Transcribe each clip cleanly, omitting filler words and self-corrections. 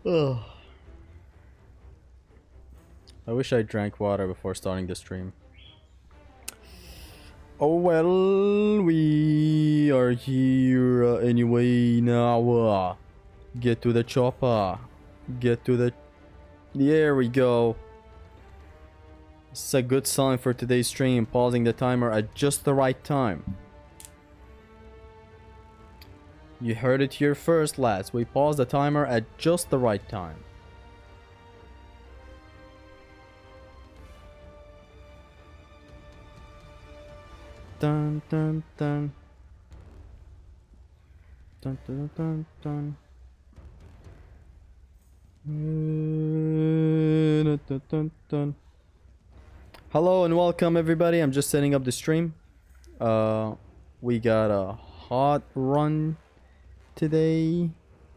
Ugh. I wish I drank water before starting the stream. Oh well, we are here anyway now. Get to the chopper. Get to the... There we go. This is a good sign for today's stream. Pausing the timer at just the right time. You heard it here first, lads. We paused the timer at just the right time. Dun dun dun. Dun dun dun dun. Dun, dun, dun, dun. Hello and welcome everybody. I'm just setting up the stream. We got a hot run today.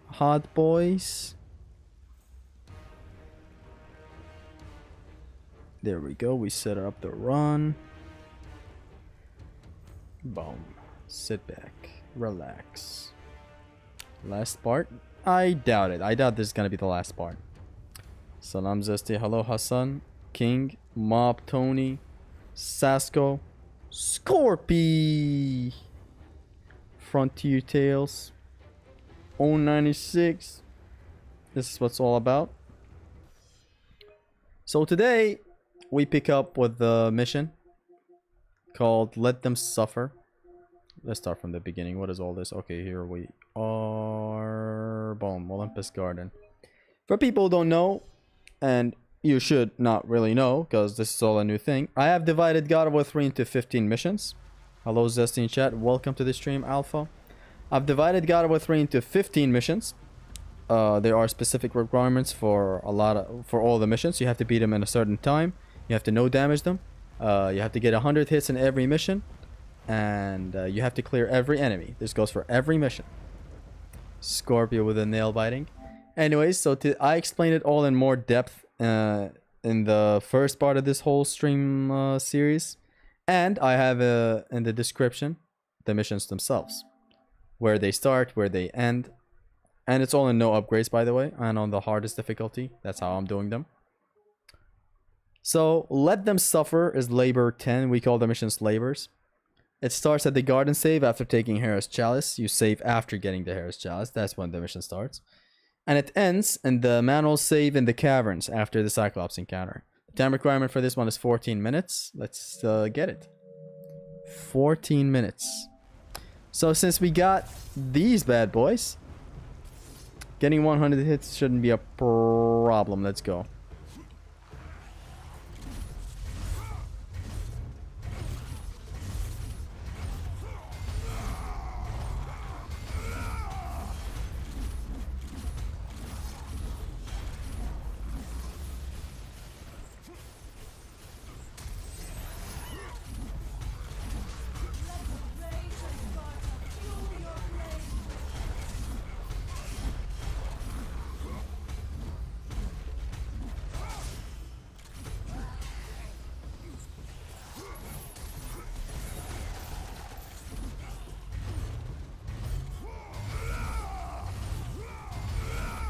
Hot boys. There we go. We set up the run. Boom. Sit back. Relax. Last part? I doubt it. I doubt this is gonna be the last part. Salam Zesti. Hello Hassan. King. Mob Tony. Sasko. Scorpy. Frontier Tales. 096. This is what's all about. So today we pick up with the mission called Let Them Suffer. Let's start from the beginning. What is all this? Okay, here we are. Boom. Olympus Garden. For people who don't know, and you should not really know because this is all a new thing, I have divided God of War 3 into 15 missions. Hello Zesty in chat. Welcome to the stream, Alpha. I've divided God of War 3 into 15 missions. There are specific requirements for all the missions. You have to beat them in a certain time. You have to no damage them. You have to get 100 hits in every mission, and you have to clear every enemy. This goes for every mission. Scorpio with a nail biting. Anyways, so I explained it all in more depth in the first part of this whole stream series, and I have in the description the missions themselves, where they start, where they end, and it's all in no upgrades, by the way, and on the hardest difficulty. That's how I'm doing them. So, Let Them Suffer is Labor 10. We call the missions Labors. It starts at the Garden Save after taking Hera's Chalice. You save after getting the Hera's Chalice. That's when the mission starts. And it ends in the Manual Save in the Caverns after the Cyclops encounter. The time requirement for this one is 14 minutes. Let's get it. 14 minutes. So, since we got these bad boys, getting 100 hits shouldn't be a problem. Let's go.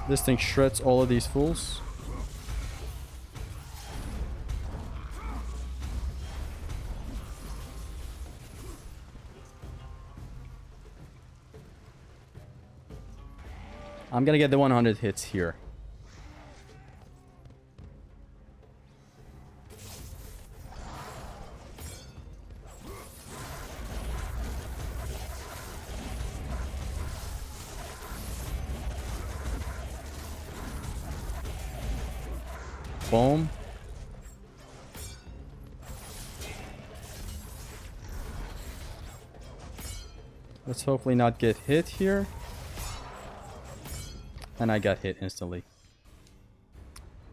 This thing shreds all of these fools. I'm gonna get the 100 hits here. Boom. Let's hopefully not get hit here. And I got hit instantly.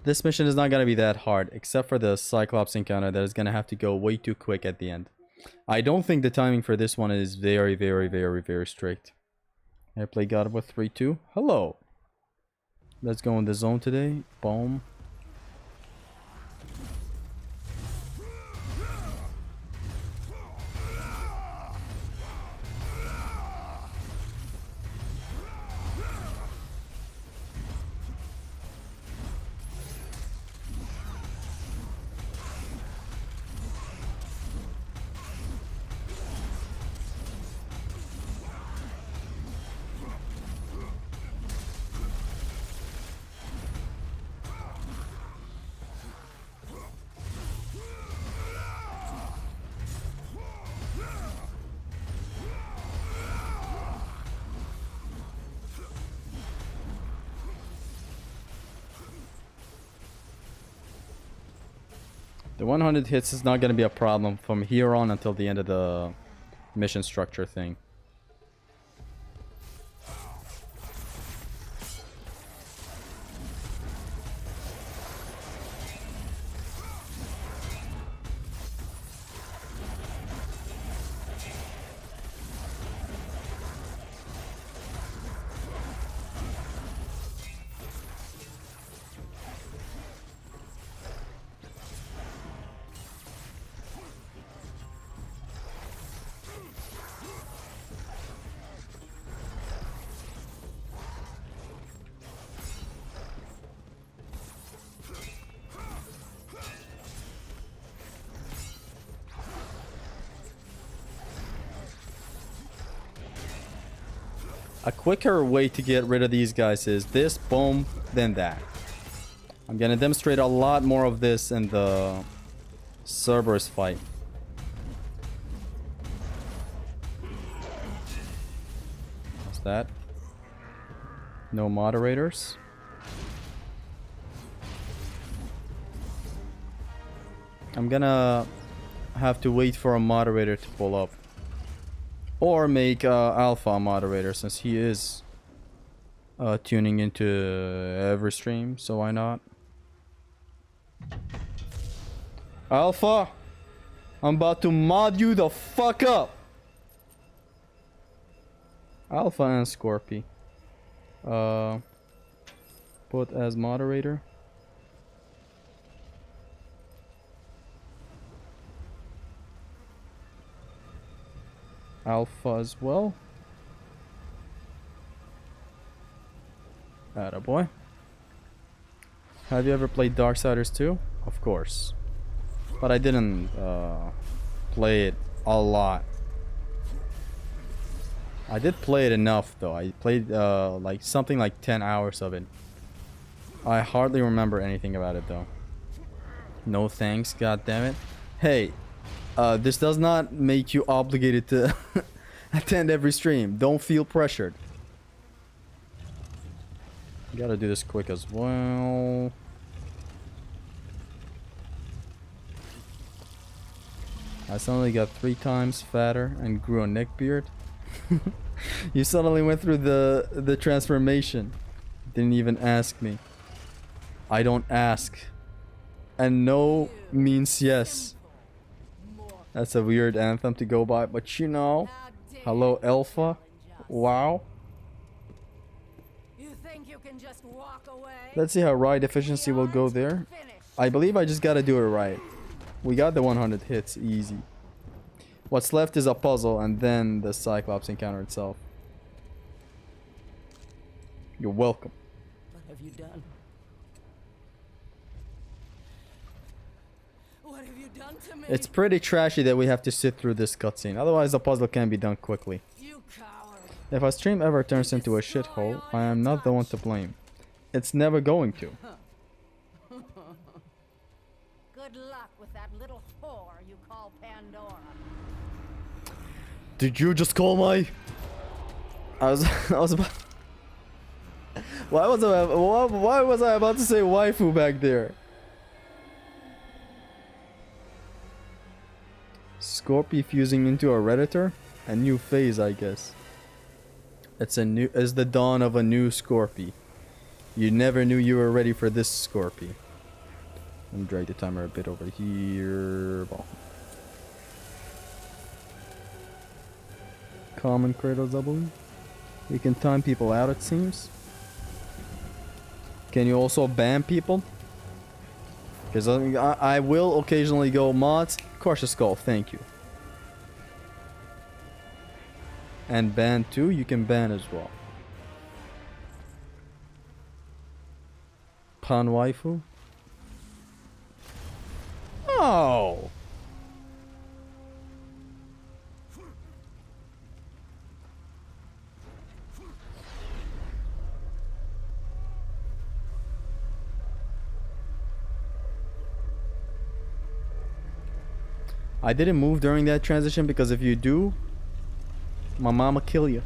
This mission is not going to be that hard, except for the Cyclops encounter that is going to have to go way too quick at the end. I don't think the timing for this one is very, very, very, very strict. I play God of War 3 too. Hello. Let's go in the zone today. Boom. The 100 hits is not going to be a problem from here on until the end of the mission structure thing. A quicker way to get rid of these guys is this, boom, then that. I'm gonna demonstrate a lot more of this in the Cerberus fight. What's that? No moderators. I'm gonna have to wait for a moderator to pull up. Or make Alpha a moderator, since he is tuning into every stream, so why not? Alpha! I'm about to mod you the fuck up! Alpha and Scorpy. Put as moderator. Alpha as well. Attaboy. Have you ever played Darksiders 2? Of course. But I didn't play it a lot. I did play it enough though. I played like something like 10 hours of it. I hardly remember anything about it though. No thanks, god damn it. Hey, this does not make you obligated to attend every stream. Don't feel pressured. Gotta do this quick as well. I suddenly got 3 times fatter and grew a neck beard. You suddenly went through the transformation. Didn't even ask me. I don't ask. And no means yes. That's a weird anthem to go by, but you know. Hello, Alpha. Wow. Let's see how ride efficiency will go there. I believe I just gotta do it right. We got the 100 hits, easy. What's left is a puzzle and then the Cyclops encounter itself. You're welcome. What have you done? What have you done to me? It's pretty trashy that we have to sit through this cutscene. Otherwise, the puzzle can be done quickly. You coward. If a stream ever turns into a shithole, I am not the one to blame. It's never going to. Good luck with that little whore you call Pandora. Did you just call my... I was about... Why was I about to say waifu back there? Scorpy fusing into a Redditor? A new phase, I guess. It's the dawn of a new Scorpy. You never knew you were ready for this Scorpy. Let me drag the timer a bit over here. Ball. Common Kratos doubling. You can time people out, it seems. Can you also ban people? Because I will occasionally go mods. Crush a skull, thank you. And ban too, you can ban as well. Pan waifu. Oh. I didn't move during that transition because if you do, my mama kill you.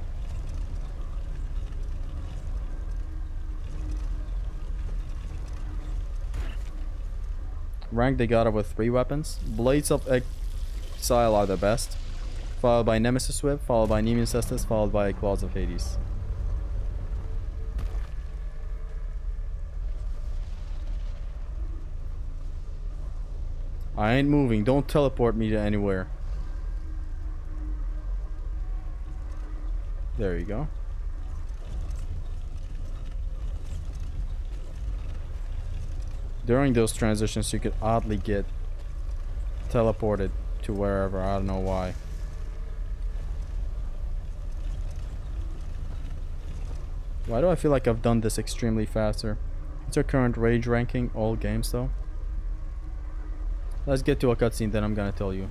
rank the god of with 3 weapons. Blades of Exile are the best, followed by Nemesis Whip, followed by Nemean Cestus, followed by Claws of Hades. I ain't moving. Don't teleport me to anywhere. There you go. During those transitions, you could oddly get teleported to wherever. I don't know why. Why do I feel like I've done this extremely faster? What's our current rage ranking? All games though. Let's get to a cutscene, then I'm gonna tell you.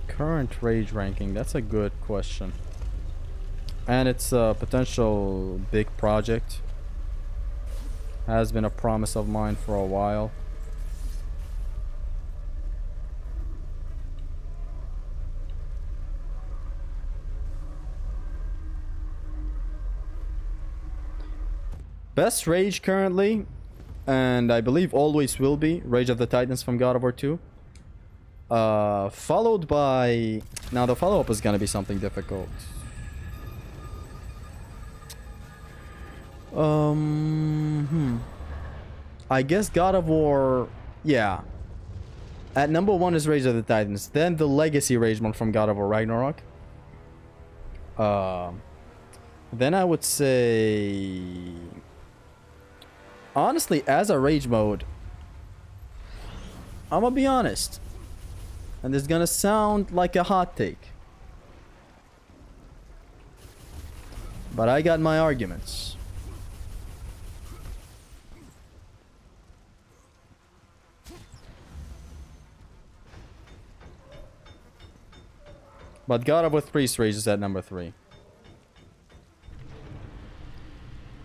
Current rage ranking, that's a good question. And it's a potential big project. Has been a promise of mine for a while. Best rage currently, and I believe always will be, Rage of the Titans from God of War 2. Followed by... Now the follow-up is gonna be something difficult. I guess God of War... Yeah. At number 1 is Rage of the Titans. Then the Legacy Rage one from God of War Ragnarok. Then I would say... Honestly, as a rage mode... I'm gonna be honest. And it's gonna sound like a hot take. But I got my arguments. But God of War 3's Rage is at number 3.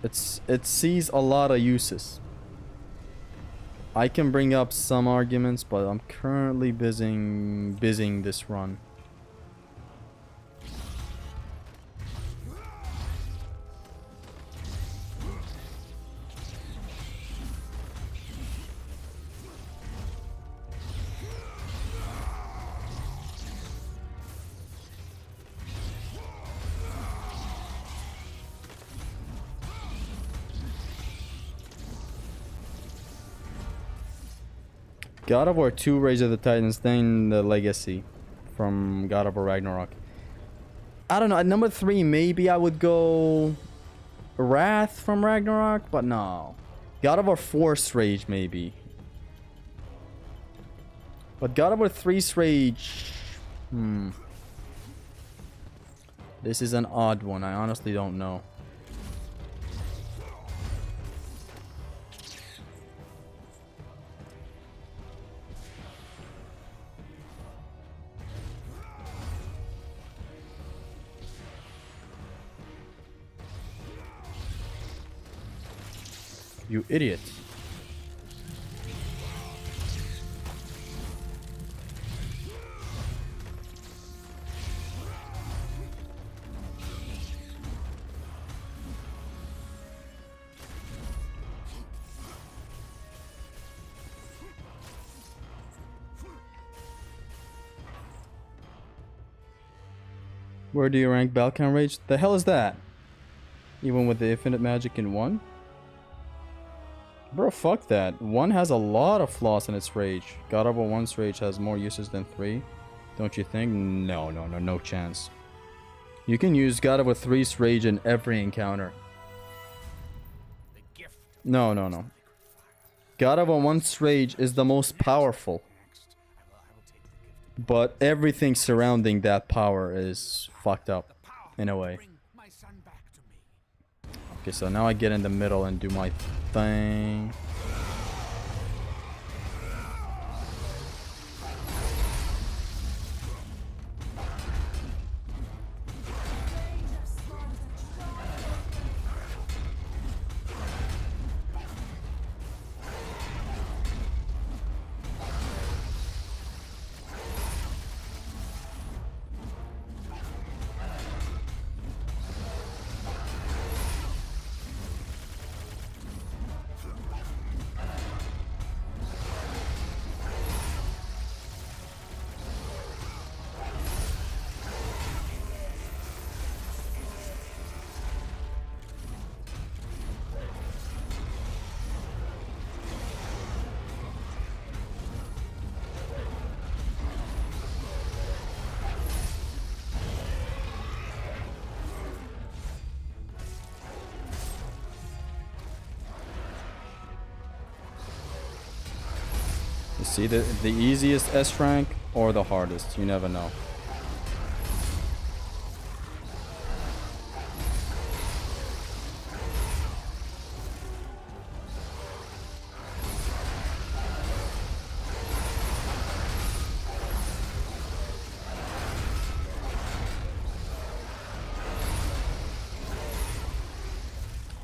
It sees a lot of uses. I can bring up some arguments, but I'm currently busying this run. God of War 2, Rage of the Titans, then the Legacy from God of War Ragnarok. I don't know, at number 3 maybe I would go Wrath from Ragnarok, but no. God of War 4's Rage maybe. But God of War 3's Rage... This is an odd one, I honestly don't know. You idiot. Where do you rank Balkan Rage? The hell is that? Even with the infinite magic in 1? Bro, fuck that. 1 has a lot of flaws in its rage. God of War 1's rage has more uses than 3. Don't you think? No chance. You can use God of War 3's rage in every encounter. No. God of War 1's rage is the most powerful. But everything surrounding that power is fucked up, in a way. Okay, so now I get in the middle and do my thing. See, the easiest S rank or the hardest. You never know.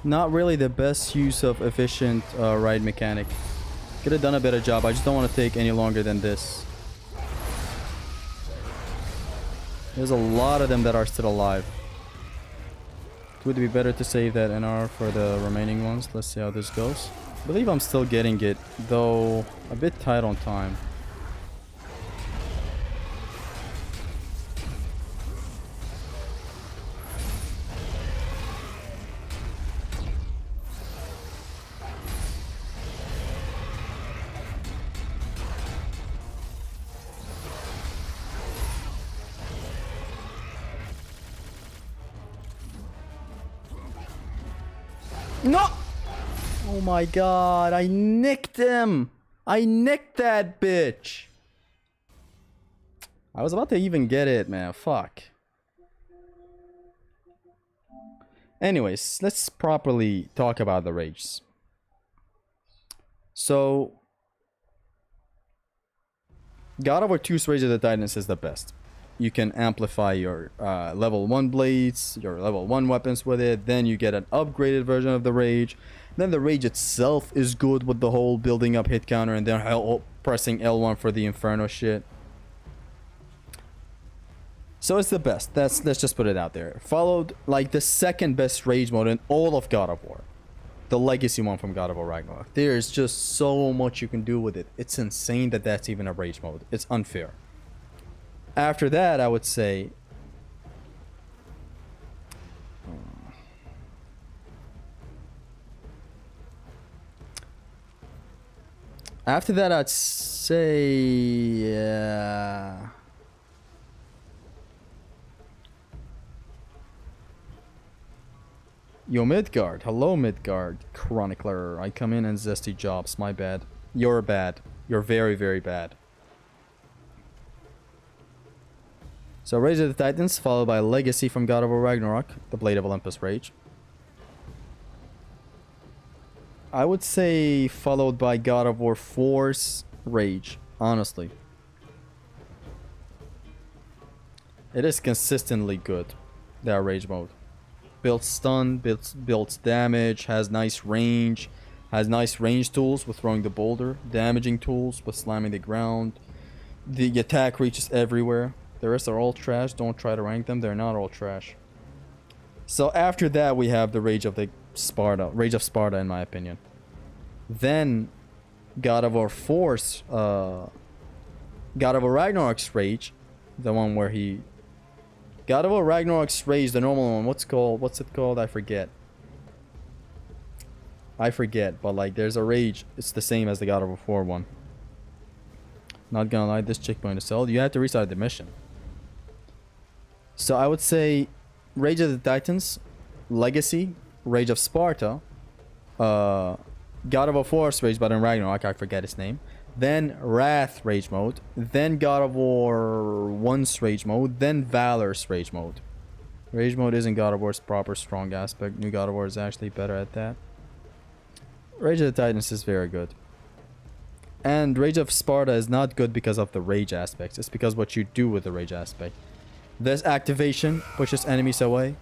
Not really the best use of efficient ride mechanic. Could have done a better job. I just don't want to take any longer than this. There's a lot of them that are still alive. It would be better to save that NR for the remaining ones. Let's see how this goes. I believe I'm still getting it, though a bit tight on time. No! Oh my god, I nicked him! I nicked that bitch! I was about to even get it, man. Fuck. Anyways, let's properly talk about the rages. So, God of War 2's Rage of the Titans is the best. You can amplify your level 1 blades, your level 1 weapons with it. Then you get an upgraded version of the Rage. Then the Rage itself is good with the whole building up hit counter and then pressing L1 for the Inferno shit. So it's the best. Let's just put it out there. Followed like the second best Rage mode in all of God of War. The legacy one from God of War Ragnarok. There's just so much you can do with it. It's insane that that's even a Rage mode. It's unfair. After that, I would say after that, I'd say Yo, Midgard. Hello, Midgard. Chronicler. I come in and zesty jobs. My bad. You're bad. You're very, very bad. So Rage of the Titans, followed by Legacy from God of War Ragnarok, the Blade of Olympus Rage. I would say followed by God of War 4's Rage, honestly. It is consistently good, that Rage mode. Builds stun, builds damage, has nice range tools with throwing the boulder, damaging tools with slamming the ground. The attack reaches everywhere. The rest are all trash. Don't try to rank them. They're not all trash. So after that, we have the Rage of Sparta, in my opinion. Then, God of War 4's, God of War Ragnarok's Rage, the one where he... God of War Ragnarok's Rage, the normal one. What's it called? I forget. But like, there's a Rage. It's the same as the God of War 4 one. Not gonna lie, this chick going to sell. You have to restart the mission. So I would say Rage of the Titans, Legacy, Rage of Sparta, God of War 4's Rage, but in Ragnarok, I forget his name. Then Wrath Rage mode. Then God of War 1's Rage mode. Then Valor's Rage mode. Rage mode isn't God of War's proper strong aspect. New God of War is actually better at that. Rage of the Titans is very good. And Rage of Sparta is not good because of the rage aspects. It's because what you do with the rage aspect. This activation pushes enemies away.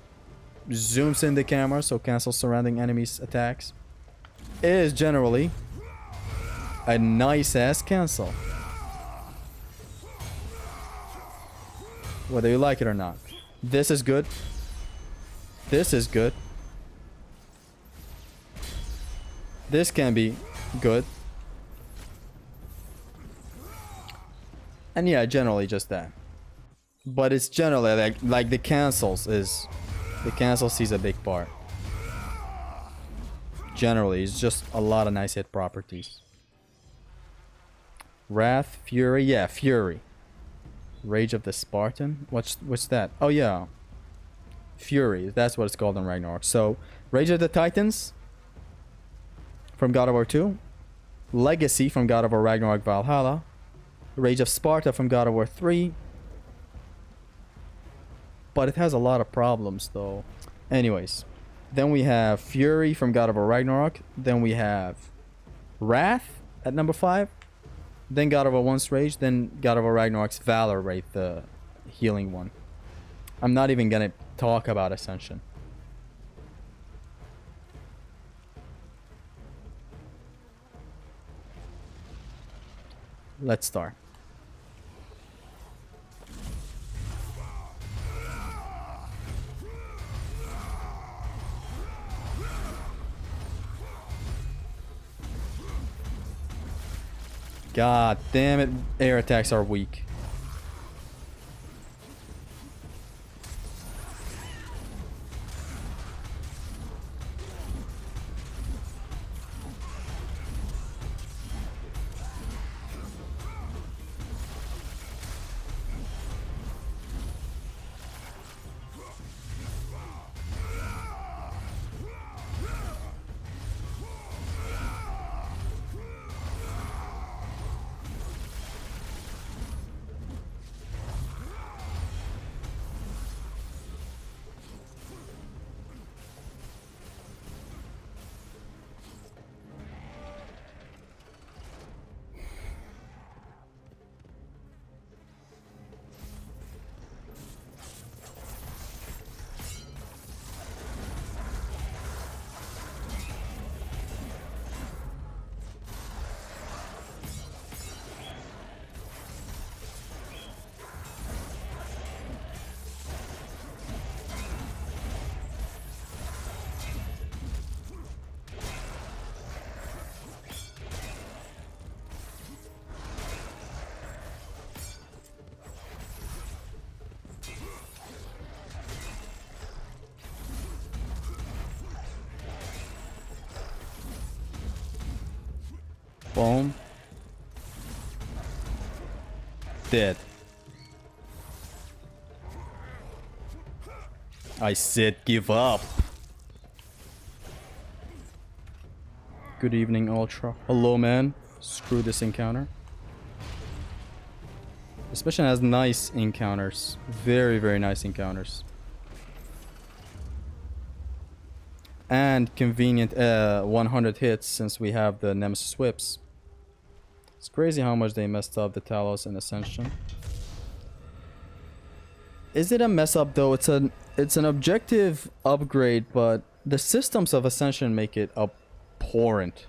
Zooms in the camera so cancels surrounding enemies' attacks. It is generally a nice ass cancel. Whether you like it or not. This is good. This is good. This can be good. And yeah, generally just that. But it's generally like the cancels sees a big part. Generally, it's just a lot of nice hit properties. Wrath, Fury, yeah, Fury. Rage of the Spartan? What's that? Oh yeah. Fury, that's what it's called in Ragnarok. So, Rage of the Titans from God of War 2. Legacy from God of War Ragnarok Valhalla. Rage of Sparta from God of War 3. But it has a lot of problems though. Anyways. Then we have Fury from God of War Ragnarok. Then we have Wrath at number 5. Then God of War 1's Rage. Then God of War Ragnarok's Valor Wraith, the healing one. I'm not even gonna talk about Ascension. Let's start. God damn it, air attacks are weak. Boom. Dead. I said give up. Good evening, Ultra. Hello, man. Screw this encounter. This mission has nice encounters. Very, very nice encounters. And convenient 100 hits since we have the Nemesis whips. It's crazy how much they messed up the Talos in Ascension. Is it a mess up though? It's an objective upgrade, but the systems of Ascension make it abhorrent.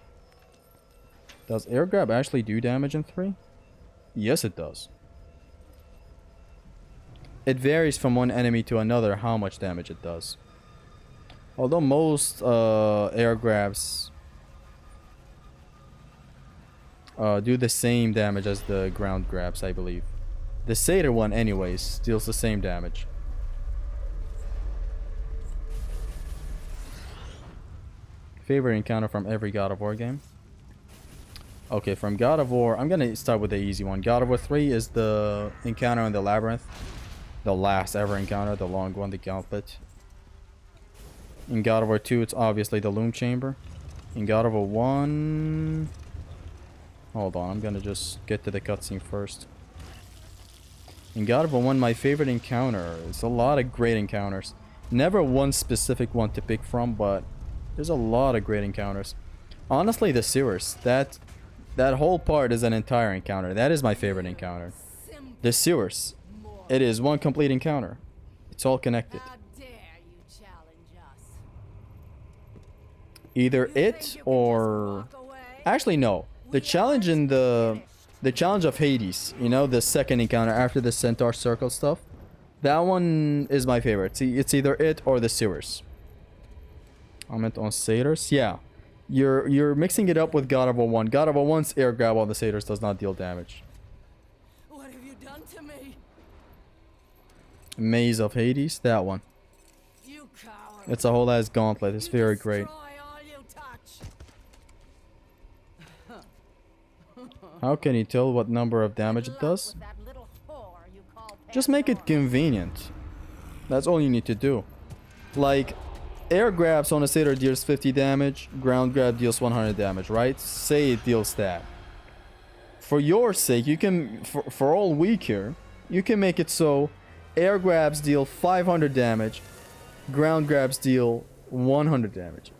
Does air grab actually do damage in 3? Yes, it does. It varies from one enemy to another how much damage it does. Although most air grabs do the same damage as the ground grabs, I believe. The Satyr one anyways deals the same damage. Favorite encounter from every God of War game? Okay, from God of War, I'm gonna start with the easy one. God of War 3 is the encounter in the Labyrinth. The last ever encounter, the long one, the Gauntlet. In God of War 2, it's obviously the Loom Chamber. In God of War 1... Hold on, I'm gonna just get to the cutscene first. In God of War 1, my favorite encounter. It's a lot of great encounters. Never one specific one to pick from, but there's a lot of great encounters. Honestly, the sewers. That whole part is an entire encounter. That is my favorite encounter. The sewers. It is one complete encounter. It's all connected. Either it or... Actually, no. The challenge in the challenge of Hades, you know, the second encounter after the Centaur Circle stuff. That one is my favorite. See, it's either it or the sewers. I meant on satyrs. Yeah. You're mixing it up with God of War 1. God of War 1's air grab on the satyrs does not deal damage. What have you done to me? Maze of Hades, that one. You coward. It's a whole ass gauntlet. It's very great. How can you tell what number of damage it does? Just make it convenient. That's all you need to do. Like, Air grabs on a satyr deals 50 damage. Ground grab deals 100 damage, right? Say it deals that. For your sake, you can, for all weak here, you can make it so air grabs deal 500 damage. Ground grabs deal 100 damage.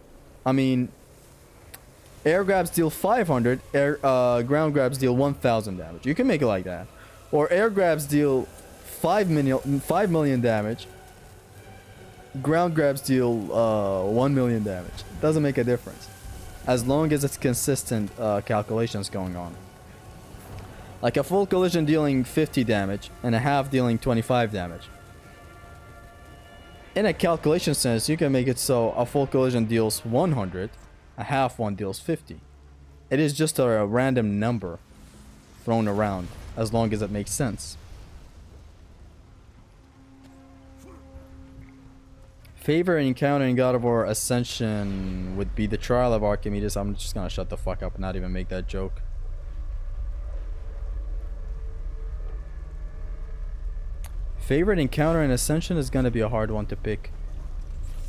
I mean, air grabs deal 500. Ground grabs deal 1,000 damage. You can make it like that. Or air grabs deal 5 million damage. Ground grabs deal 1 million damage. It doesn't make a difference. As long as it's consistent calculations going on. Like a full collision dealing 50 damage and a half dealing 25 damage. In a calculation sense, you can make it so a full collision deals 100, a half one deals 50. It is just a random number thrown around, as long as it makes sense. Favorite encounter in God of War Ascension would be the Trial of Archimedes. I'm just gonna shut the fuck up and not even make that joke. Favorite encounter in Ascension is gonna be a hard one to pick.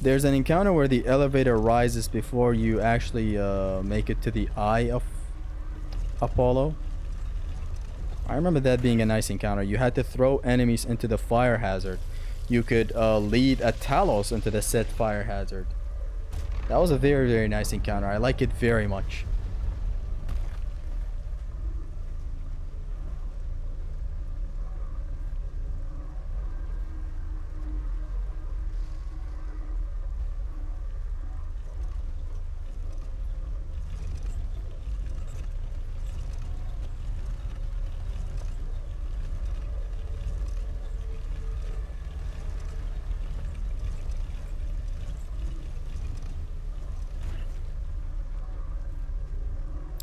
There's an encounter where the elevator rises before you actually make it to the eye of Apollo. I remember that being a nice encounter. You had to throw enemies into the fire hazard. You could lead a Talos into the set fire hazard. That was a very, very nice encounter. I like it very much.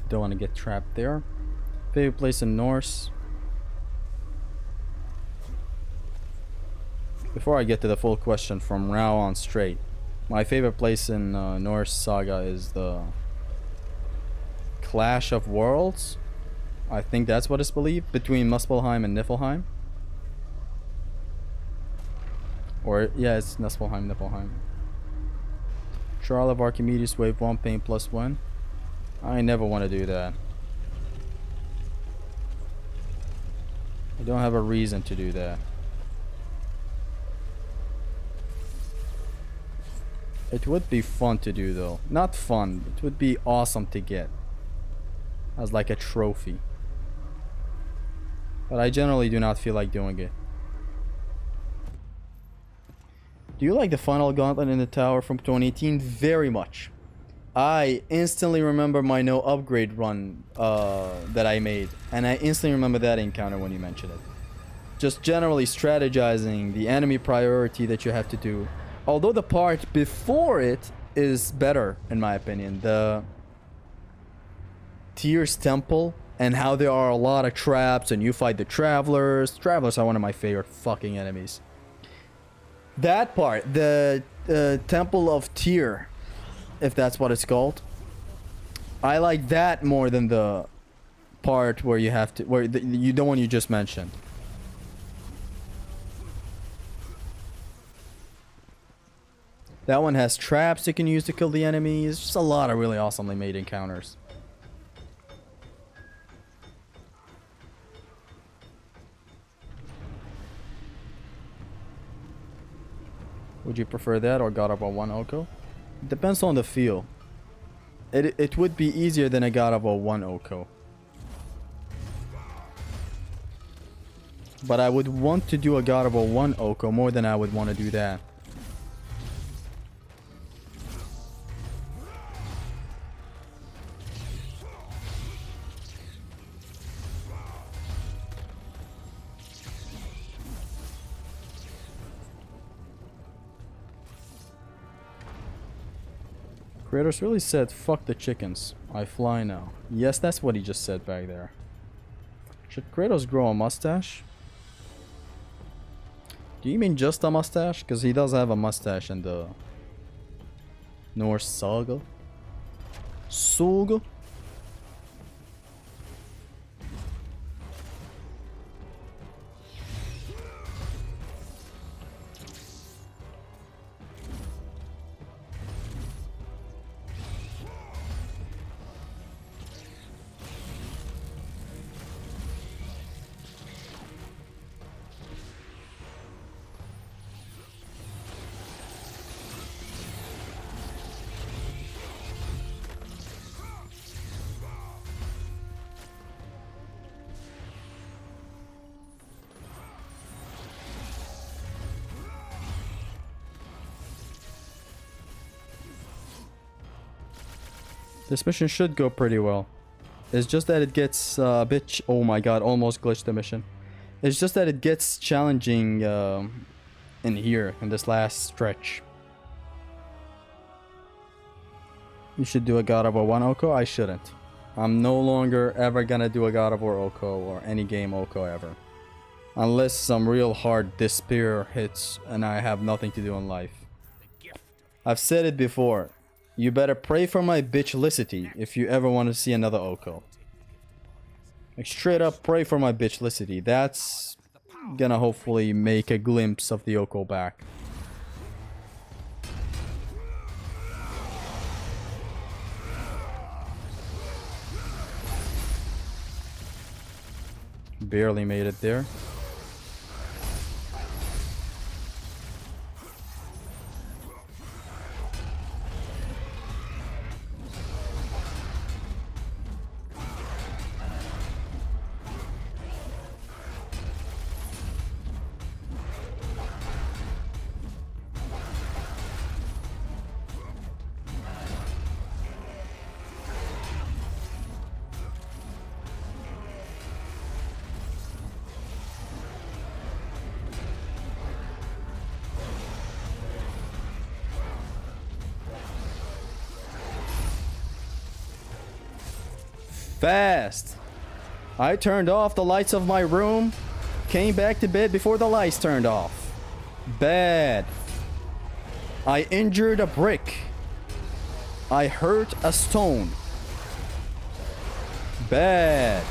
Don't want to get trapped there. Favorite place in Norse. Before I get to the full question from now on straight, my favorite place in Norse Saga is the Clash of Worlds. I think that's what it's believed, between Muspelheim and Niflheim. Or, yeah, it's Muspelheim, Niflheim. Trial of Archimedes, wave 1, pain +1. I never want to do that. I don't have a reason to do that. It would be fun to do though. Not fun, it would be awesome to get. As like a trophy. But I generally do not feel like doing it. Do you like the final gauntlet in the tower from 2018? Very much. I instantly remember my no upgrade run that I made. And I instantly remember that encounter when you mentioned it. Just generally strategizing the enemy priority that you have to do. Although the part before it is better, in my opinion. The Tyr's Temple and how there are a lot of traps and you fight the Travelers. Travelers are one of my favorite fucking enemies. That part, the Temple of Tyr, if that's what it's called. I like that more than the part where you have to, the one you just mentioned. That one has traps you can use to kill the enemies. Just a lot of really awesomely made encounters. Would you prefer that or God of War 1 Oko? It depends on the feel. It would be easier than a God of War 1 Oko. But I would want to do a God of War 1 Oko more than I would want to do that. Kratos really said, fuck the chickens. I fly now. Yes, that's what he just said back there. Should Kratos grow a mustache? Do you mean just a mustache? Because he does have a mustache in the Norse Saga. Saga? This mission should go pretty well. It's just that it gets a bit... oh my god, almost glitched the mission. It's just that it gets challenging in here, in this last stretch. You should do a God of War 1 Oko? I shouldn't. I'm no longer ever gonna do a God of War Oko or any game Oko ever. Unless some real hard despair hits and I have nothing to do in life. I've said it before. You better pray for my bitchlicity if you ever want to see another Oko. Like straight up pray for my bitchlicity. That's gonna hopefully make a glimpse of the Oko back. Barely made it there. Fast. I turned off the lights of my room, came back to bed before the lights turned off. Bad. I injured a brick. I hurt a stone. Bad.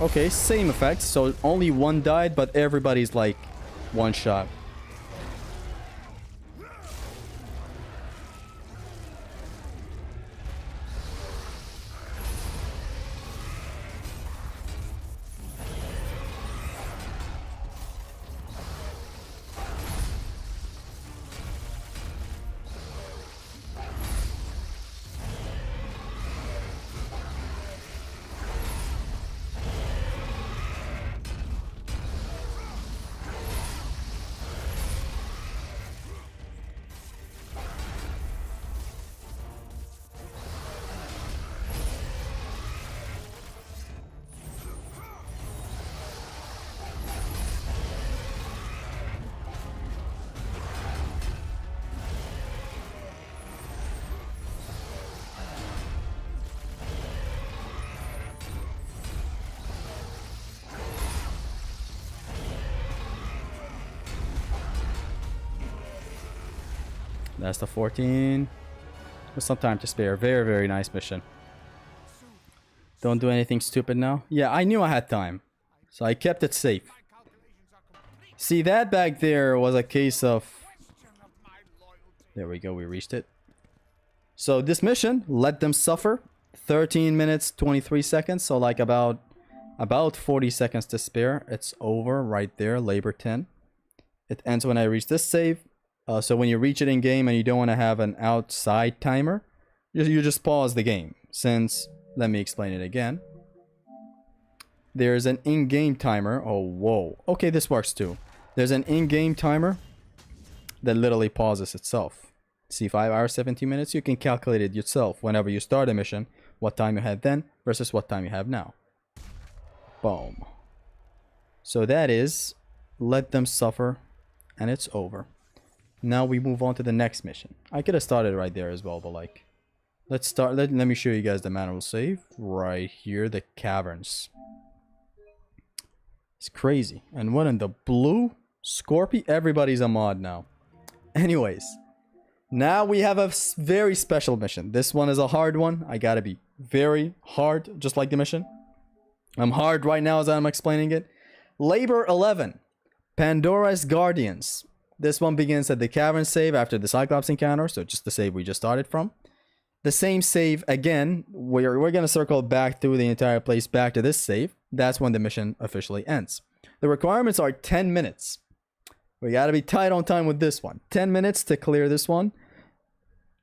Okay, same effect. So only one died, but everybody's like one shot. That's the 14. With some time to spare. Very, very nice mission. Don't do anything stupid now. Yeah, I knew I had time. So I kept it safe. See, that back there was a case of... There we go, we reached it. So this mission, let them suffer. 13 minutes, 23 seconds. So like about 40 seconds to spare. It's over right there, labor 10. It ends when I reach this save. So when you reach it in game and you don't want to have an outside timer, you just pause the game. Since, let me explain it again. There's an in-game timer. Oh, whoa. Okay, this works too. There's an in-game timer that literally pauses itself. See, 5 hours, 17 minutes. You can calculate it yourself whenever you start a mission. What time you had then versus what time you have now. Boom. So that is let them suffer, and it's over. Now we move on to the next mission. I could have started right there as well, but like, let's start. Let me show you guys the manual save right here. The caverns. It's crazy. And what in the blue? Scorpy? Everybody's a mod now. Anyways, now we have a very special mission. This one is a hard one. I gotta be very hard, just like the mission. I'm hard right now as I'm explaining it. Labor 11. Pandora's Guardians. This one begins at the cavern save after the Cyclops encounter, so just the save we just started from. The same save again, we're going to circle back through the entire place back to this save. That's when the mission officially ends. The requirements are 10 minutes. We got to be tight on time with this one. 10 minutes to clear this one.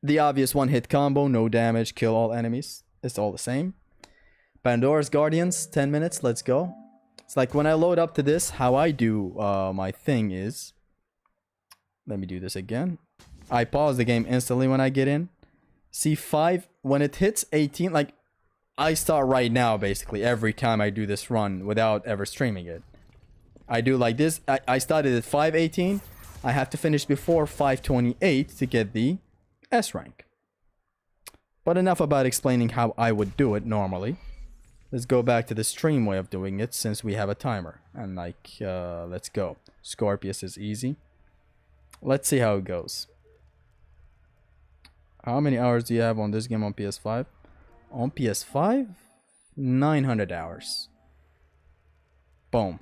The obvious one-hit combo, no damage, kill all enemies. It's all the same. Pandora's Guardians, 10 minutes, let's go. It's like when I load up to this, how I do my thing is... Let me do this again. I pause the game instantly when I get in. C5, when it hits 18, like... I start right now, basically, every time I do this run without ever streaming it. I do like this. I started at 518. I have to finish before 528 to get the S rank. But enough about explaining how I would do it normally. Let's go back to the stream way of doing it since we have a timer. And like, let's go. Scorpius is easy. Let's see how it goes. How many hours do you have on this game on PS5? On PS5? 900 hours. Boom.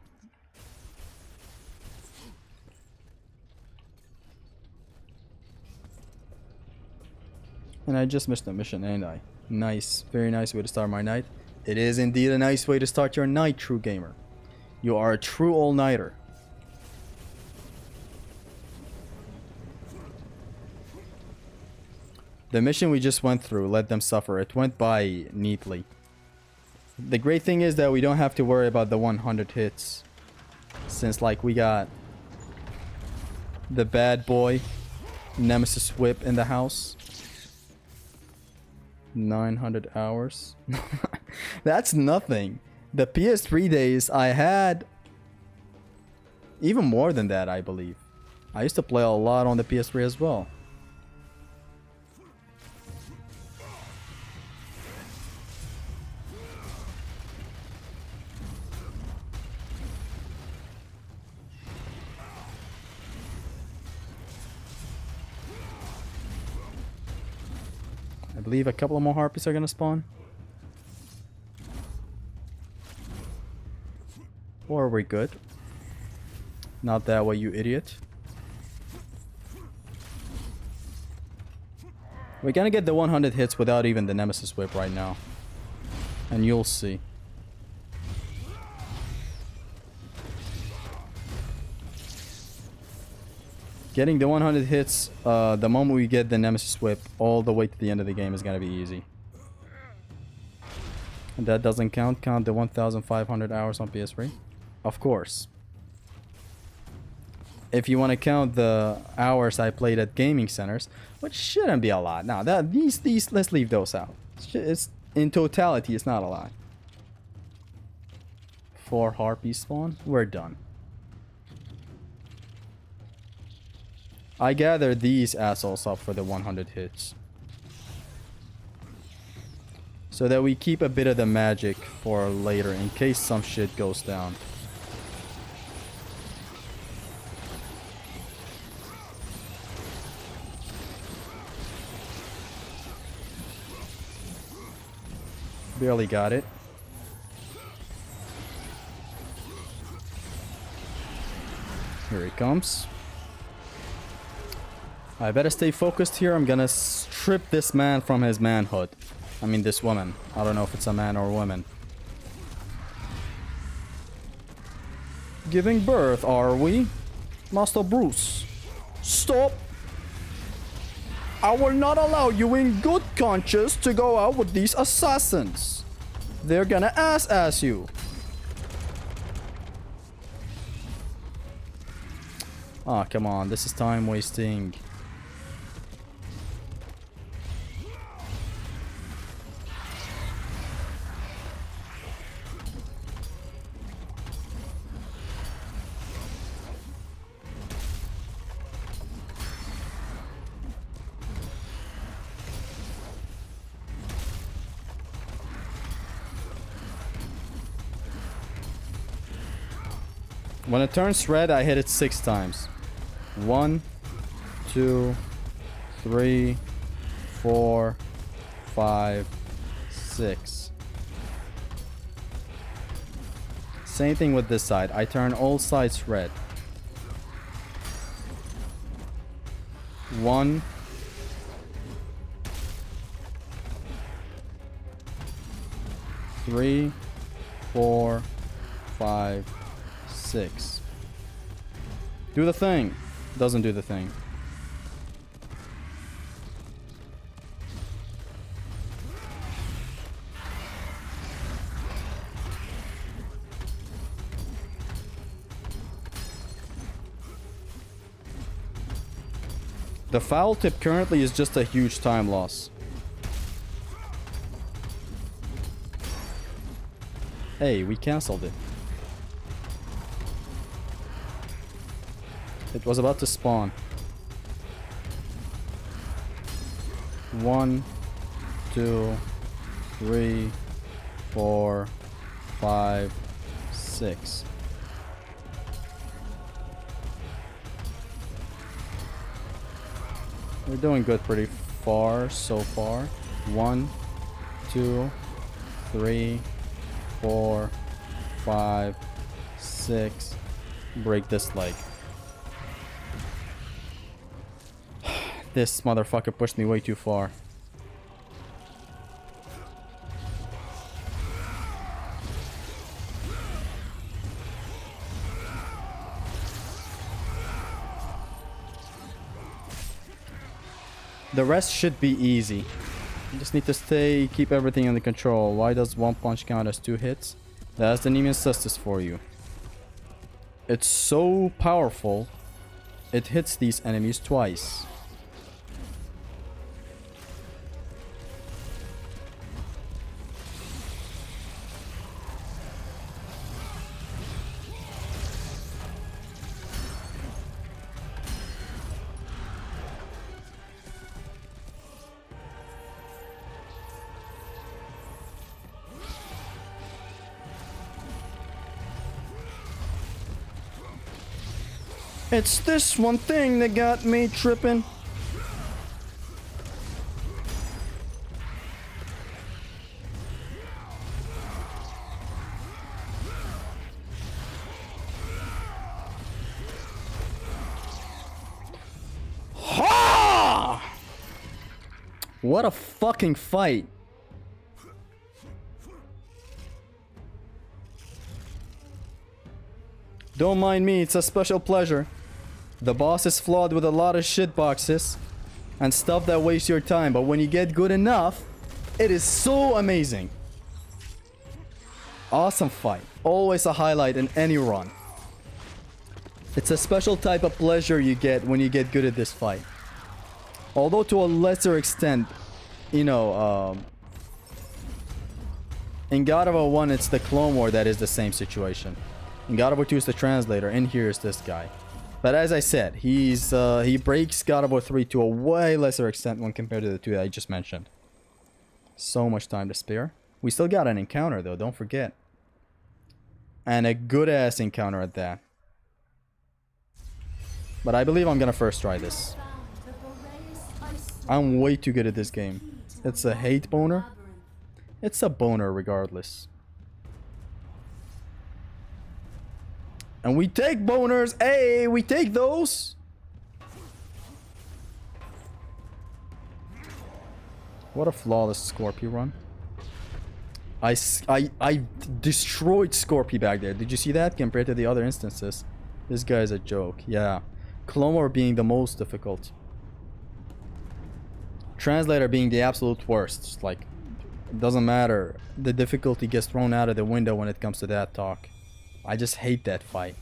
And I just missed the mission, ain't I? Nice. Very nice way to start my night. It is indeed a nice way to start your night, true gamer. You are a true all-nighter. The mission we just went through, Let Them Suffer, it went by neatly. The great thing is that we don't have to worry about the 100 hits. Since, like, we got the bad boy Nemesis Whip in the house. 900 hours. That's nothing. The PS3 days I had even more than that, I believe. I used to play a lot on the PS3 as well. I believe a couple of more harpies are gonna spawn. Or are we good? Not that way, you idiot. We're gonna get the 100 hits without even the Nemesis Whip right now. And you'll see. Getting the 100 hits, the moment we get the Nemesis Whip, all the way to the end of the game is gonna be easy. And that doesn't count the 1,500 hours on PS3. Of course. If you want to count the hours I played at gaming centers, which shouldn't be a lot. Now, these let's leave those out. It's in totality, it's not a lot. 4 harpies spawn. We're done. I gather these assholes up for the 100 hits. So that we keep a bit of the magic for later in case some shit goes down. Barely got it. Here he comes. I better stay focused here. I'm gonna strip this man from his manhood. I mean this woman. I don't know if it's a man or a woman. Giving birth, are we? Master Bruce. Stop! I will not allow you in good conscience to go out with these assassins. They're gonna ass you. Ah, come on. This is time wasting. When it turns red, I hit it 6 times. 1, 2, 3, 4, 5, 6. Same thing with this side. I turn all sides red. 1, 3, 4, 5, 6. Do the thing. Doesn't do the thing. The foul tip currently is just a huge time loss. Hey, we cancelled it. It was about to spawn. 1, 2, 3, 4, 5, 6. We're doing good pretty far so far. 1, 2, 3, 4, 5, 6. Break this leg. This motherfucker pushed me way too far. The rest should be easy. You just need to keep everything under control. Why does one punch count as 2 hits? That's the Nemean Cestus for you. It's so powerful, it hits these enemies twice. It's this one thing that got me tripping. Ha! What a fucking fight. Don't mind me, it's a special pleasure. The boss is flawed with a lot of shit boxes and stuff that wastes your time, but when you get good enough, it is so amazing. Awesome fight. Always a highlight in any run. It's a special type of pleasure you get when you get good at this fight. Although to a lesser extent, you know, in God of War 1 it's the Clone War that is the same situation. In God of War 2 is the translator, and here is this guy. But as I said, he breaks God of War 3 to a way lesser extent when compared to the 2 that I just mentioned. So much time to spare. We still got an encounter though, don't forget. And a good ass encounter at that. But I believe I'm gonna first try this. I'm way too good at this game. It's a hate boner. It's a boner regardless. And we take boners. Hey, we take those. What a flawless Scorpio run. I destroyed Scorpio back there. Did you see that? Compared to the other instances. This guy's a joke. Yeah. Clone War being the most difficult. Translator being the absolute worst. Like, it doesn't matter. The difficulty gets thrown out of the window when it comes to that talk. I just hate that fight.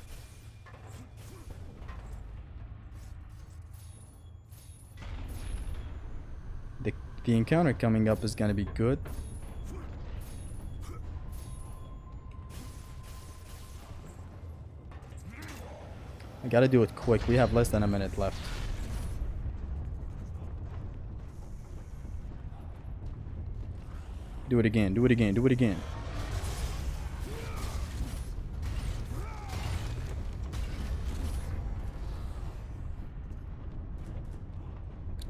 The encounter coming up is gonna be good. I gotta do it quick. We have less than a minute left. Do it again, do it again, do it again.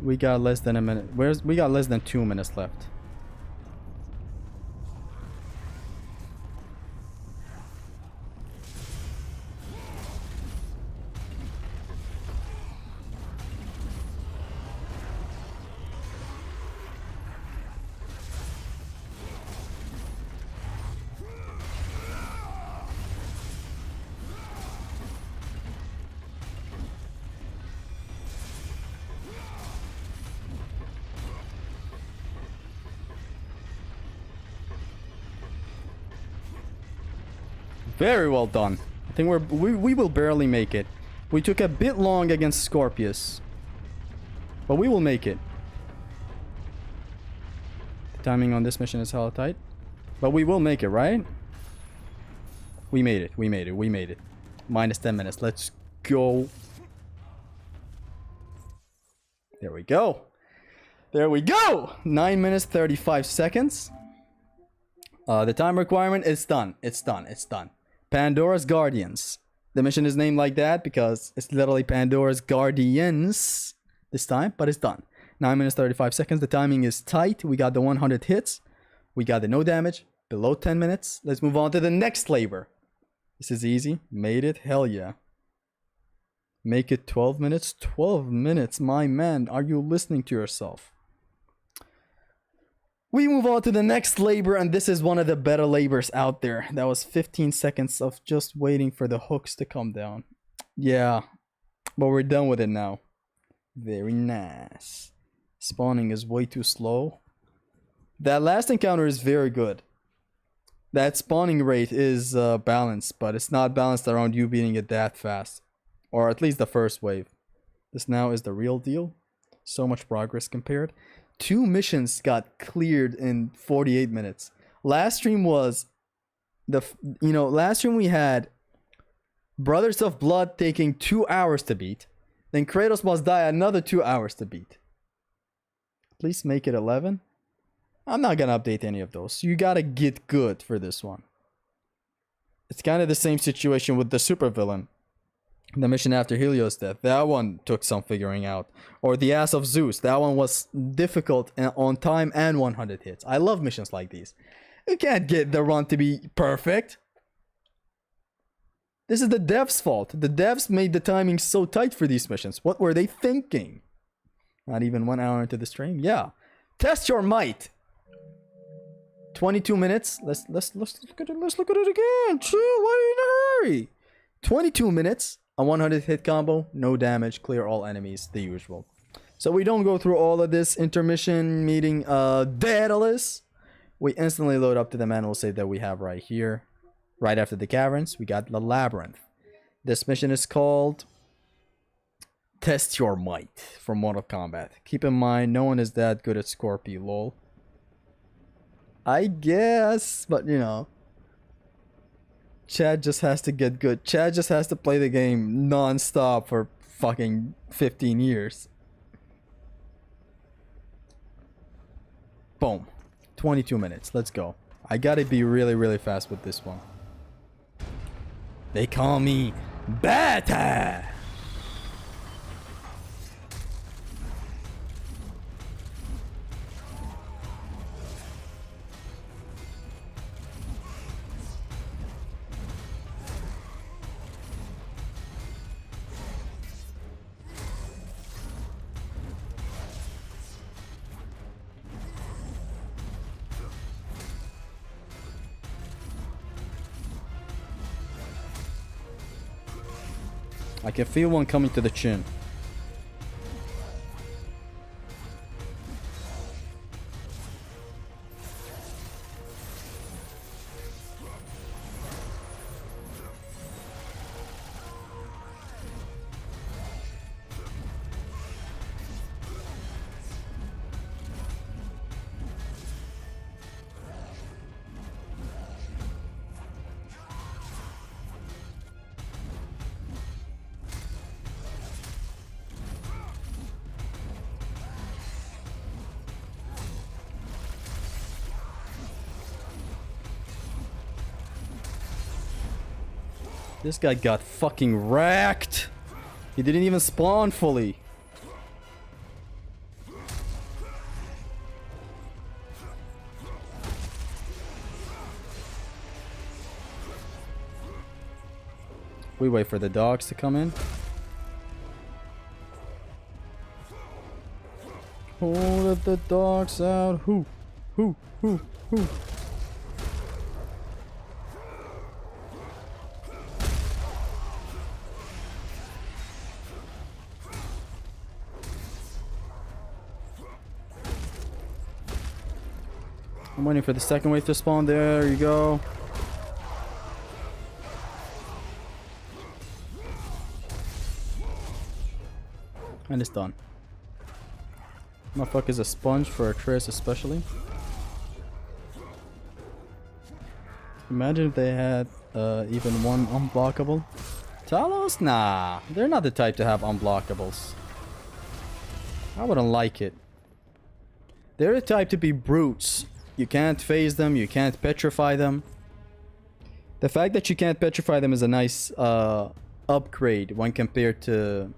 We got less than a minute. We got less than 2 minutes left. Very well done. I think we will barely make it. We took a bit long against Scorpius. But we will make it. The timing on this mission is hella tight. But we will make it, right? We made it. We made it. We made it. Minus 10 minutes. Let's go. There we go. There we go. 9 minutes, 35 seconds. The time requirement is done. It's done. It's done. Pandora's Guardians. The mission is named like that because it's literally Pandora's Guardians this time, but it's done. 9 minutes, 35 seconds. The timing is tight. We got the 100 hits. We got the no damage. Below 10 minutes. Let's move on to the next labor. This is easy. Made it. Hell yeah. Make it 12 minutes. 12 minutes. My man, are you listening to yourself? We move on to the next labor, and this is one of the better labors out there. That was 15 seconds of just waiting for the hooks to come down. Yeah, but we're done with it now. Very nice. Spawning is way too slow. That last encounter is very good. That spawning rate is balanced, but it's not balanced around you beating it that fast. Or at least the first wave. This now is the real deal. So much progress compared. 2 missions got cleared in 48 minutes. Last stream was last stream we had Brothers of Blood taking 2 hours to beat. Then Kratos Must Die another 2 hours to beat. Please make it 11. I'm not gonna update any of those. You gotta get good for this one. It's kind of the same situation with the supervillain. The mission after Helios' death, that one took some figuring out. Or the Ass of Zeus, that one was difficult on time and 100 hits. I love missions like these. You can't get the run to be perfect. This is the devs' fault. The devs made the timing so tight for these missions. What were they thinking? Not even 1 hour into the stream? Yeah. Test your might. 22 minutes. Let's look at it. Let's look at it again. Chill. Why are you in a hurry? 22 minutes. A 100 hit combo, no damage, clear all enemies, the usual. So we don't go through all of this intermission meeting Daedalus. We instantly load up to the manual save that we have right here. Right after the caverns, we got the labyrinth. This mission is called Test Your Might from Mortal Kombat. Keep in mind, no one is that good at Scorpio, lol. I guess, but you know. Chad just has to get good. Chad just has to play the game non-stop for fucking 15 years. Boom. 22 minutes. Let's go. I gotta be really, really fast with this one. They call me Bata! I can feel one coming to the chin. This guy got fucking wrecked. He didn't even spawn fully. We wait for the dogs to come in. Oh, let the dogs out. Who? I'm waiting for the second wave to spawn. There you go. And it's done. Motherfucker's a sponge for a trace especially. Imagine if they had even one unblockable. Talos? Nah, they're not the type to have unblockables. I wouldn't like it. They're the type to be brutes. You can't phase them, you can't petrify them. The fact that you can't petrify them is a nice upgrade when compared to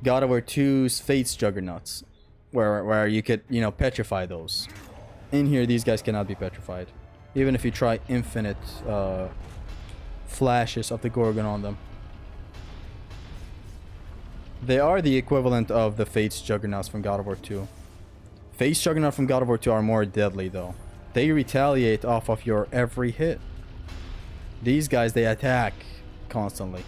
God of War 2's Fate's Juggernauts, where you could, you know, petrify those. In here, these guys cannot be petrified. Even if you try infinite flashes of the Gorgon on them. They are the equivalent of the Fate's Juggernauts from God of War 2. Fate's Juggernaut from God of War 2 are more deadly though. They retaliate off of your every hit. These guys, they attack constantly.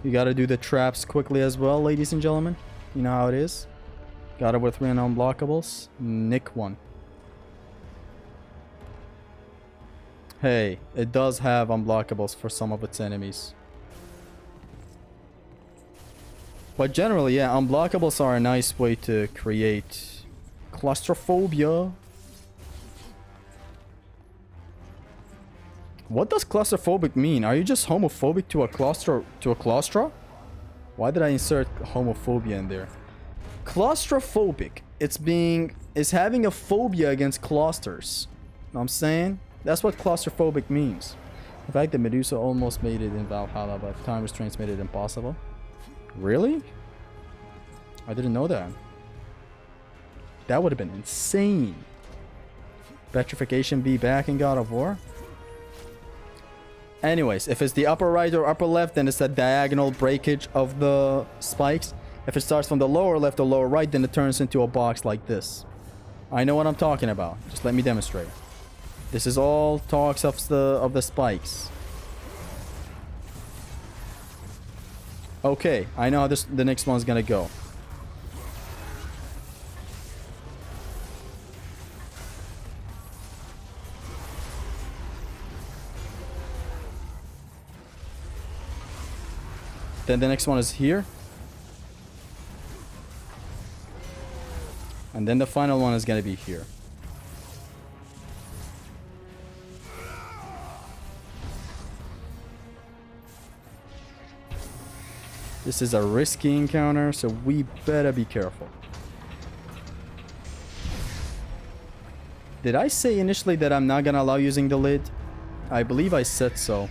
You gotta do the traps quickly as well, ladies and gentlemen. You know how it is. God of War 3 and unblockables. Nick one. Hey, it does have unblockables for some of its enemies. But generally, yeah, unblockables are a nice way to create claustrophobia. What does claustrophobic mean? Are you just homophobic to a claustra? Why did I insert homophobia in there? Claustrophobic. It's having a phobia against clausters. Know what I'm saying? That's what claustrophobic means. The fact that Medusa almost made it in Valhalla, but time restraints made it impossible. Really? I didn't know that. That would have been insane. Petrification be back in God of War? Anyways, if it's the upper right or upper left, then it's a diagonal breakage of the spikes. If it starts from the lower left or lower right, then it turns into a box like this. I know what I'm talking about. Just let me demonstrate. This is all talks of the spikes. Okay, I know how the next one's gonna go. Then the next one is here. And then the final one is gonna be here. This is a risky encounter, so we better be careful. Did I say initially that I'm not gonna allow using the lid? I believe I said so.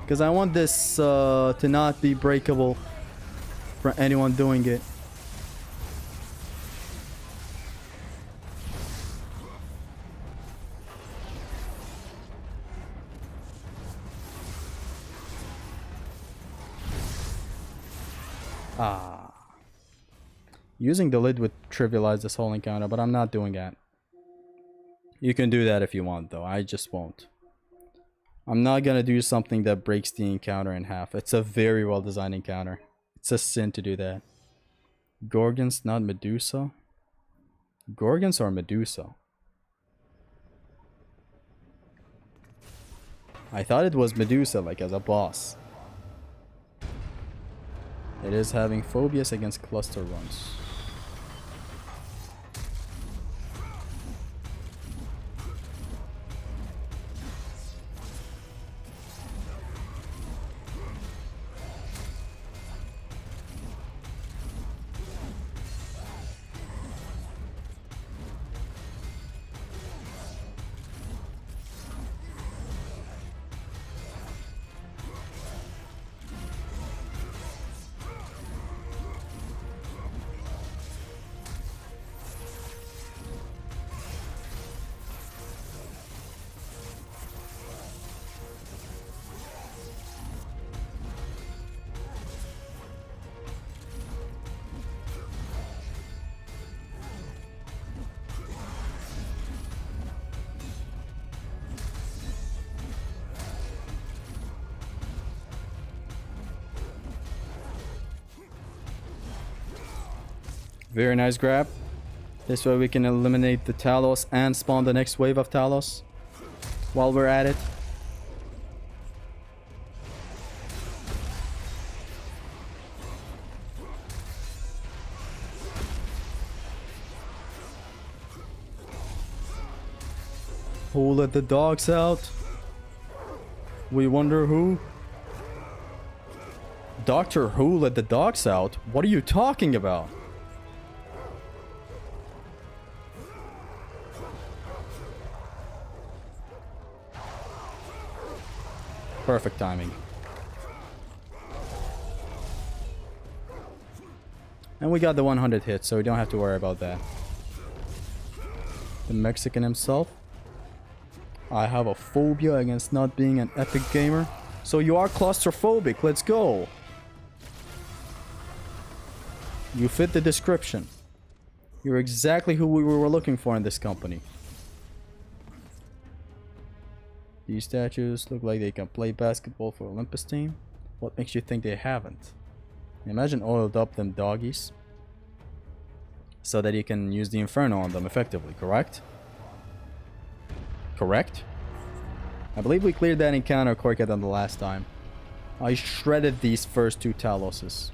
Because I want this to not be breakable for anyone doing it. Ah. Using the lid would trivialize this whole encounter, but I'm not doing that. You can do that if you want, though. I just won't. I'm not gonna do something that breaks the encounter in half. It's a very well designed encounter. It's a sin to do that. Gorgons, not Medusa? Gorgons or Medusa? I thought it was Medusa, like as a boss. It is having phobias against cluster runs. Very nice grab. This way we can eliminate the Talos and spawn the next wave of Talos while we're at it. Who let the dogs out? We wonder who? Doctor Who let the dogs out? What are you talking about? Perfect timing. And we got the 100 hits, so we don't have to worry about that. The Mexican himself. I have a phobia against not being an epic gamer. So you are claustrophobic. Let's go. You fit the description. You're exactly who we were looking for in this company. These statues look like they can play basketball for Olympus team. What makes you think they haven't? Imagine oiled up them doggies. So that you can use the Inferno on them effectively, correct? Correct? I believe we cleared that encounter quicker than the last time. I shredded these first two Taloses.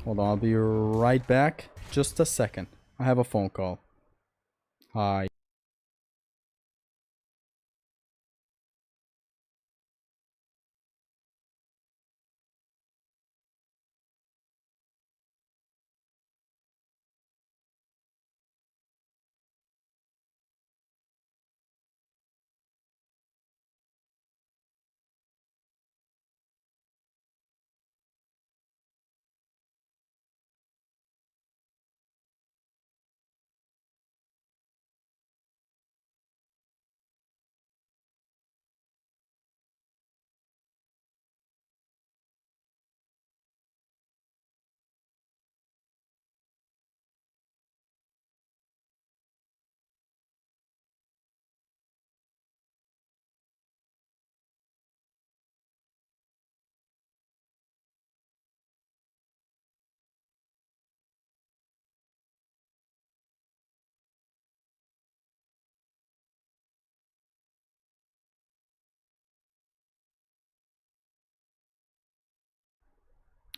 Hold on, I'll be right back. Just a second. I have a phone call. Hi.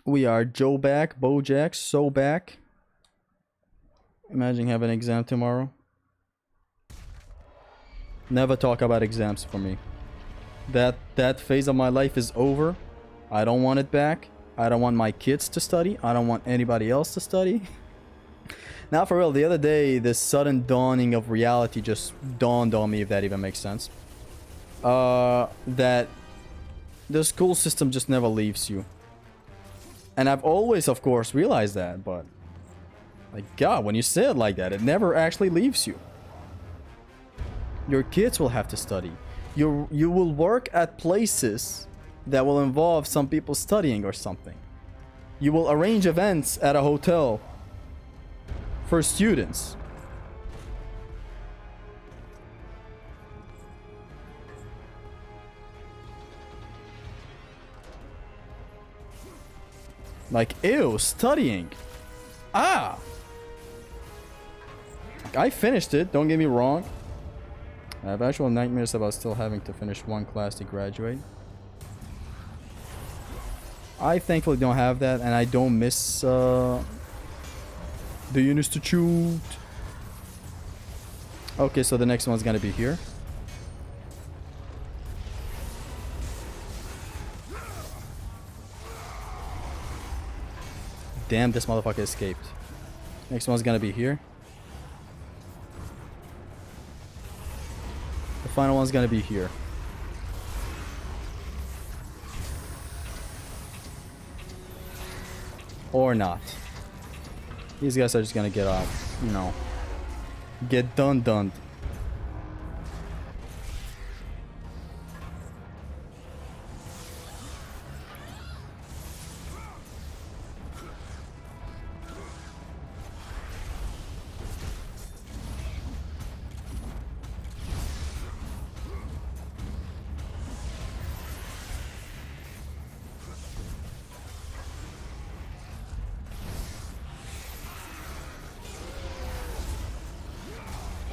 We are Joe back, Bojack, so back. Imagine having an exam tomorrow. Never talk about exams for me. That phase of my life is over. I don't want it back. I don't want my kids to study. I don't want anybody else to study. Now for real, the other day, this sudden dawning of reality just dawned on me, if that even makes sense. That the school system just never leaves you. And I've always, of course, realized that, but... like, God, when you say it like that, it never actually leaves you. Your kids will have to study. You will work at places that will involve some people studying or something. You will arrange events at a hotel for students. Like, ew, studying. Ah! Like, I finished it, don't get me wrong. I have actual nightmares about still having to finish one class to graduate. I thankfully don't have that, and I don't miss the institute. Okay, so the next one's gonna be here. Damn, this motherfucker escaped. Next one's gonna be here. The final one's gonna be here. Or not. These guys are just gonna get off, you know. Get done.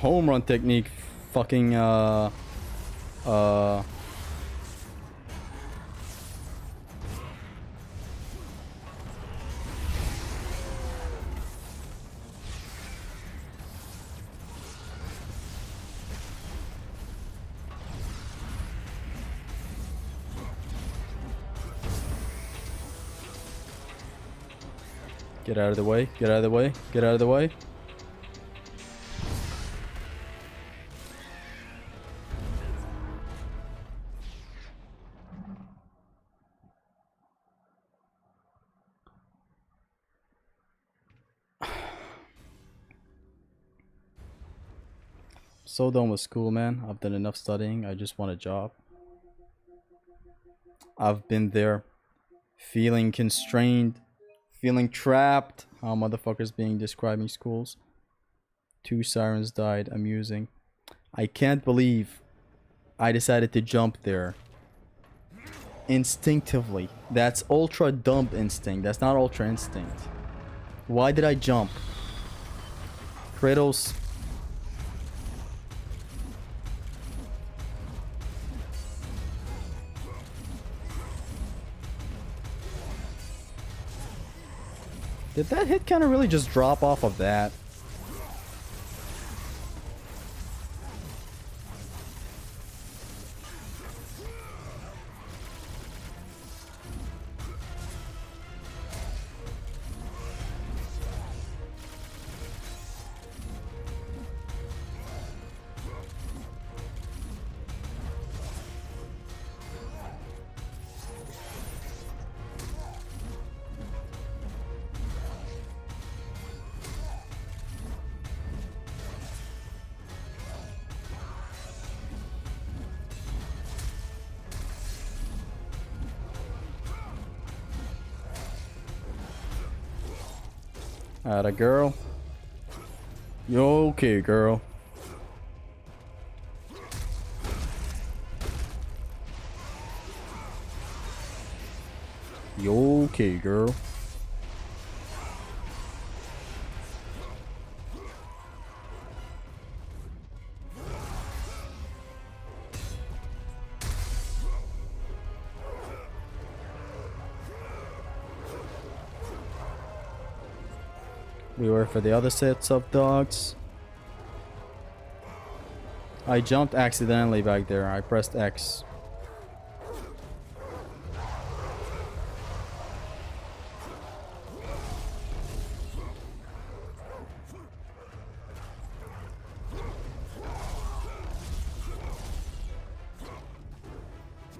home run technique. Fucking get out of the way, get out of the way, get out of the way. So done with school, man. I've done enough studying. I just want a job. I've been there, feeling constrained, feeling trapped. How motherfuckers being describing schools. 2 sirens died. Amusing. I can't believe I decided to jump there. Instinctively. That's ultra dumb instinct. That's not ultra instinct. Why did I jump? Kratos. Did that hit kind of really just drop off of that? Atta girl. You okay, girl? You okay, girl? We were for the other sets of dogs. I jumped accidentally back there. I pressed X.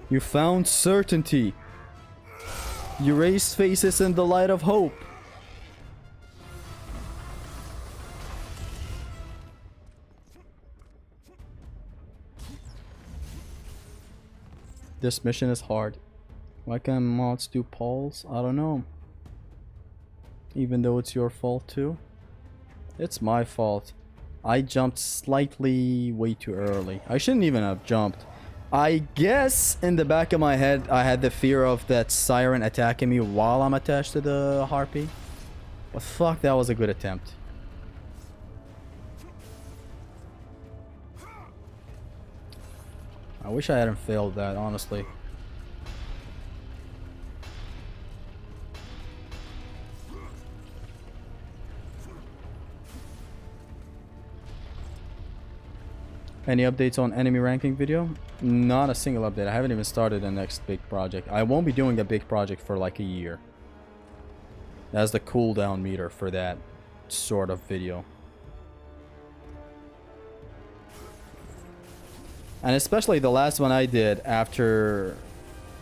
You found certainty. You raised faces in the light of hope. This mission is hard. Why can't mods do polls? I don't know. Even though it's your fault too. It's my fault. I jumped slightly way too early. I shouldn't even have jumped. I guess in the back of my head I had the fear of that siren attacking me while I'm attached to the harpy. But fuck, that was a good attempt. I wish I hadn't failed that, honestly. Any updates on enemy ranking video? Not a single update. I haven't even started the next big project. I won't be doing a big project for like a year. That's the cooldown meter for that sort of video. And especially the last one I did after,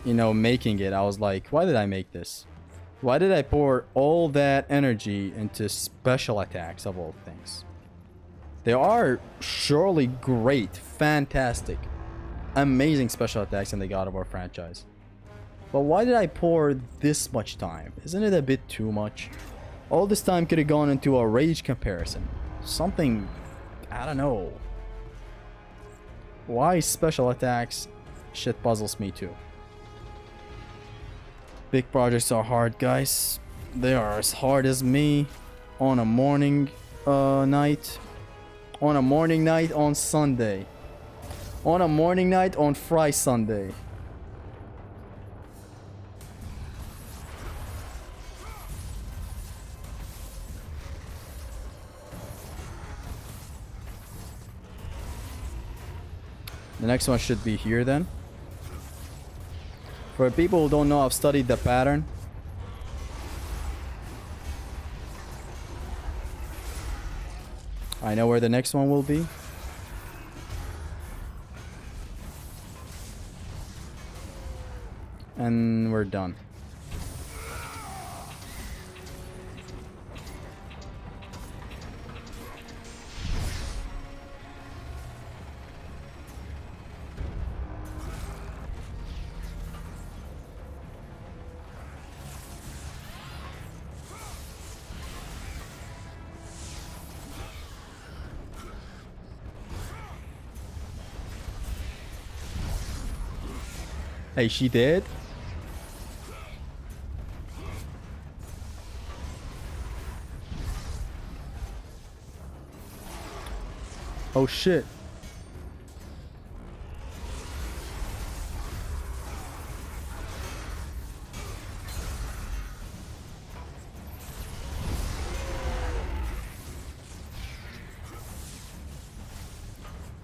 you know, making it, I was like, why did I make this? Why did I pour all that energy into special attacks of all things? They are surely great, fantastic, amazing special attacks in the God of War franchise. But why did I pour this much time? Isn't it a bit too much? All this time could have gone into a rage comparison. Something, I don't know. Why special attacks? Shit puzzles me too. Big projects are hard, guys. They are as hard as me on a morning night. On a morning night on Sunday. On a morning night on Fry Sunday. The next one should be here then. For people who don't know, I've studied the pattern. I know where the next one will be. And we're done. Hey, she did? Oh shit.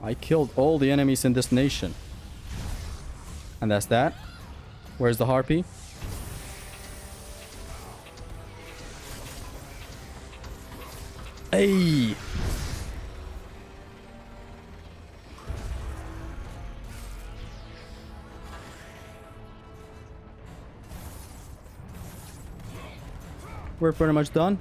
I killed all the enemies in this nation. And that's that. Where's the harpy? Hey! We're pretty much done.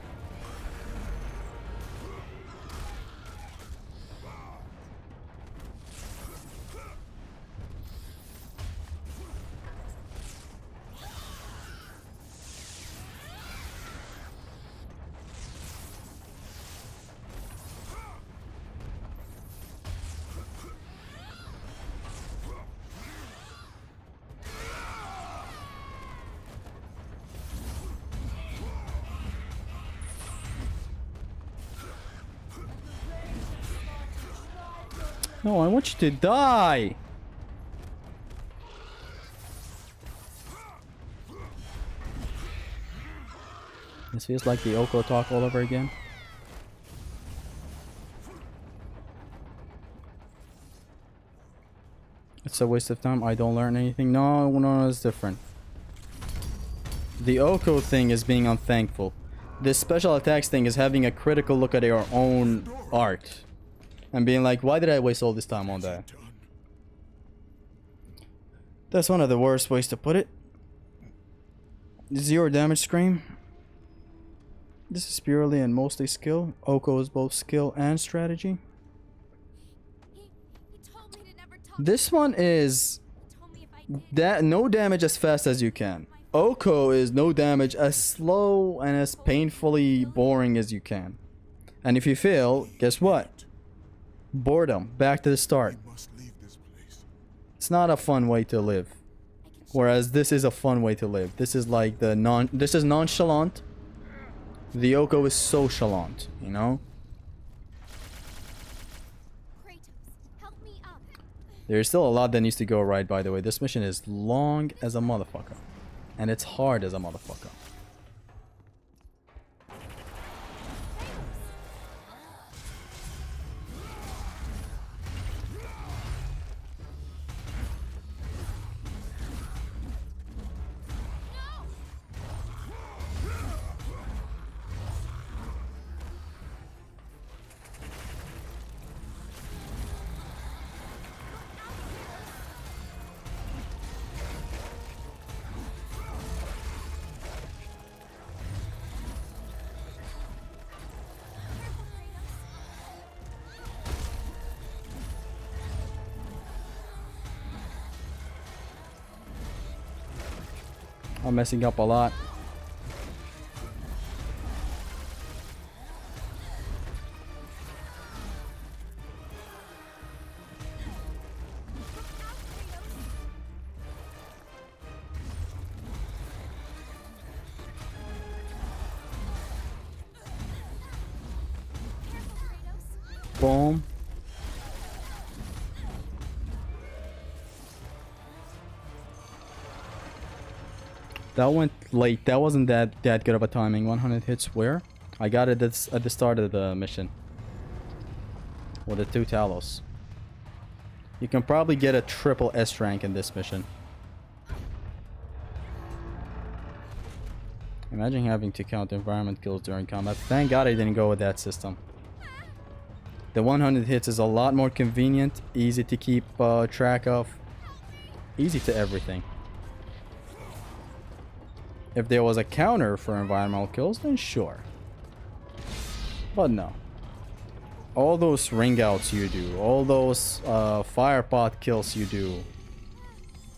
No, I want you to die. This feels like the Oko talk all over again. It's a waste of time. I don't learn anything. No, it's different. The Oko thing is being unthankful. This special attacks thing is having a critical look at your own art. And being like, why did I waste all this time on that? That's one of the worst ways to put it. 0 damage scream. This is purely and mostly skill. Oko is both skill and strategy. This one is no damage as fast as you can. Oko is no damage as slow and as painfully boring as you can. And if you fail, guess what? Boredom. Back to the start. It's not a fun way to live. Whereas this is a fun way to live. This is like the this is nonchalant. The Oko is socialant, you know? There's still a lot that needs to go right, by the way. This mission is long as a motherfucker. And it's hard as a motherfucker. I'm messing up a lot. Boom. That went late. That wasn't that good of a timing. 100 hits where? I got it at the start of the mission. With the 2 Talos. You can probably get a triple S rank in this mission. Imagine having to count environment kills during combat. Thank God I didn't go with that system. The 100 hits is a lot more convenient, easy to keep track of, easy to everything. If there was a counter for environmental kills, then sure. But no. All those ring outs you do, all those fire pot kills you do,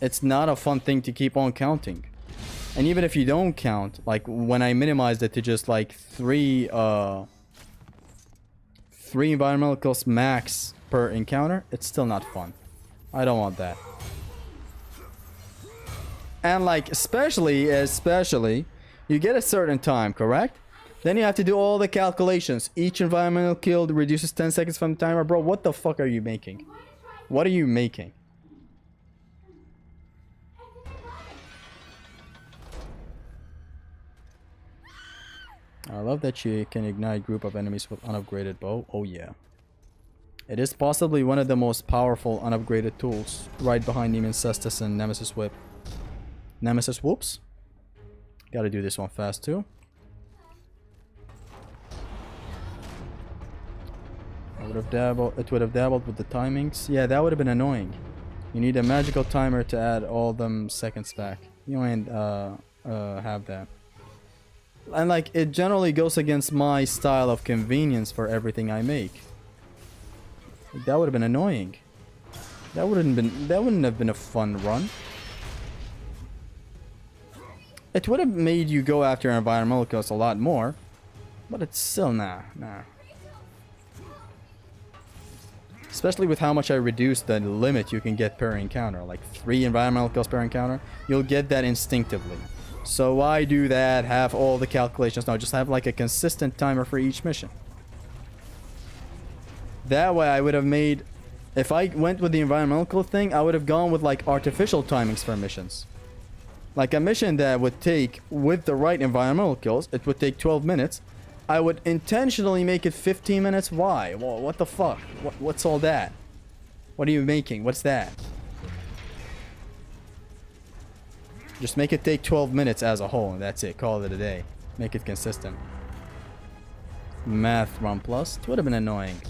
it's not a fun thing to keep on counting. And even if you don't count, like when I minimized it to just like 3 environmental kills max per encounter, it's still not fun. I don't want that. And like especially you get a certain time, correct? Then you have to do all the calculations. Each environmental kill reduces 10 seconds from the timer. Bro, what the fuck are you making? What are you making? I love that you can ignite group of enemies with unupgraded bow. Oh yeah. It is possibly one of the most powerful unupgraded tools, right behind Hephastus and Nemesis Whip. Nemesis whoops. Gotta do this one fast too. It would have dabbled with the timings. Yeah, that would have been annoying. You need a magical timer to add all them seconds back. You ain't have that. And like it generally goes against my style of convenience for everything I make. That would have been annoying. That wouldn't have been a fun run. It would have made you go after environmental kills a lot more, but it's still nah. Especially with how much I reduced the limit you can get per encounter, like 3 environmental kills per encounter, you'll get that instinctively. So why do that? Have all the calculations? No, just have like a consistent timer for each mission. That way I would have made, if I went with the environmental thing, I would have gone with like artificial timings for missions. Like a mission that would take, with the right environmental kills, it would take 12 minutes. I would intentionally make it 15 minutes. Why? Well, what the fuck? What's all that? What are you making? What's that? Just make it take 12 minutes as a whole, and that's it. Call it a day. Make it consistent. Math run plus. It would have been annoying.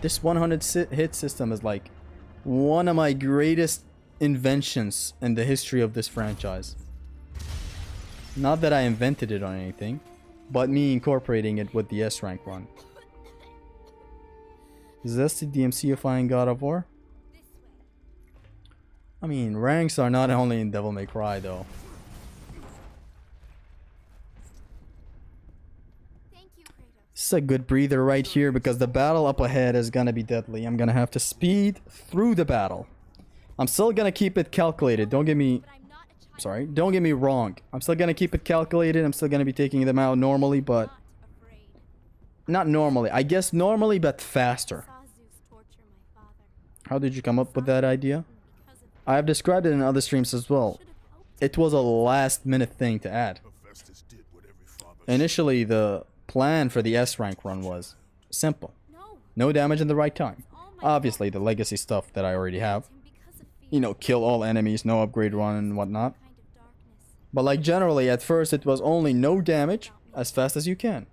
This 100 hit system is like one of my greatest inventions in the history of this franchise. Not that I invented it or anything, but me incorporating it with the S rank run. Is this the DMCifying God of War? I mean, ranks are not only in Devil May Cry though. This is a good breather right here because the battle up ahead is gonna be deadly. I'm gonna have to speed through the battle. I'm still gonna keep it calculated. Don't get me wrong. I'm still gonna keep it calculated. I'm still gonna be taking them out normally, but not normally. I guess normally, but faster. How did you come up with that idea? I have described it in other streams as well. It was a last minute thing to add. Initially, the plan for the S rank run was simple. No damage in the right time. Obviously, the legacy stuff that I already have. You know, kill all enemies, no upgrade run and whatnot. But like generally, at first it was only no damage as fast as you can.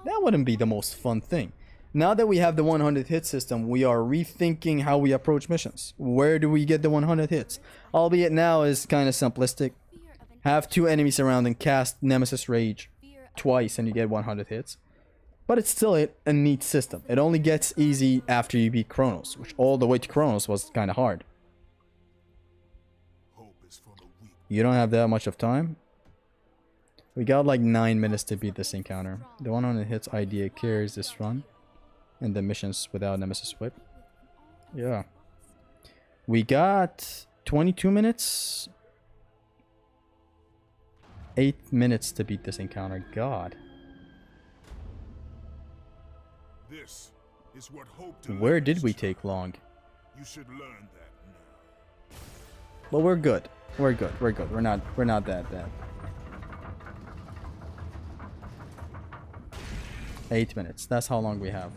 That wouldn't be the most fun thing. Now that we have the 100 hit system, we are rethinking how we approach missions. Where do we get the 100 hits? Albeit now is kind of simplistic. Have 2 enemies around and cast Nemesis Rage twice and you get 100 hits. But it's still a neat system. It only gets easy after you beat Chronos, which all the way to Chronos was kind of hard. You don't have that much of time? We got like 9 minutes to beat this encounter. The 100 hits idea carries this run. And the missions without Nemesis Whip. Yeah. We got 22 minutes. 8 minutes to beat this encounter. God. This is what hope Where did we take long? You should learn that now. But we're good. We're good. We're good. We're not that bad. 8 minutes. That's how long we have.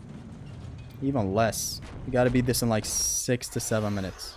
Even less. We gotta beat this in like 6 to 7 minutes.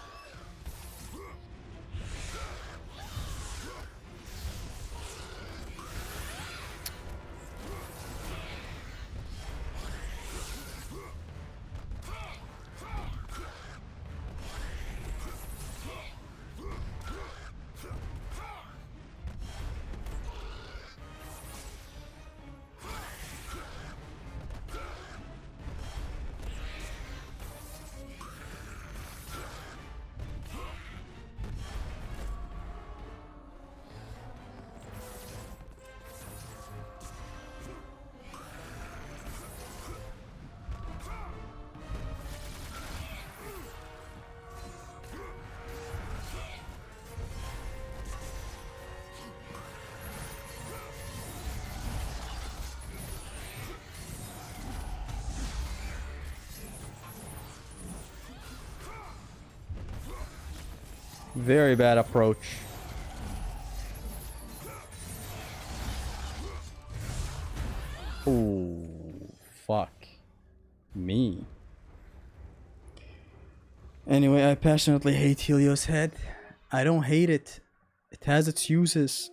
Very bad approach. Ooh, fuck me. Anyway, I passionately hate Helios Head. I don't hate it. It has its uses.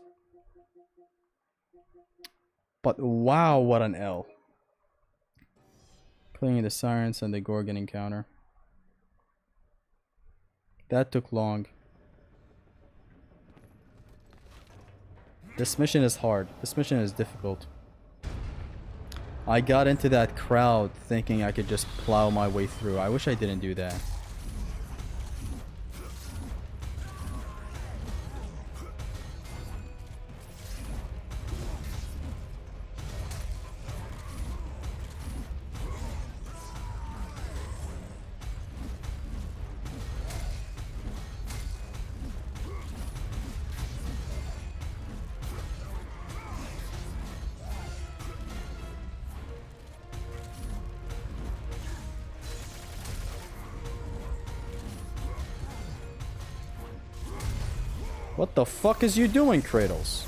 But wow, what an L. Clearing the Sirens and the Gorgon encounter. That took long. This mission is hard. This mission is difficult. I got into that crowd thinking I could just plow my way through. I wish I didn't do that. What the fuck is you doing, Kratos?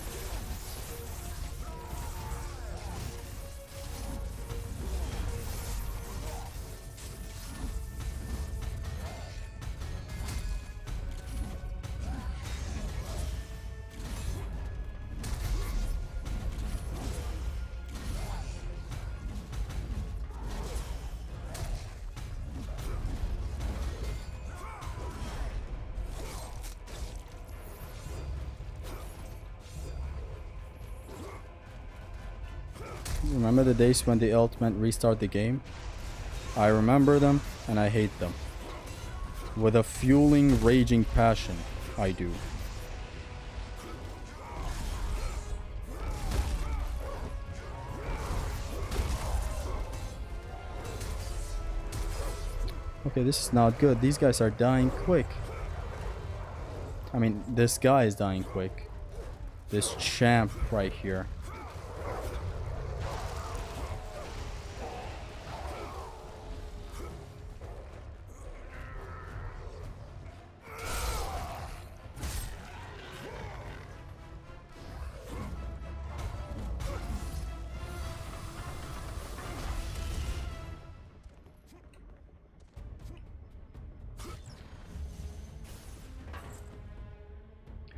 Remember the days when the ult meant restart the game? I remember them and I hate them. With a fueling, raging passion, I do. Okay, this is not good. These guys are dying quick. I mean, this guy is dying quick. This champ right here.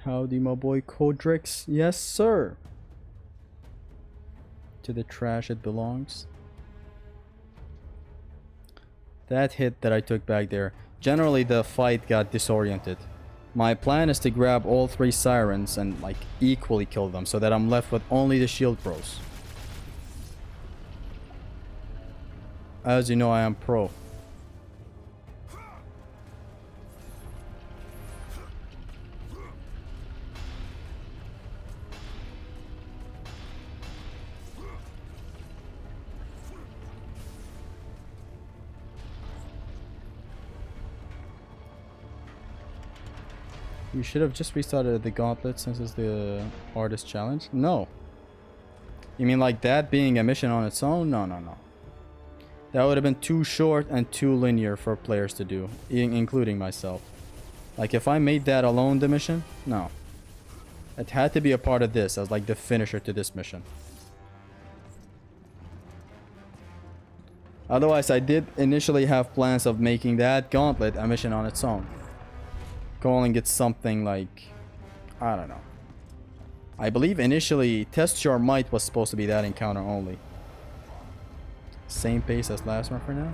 Howdy, my boy Kodrix. Yes, sir. To the trash it belongs. That hit that I took back there. Generally, the fight got disoriented. My plan is to grab all 3 sirens and, like, equally kill them so that I'm left with only the shield bros. As you know, I am pro. You should have just restarted the gauntlet since it's the hardest challenge. No. You mean like that being a mission on its own? No, no, no. That would have been too short and too linear for players to do, including myself. Like if I made that alone the mission, no. It had to be a part of this as like the finisher to this mission. Otherwise, I did initially have plans of making that gauntlet a mission on its own. Calling it something like, I don't know. I believe initially Test Your Might was supposed to be that encounter only. Same pace as last one for now.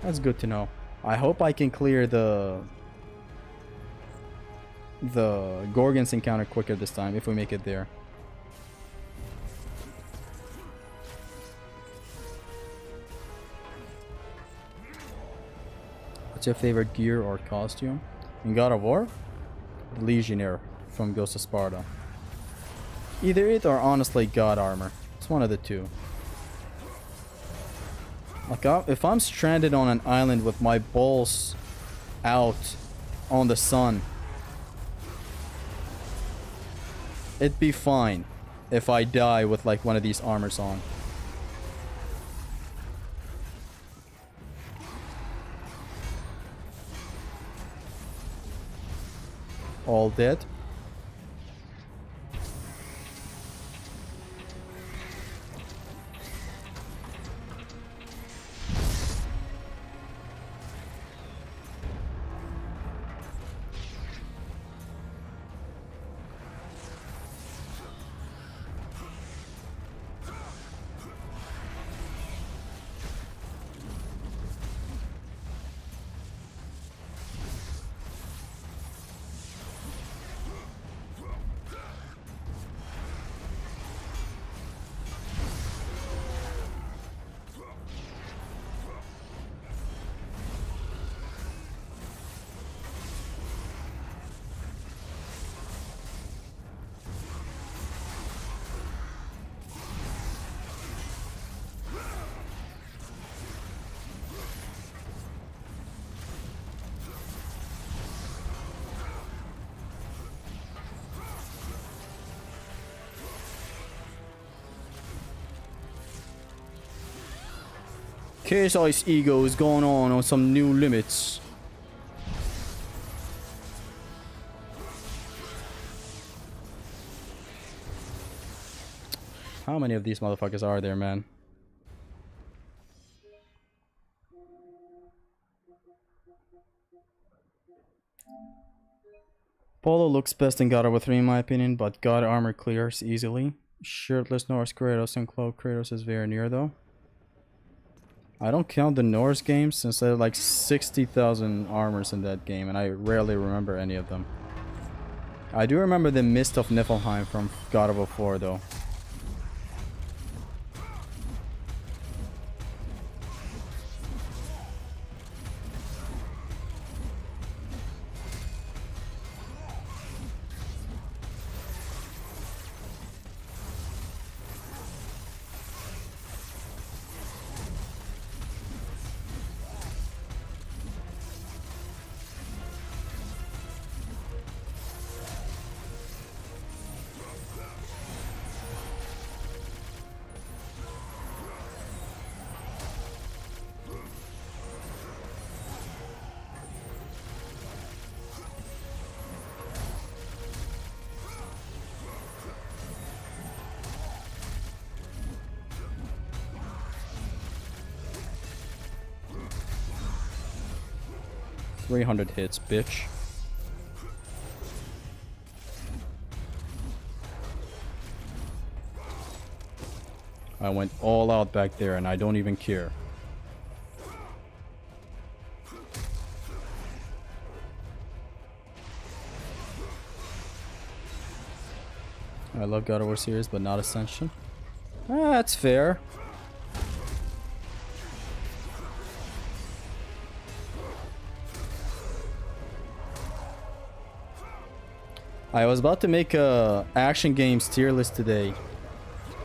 That's good to know. I hope I can clear the Gorgons encounter quicker this time if we make it there. What's your favorite gear or costume? In God of War? Legionnaire from Ghost of Sparta. Either it or honestly God armor. It's one of the two. Like if I'm stranded on an island with my balls out on the sun, it'd be fine if I die with like one of these armors on. All dead. KSI's ego is going on some new limits. How many of these motherfuckers are there, man? Polo looks best in God of War 3 in my opinion, but God armor clears easily. Shirtless Norse Kratos and cloak Kratos is very near though. I don't count the Norse games since there are like 60,000 armors in that game and I rarely remember any of them. I do remember the Mist of Niflheim from God of War 4 though. $300 hits, bitch. I went all out back there and I don't even care. I love God of War series, but not Ascension. That's fair. I was about to make a action games tier list today,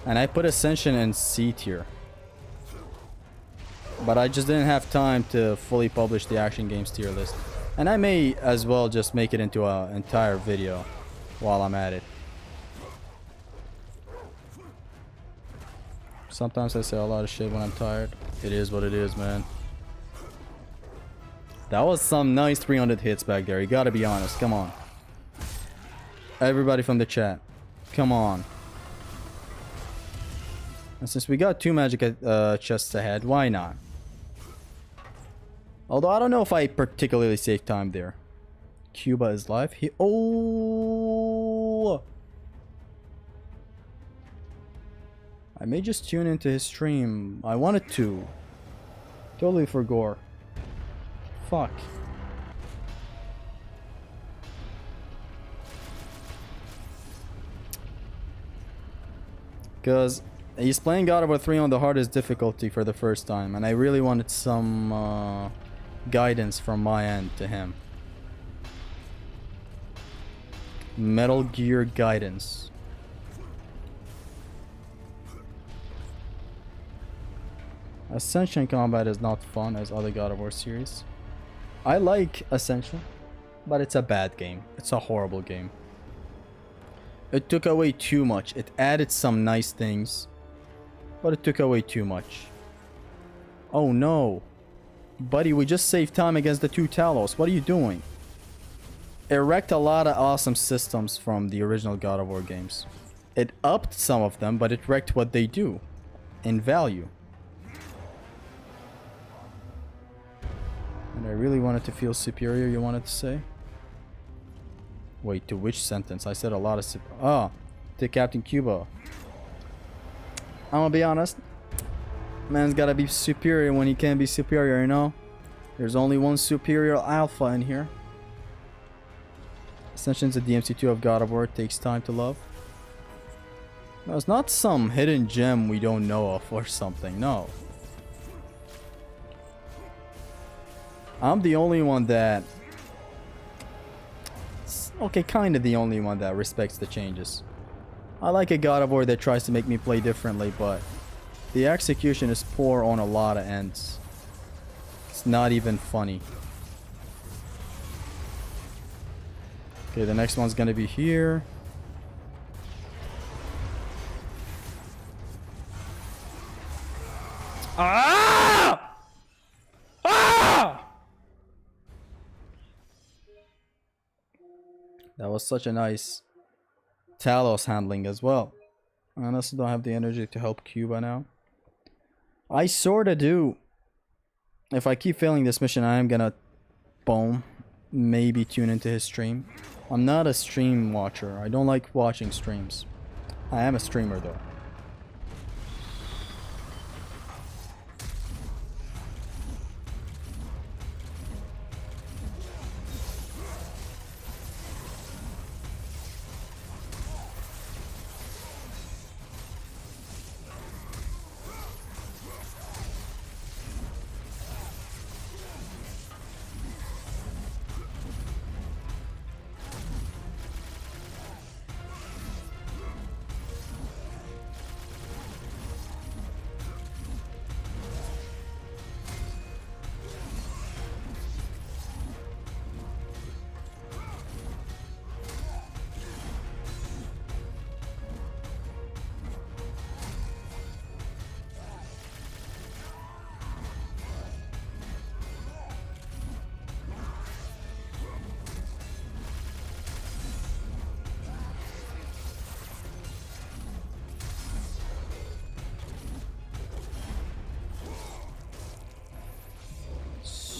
and I put Ascension in C tier. But I just didn't have time to fully publish the action games tier list. And I may as well just make it into an entire video while I'm at it. Sometimes I say a lot of shit when I'm tired. It is what it is, man. That was some nice 300 hits back there. You gotta be honest. Come on. Everybody from the chat. Come on. And since we got 2 magic chests ahead, why not? Although I don't know if I particularly saved time there. Cuba is live. Oh! I may just tune into his stream. I wanted to. Totally forgot. Fuck. Because he's playing God of War 3 on the hardest difficulty for the first time. And I really wanted some guidance from my end to him. Metal Gear guidance. Ascension combat is not fun as other God of War series. I like Ascension, but it's a bad game. It's a horrible game. It took away too much. It added some nice things, but it took away too much. Oh no. Buddy, we just saved time against the 2 Talos. What are you doing? It wrecked a lot of awesome systems from the original God of War games. It upped some of them, but it wrecked what they do in value. And I really wanted to feel superior, you wanted to say? Wait, to which sentence? I said a lot of to Captain Cuba. I'm gonna be honest. Man's gotta be superior when he can't be superior, you know? There's only one superior alpha in here. Ascension's a DMC2 of God of War. It takes time to love. No, it's not some hidden gem we don't know of or something, no. I'm the only one that... Okay, kind of the only one that respects the changes. I like a God of War that tries to make me play differently, but the execution is poor on a lot of ends. It's not even funny. Okay, the next one's gonna be here. Ah! Ah! That was such a nice Talos handling as well. I honestly don't have the energy to help Cuba now. I sorta do. If I keep failing this mission, I am gonna boom. Maybe tune into his stream. I'm not a stream watcher. I don't like watching streams. I am a streamer though.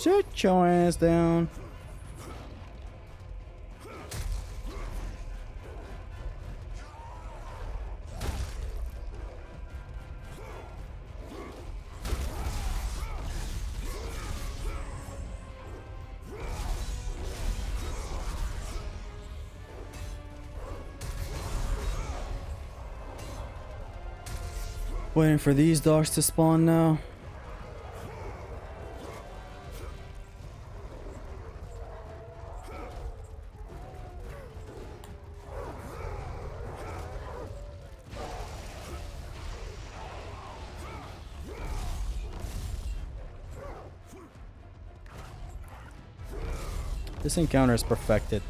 Sit your ass down. Waiting for these dogs to spawn now. This encounter is perfected.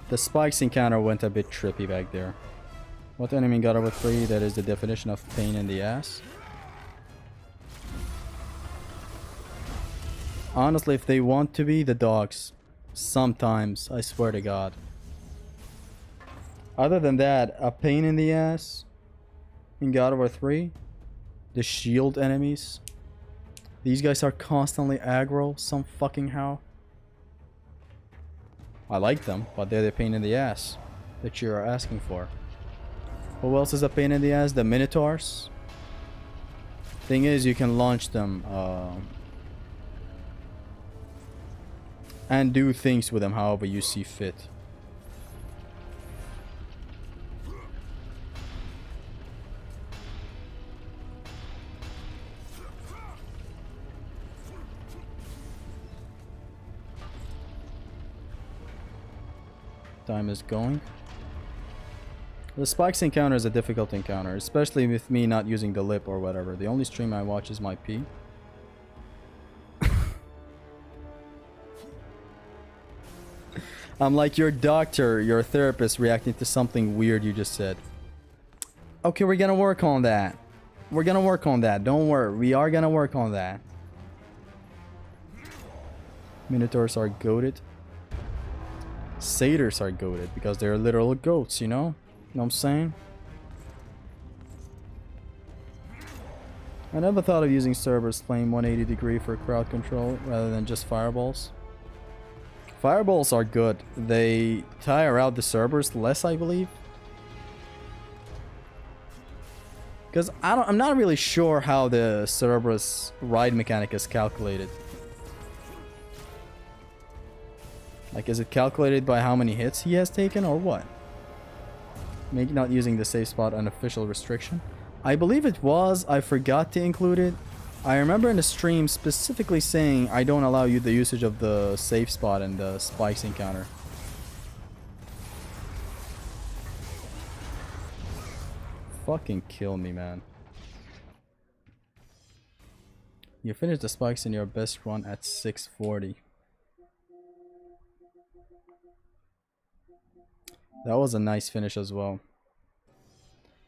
The spikes encounter went a bit trippy back there. What enemy got over 3? That is the definition of pain in the ass. Honestly, if they want to be, the dogs. Sometimes, I swear to God. Other than that, a pain in the ass in God of War 3. The shield enemies. These guys are constantly aggro, some fucking how. I like them, but they're the pain in the ass that you are asking for. Who else is a pain in the ass? The Minotaurs. Thing is, you can launch them and do things with them however you see fit. Time is going. The spikes encounter is a difficult encounter, especially with me not using the lip or whatever. The only stream I watch is my pee. I'm like your doctor, your therapist reacting to something weird you just said. Okay, we're gonna work on that. We're gonna work on that. Don't worry. We are gonna work on that. Minotaurs are goated. Satyrs are goated because they're literal goats, you know? You know what I'm saying? I never thought of using Cerberus flame 180 degree for crowd control rather than just fireballs. Fireballs are good. They tire out the Cerberus less, I believe. Because I'm not really sure how the Cerberus ride mechanic is calculated. Like, is it calculated by how many hits he has taken or what? Maybe not using the safe spot an official restriction. I believe it was. I forgot to include it. I remember in the stream specifically saying I don't allow you the usage of the safe spot and the spikes encounter. Fucking kill me, man. You finished the spikes in your best run at 640. That was a nice finish as well.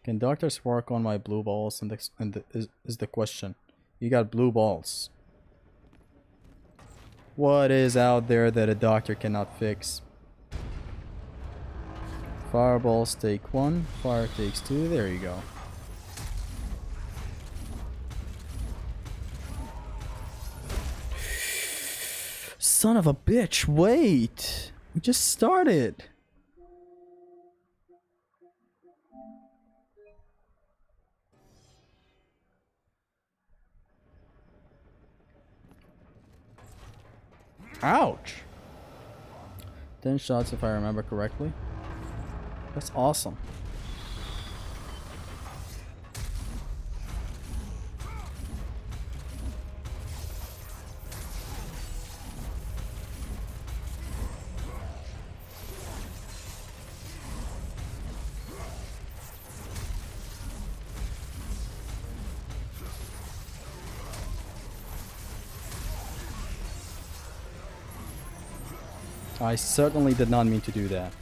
Can doctors work on my blue balls? Is the question. You got blue balls. What is out there that a doctor cannot fix? Fireballs take 1, fire takes 2. There you go. Son of a bitch, wait! We just started! Ouch! 10 shots if I remember correctly. That's awesome. I certainly did not mean to do that.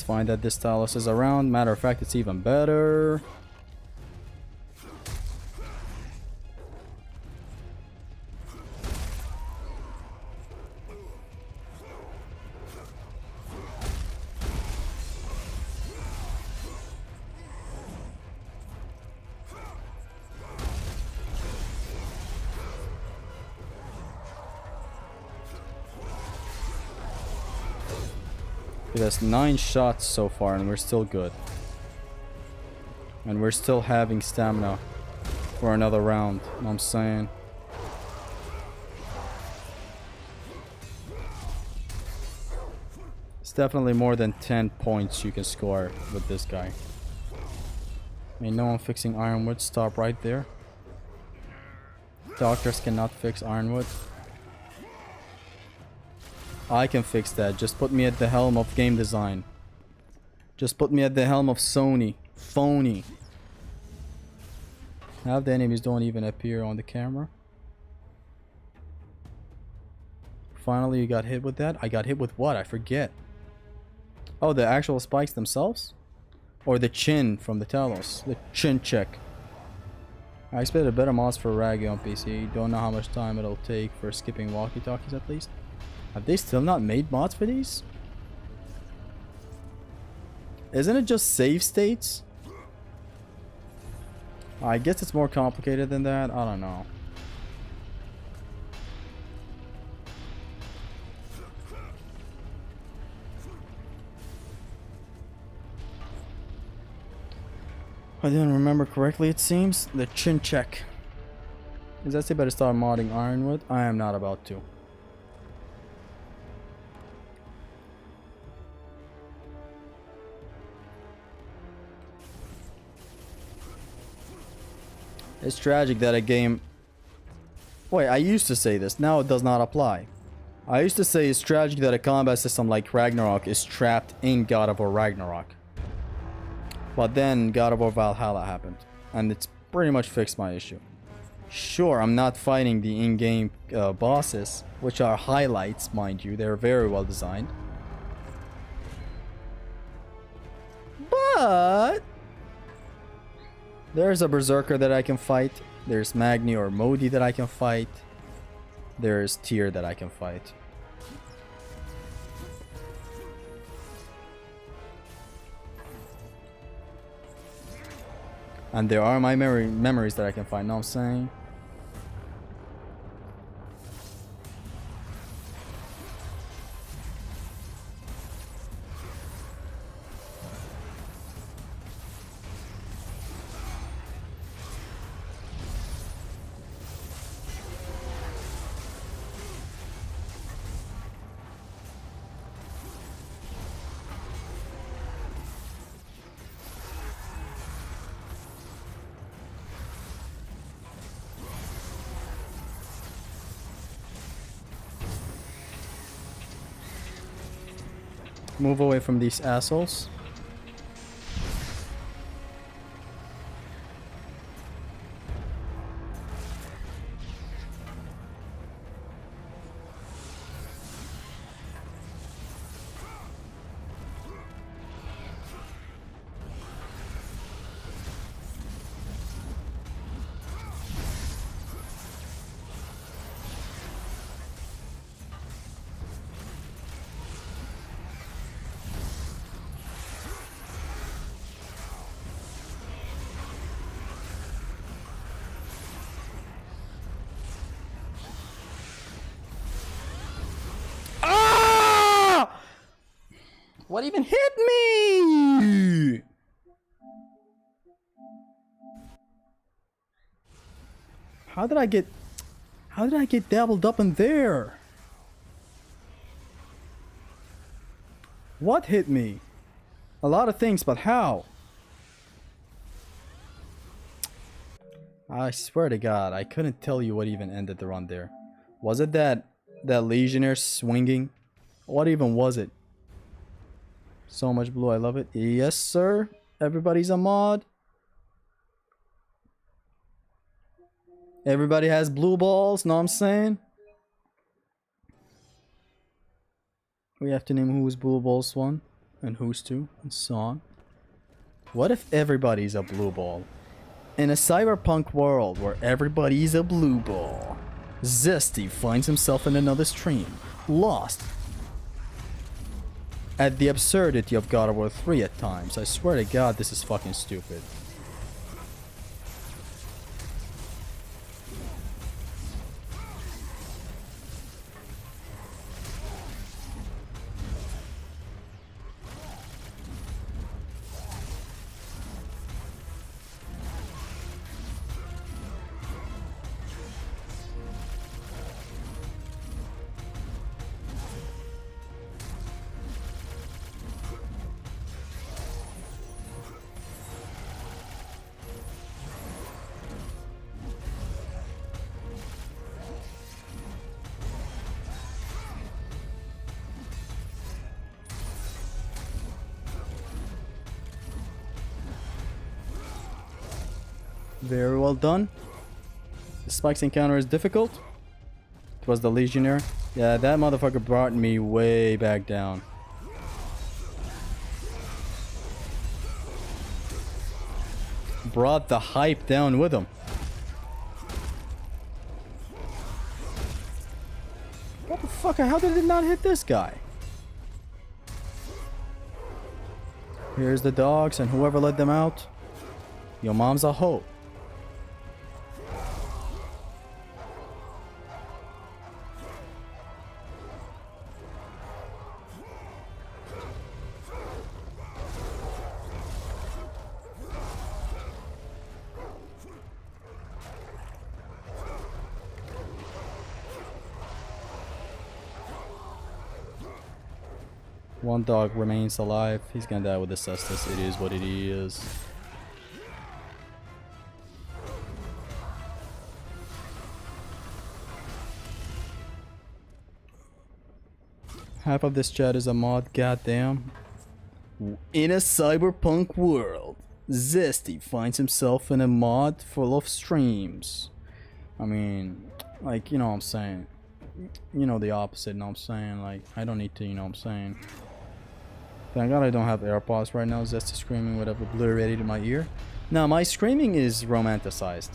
Find that this stylus is around. Matter of fact, it's even better. That's 9 shots so far and we're still good. And we're still having stamina for another round. You know what I'm saying? It's definitely more than 10 points you can score with this guy. I mean, no one fixing Ironwood. Stop right there. Doctors cannot fix Ironwood. I can fix that. Just put me at the helm of game design. Just put me at the helm of Sony. Phony. Half the enemies don't even appear on the camera. Finally, you got hit with that? I got hit with what? I forget. Oh, the actual spikes themselves? Or the chin from the Talos. The chin check. I expected a better mods for Raggy on PC. Don't know how much time it'll take for skipping walkie-talkies at least. Have they still not made mods for these? Isn't it just save states? I guess it's more complicated than that. I don't know. I didn't remember correctly, it seems. The chin check. Is that say better start modding Ironwood? I am not about to. It's tragic that a game... Wait, I used to say this. Now it does not apply. I used to say it's tragic that a combat system like Ragnarok is trapped in God of War Ragnarok. But then God of War Valhalla happened. And it's pretty much fixed my issue. Sure, I'm not fighting the in-game bosses, which are highlights, mind you. They're very well designed. But... there's a Berserker that I can fight. There's Magni or Modi that I can fight. There's Tyr that I can fight. And there are my memories that I can find. Know what I'm saying? Move away from these assholes. What even hit me? How did I get dabbled up in there? What hit me? A lot of things, but how? I swear to God, I couldn't tell you what even ended the run there. Was it that Legionnaire swinging? What even was it? So much blue, I love it. Yes, sir. Everybody's a mod. Everybody has blue balls, know what I'm saying? We have to name who's blue balls 1 and who's 2 and so on. What if everybody's a blue ball? In a cyberpunk world where everybody's a blue ball, Zesty finds himself in another stream, lost at the absurdity of God of War 3 at times. I swear to God, this is fucking stupid. Very well done. The spikes encounter is difficult. It was the Legionnaire. Yeah, that motherfucker brought me way back down. Brought the hype down with him. What the fuck? How did it not hit this guy? Here's the dogs and whoever let them out. Your mom's a hoe. One dog remains alive. He's gonna die with the Hephastus. It is what it is. Half of this chat is a mod, goddamn. In a cyberpunk world, Zesty finds himself in a mod full of streams. I mean, like, you know what I'm saying. You know the opposite, you know what I'm saying? Like, I don't need to, you know what I'm saying? Thank God I don't have AirPods right now. Zesty screaming would have obliterated my ear. Now, my screaming is romanticized.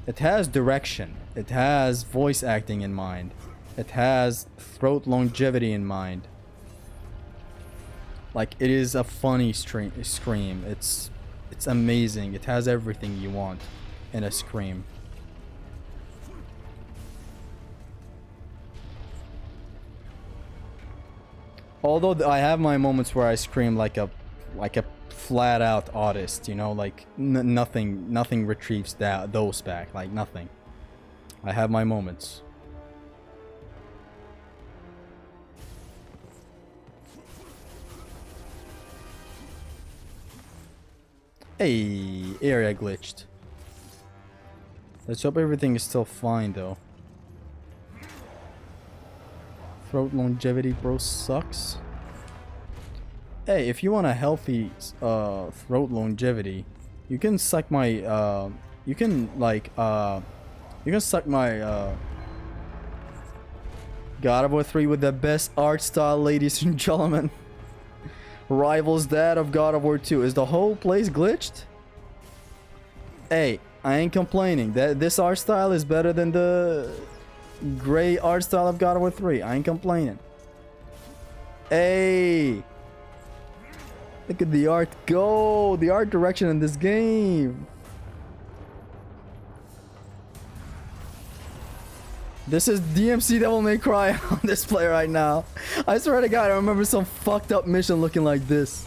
It has direction. It has voice acting in mind. It has throat longevity in mind. Like, it is a funny scream. It's amazing. It has everything you want in a scream. Although I have my moments where I scream like a flat out artist, you know, like nothing retrieves those back, like nothing. I have my moments. Hey, area glitched. Let's hope everything is still fine though. Throat longevity, bro, sucks. Hey, if you want a healthy throat longevity, you can suck my you can suck my God of War 3 with the best art style, ladies and gentlemen. Rivals that of God of War 2. Is the whole place glitched? Hey, I ain't complaining. This art style is better than the gray art style of God of War 3. I ain't complaining. Hey, look at the art go. The art direction in this game. This is DMC Devil May Cry on display right now. I swear to God, I remember some fucked up mission looking like this.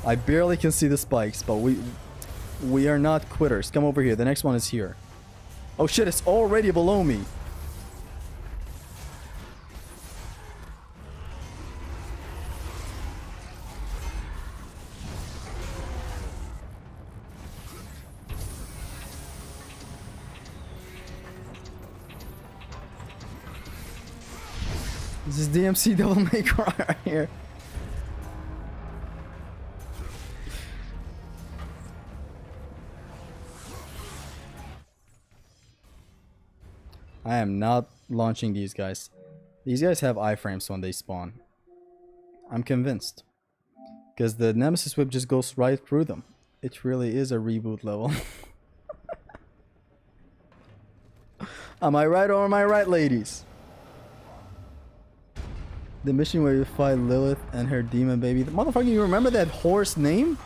I barely can see the spikes, but we are not quitters. Come over here. The next one is here. Oh shit, it's already below me. This is DMC Devil May Cry right here. I am not launching these guys. These guys have iframes when they spawn. I'm convinced. Because the Nemesis Whip just goes right through them. It really is a reboot level. Am I right or am I right, ladies? The mission where you fight Lilith and her demon baby. The motherfucker, you remember that horse name?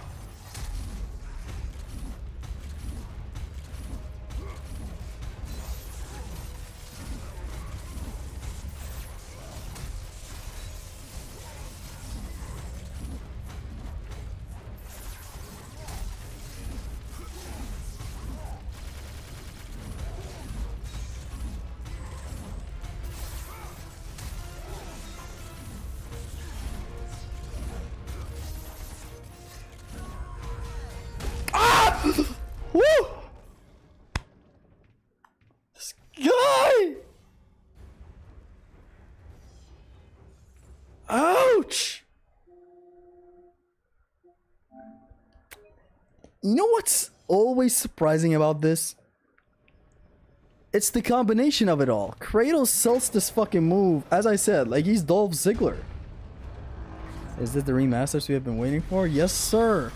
You know what's always surprising about this? It's the combination of it all. Kratos sells this fucking move, as I said, like he's Dolph Ziggler. Is this the remasters we have been waiting for? Yes, sir.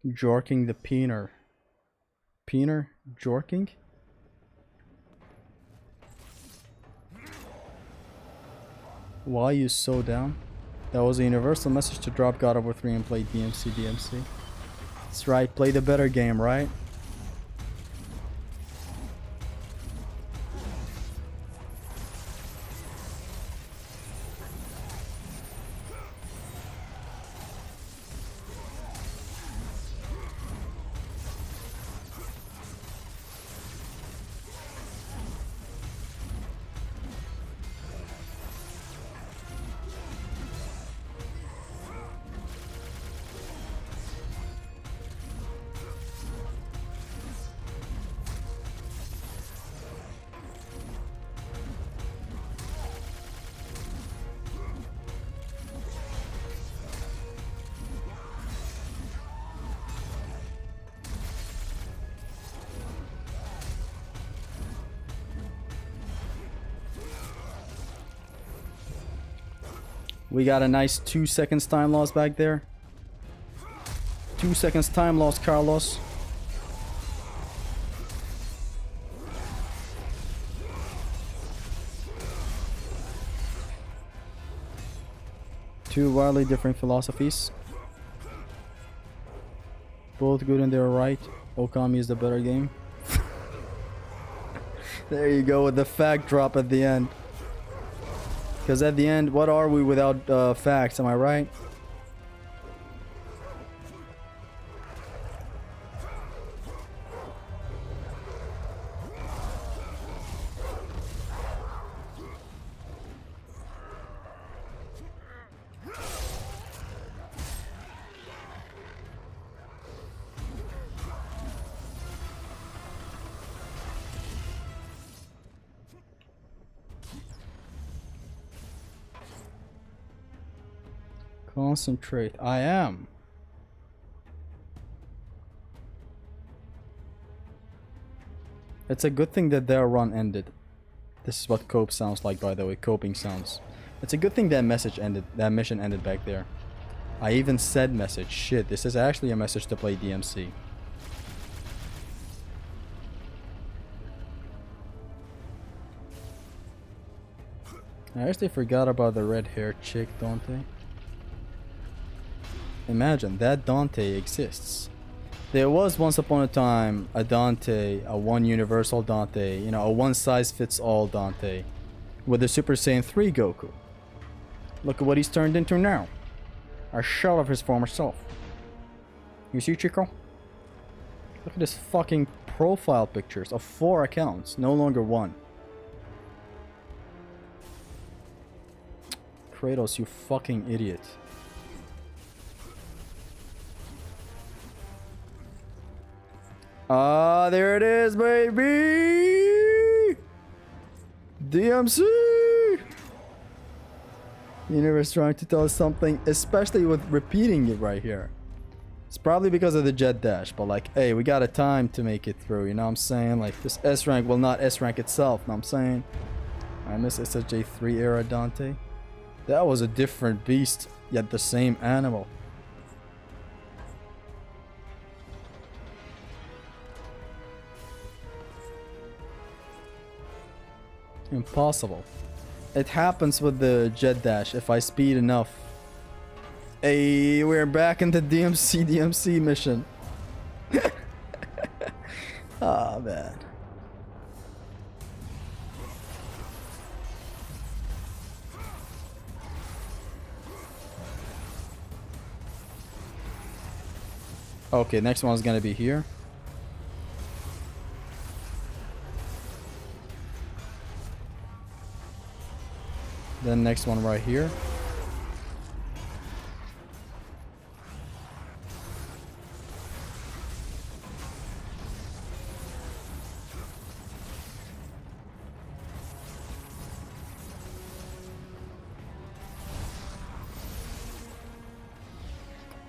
Jorking the peener. Peener? Jorking? Why are you so down? That was a universal message to drop God of War 3 and play DMC. That's right, play the better game, right? We got a nice 2 seconds time loss back there. 2 seconds time loss, Carlos. Two wildly different philosophies. Both good in their right. Okami is the better game. There you go with the fact drop at the end. Because at the end, what are we without facts? Am I right? Concentrate. I am. It's a good thing that their run ended. This is what cope sounds like, by the way. Coping sounds. It's a good thing that message ended. That mission ended back there. I even said message. Shit, this is actually a message to play DMC. I actually forgot about the red-haired chick, don't they? Imagine that Dante exists. There was once upon a time a Dante, a one universal Dante, you know, a one size fits all Dante with the Super Saiyan 3 Goku. Look at what he's turned into now. A shell of his former self. You see, Chico? Look at this fucking profile pictures of 4 accounts, no longer 1. Kratos, you fucking idiot. Ah, there it is, baby! DMC! Universe trying to tell us something, especially with repeating it right here. It's probably because of the jet dash, but like, hey, we got a time to make it through, you know what I'm saying? Like, this S rank will not S rank itself, you know what I'm saying? I miss SSJ3 era Dante. That was a different beast, yet the same animal. Impossible. It happens with the jet dash if I speed enough. Hey, we're back in the DMC mission. Oh man. Okay, next one's gonna be here. Then next one right here.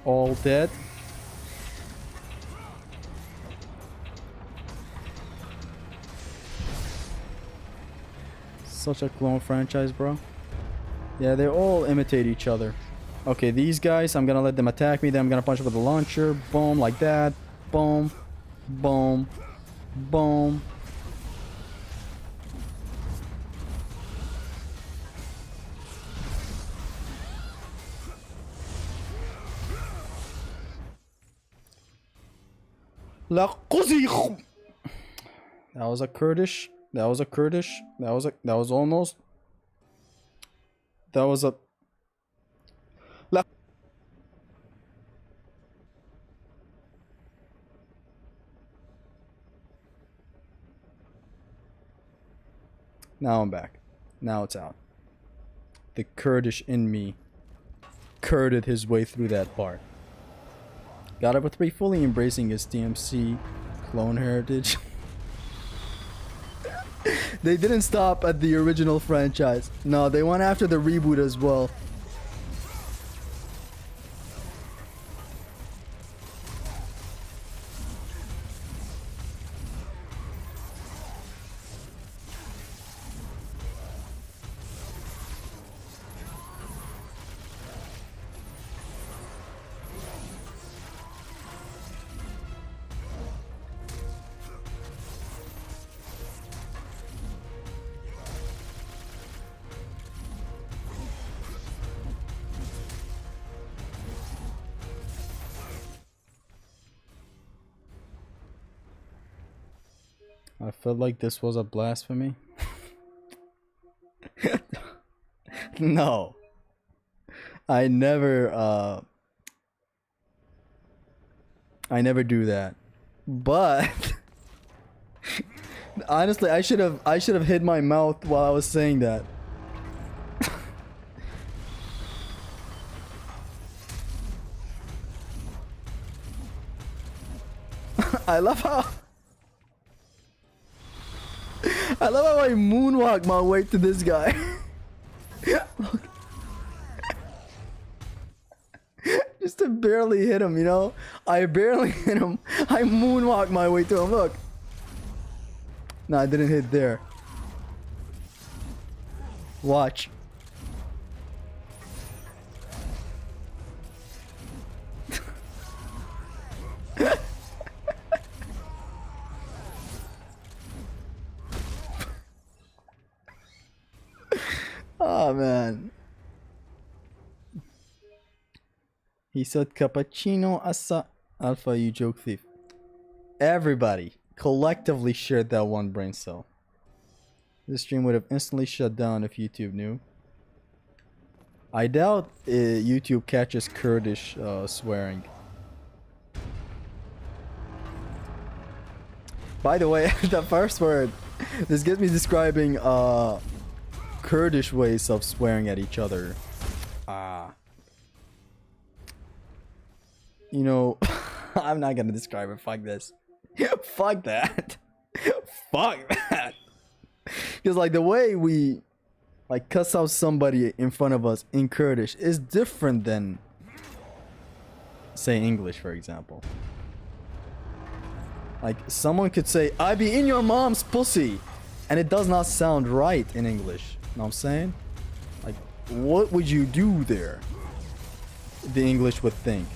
All dead. Such a clone franchise, bro. Yeah, they all imitate each other. Okay, these guys, I'm gonna let them attack me. Then I'm gonna punch with the launcher. Boom, like that. Boom. Boom. Boom. La Quzi. That was a Kurdish. That was a Kurdish. That was almost. That was a. La. Now I'm back. Now it's out. The Kurdish in me Kurded his way through that part. Got it with 3 fully embracing his DMC clone heritage. They didn't stop at the original franchise. No, they went after the reboot as well. I felt like this was a blasphemy. No. I never do that. But honestly, I should have hid my mouth while I was saying that. I love how I moonwalk my way to this guy. Look. Just to barely hit him, you know? I barely hit him. I moonwalk my way to him. Look. No, I didn't hit there. Watch. Oh man. He said cappuccino asa alpha, you joke thief. Everybody collectively shared that one brain cell. This stream would have instantly shut down if YouTube knew. I doubt YouTube catches Kurdish swearing. By the way, the first word, this gets me describing Kurdish ways of swearing at each other. You know, I'm not gonna describe it. Fuck this. Fuck that. Fuck that. Because like the way we like cuss out somebody in front of us in Kurdish is different than say English, for example. Like someone could say, "I be in your mom's pussy," and it does not sound right in English. You know what I'm saying? Like, what would you do there? The English would think.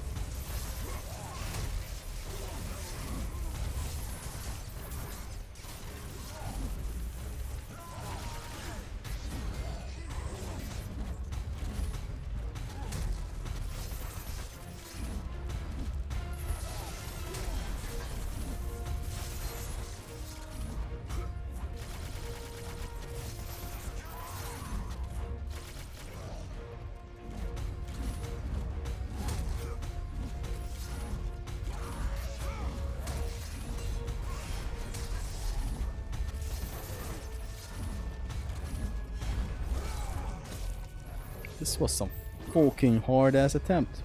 This was some fucking hard ass attempt.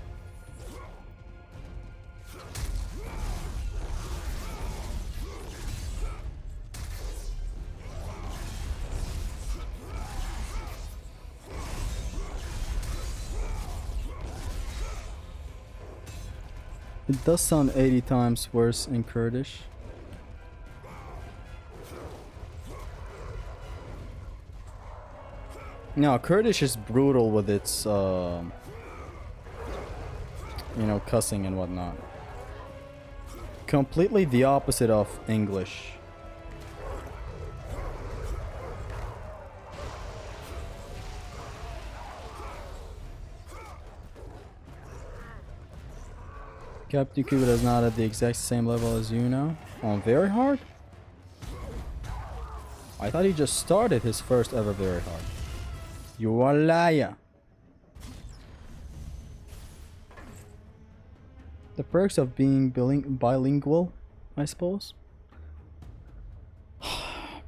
It does sound 80 times worse in Kurdish. No, Kurdish is brutal with its, you know, cussing and whatnot. Completely the opposite of English. Captain Cupid is not at the exact same level as you now. On very hard? I thought he just started his first ever very hard. You are a liar. The perks of being bilingual, I suppose.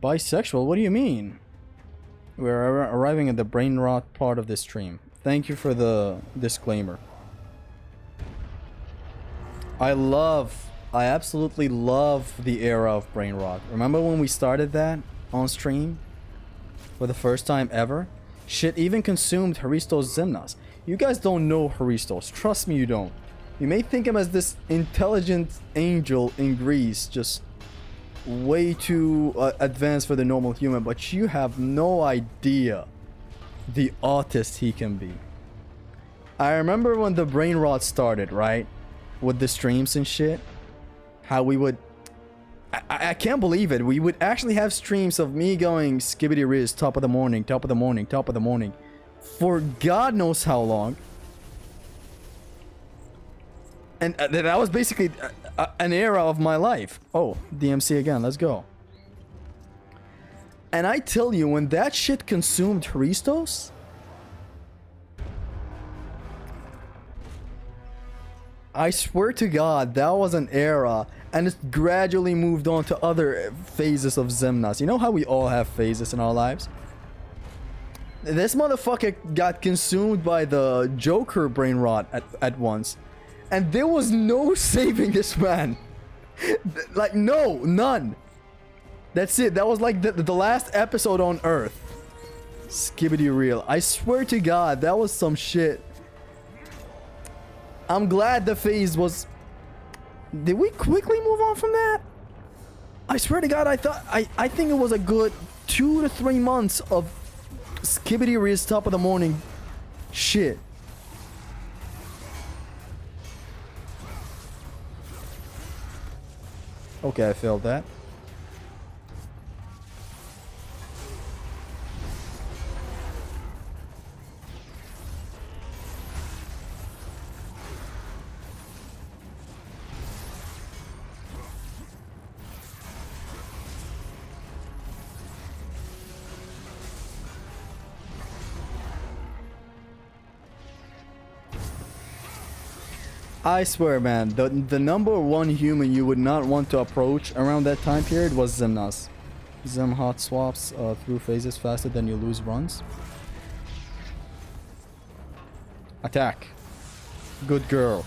Bisexual? What do you mean? We're arriving at the brain rot part of this stream. Thank you for the disclaimer. I absolutely love the era of brain rot. Remember when we started that on stream? For the first time ever? Shit even consumed Haristos Zemnas. You guys don't know Haristos. Trust me, you don't. You may think him as this intelligent angel in Greece, just way too advanced for the normal human, but you have no idea the autist he can be. I remember when the brain rot started, right? With the streams and shit, how we would, I can't believe it, we would actually have streams of me going skibbity riz, top of the morning, top of the morning, top of the morning, for God knows how long. And that was basically an era of my life. Oh, DMC again, let's go. And I tell you, when that shit consumed Haristos, I swear to God, that was an era, and it gradually moved on to other phases of Zemnas. You know how we all have phases in our lives? This motherfucker got consumed by the Joker brain rot at once, and there was no saving this man. Like, no, none. That's it. That was like the last episode on Earth. Skibbity real. I swear to God, that was some shit. I'm glad the phase was... Did we quickly move on from that? I swear to God, I think it was a good 2 to 3 months of skibbity riz top of the morning shit. Okay, I failed that. I swear, man, the number one human you would not want to approach around that time period was Zemnas. Zem hot swaps through phases faster than you lose runs. Attack. Good girl.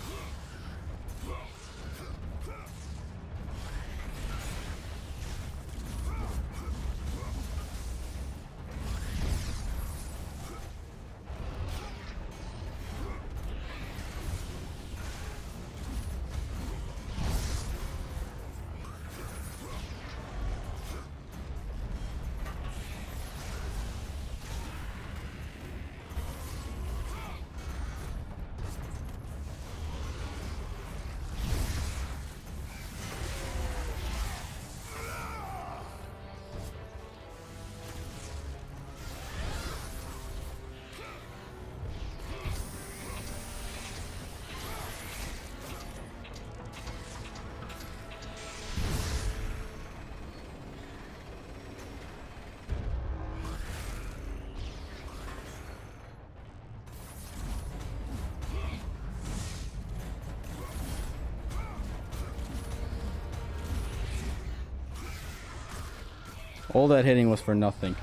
All that hitting was for nothing.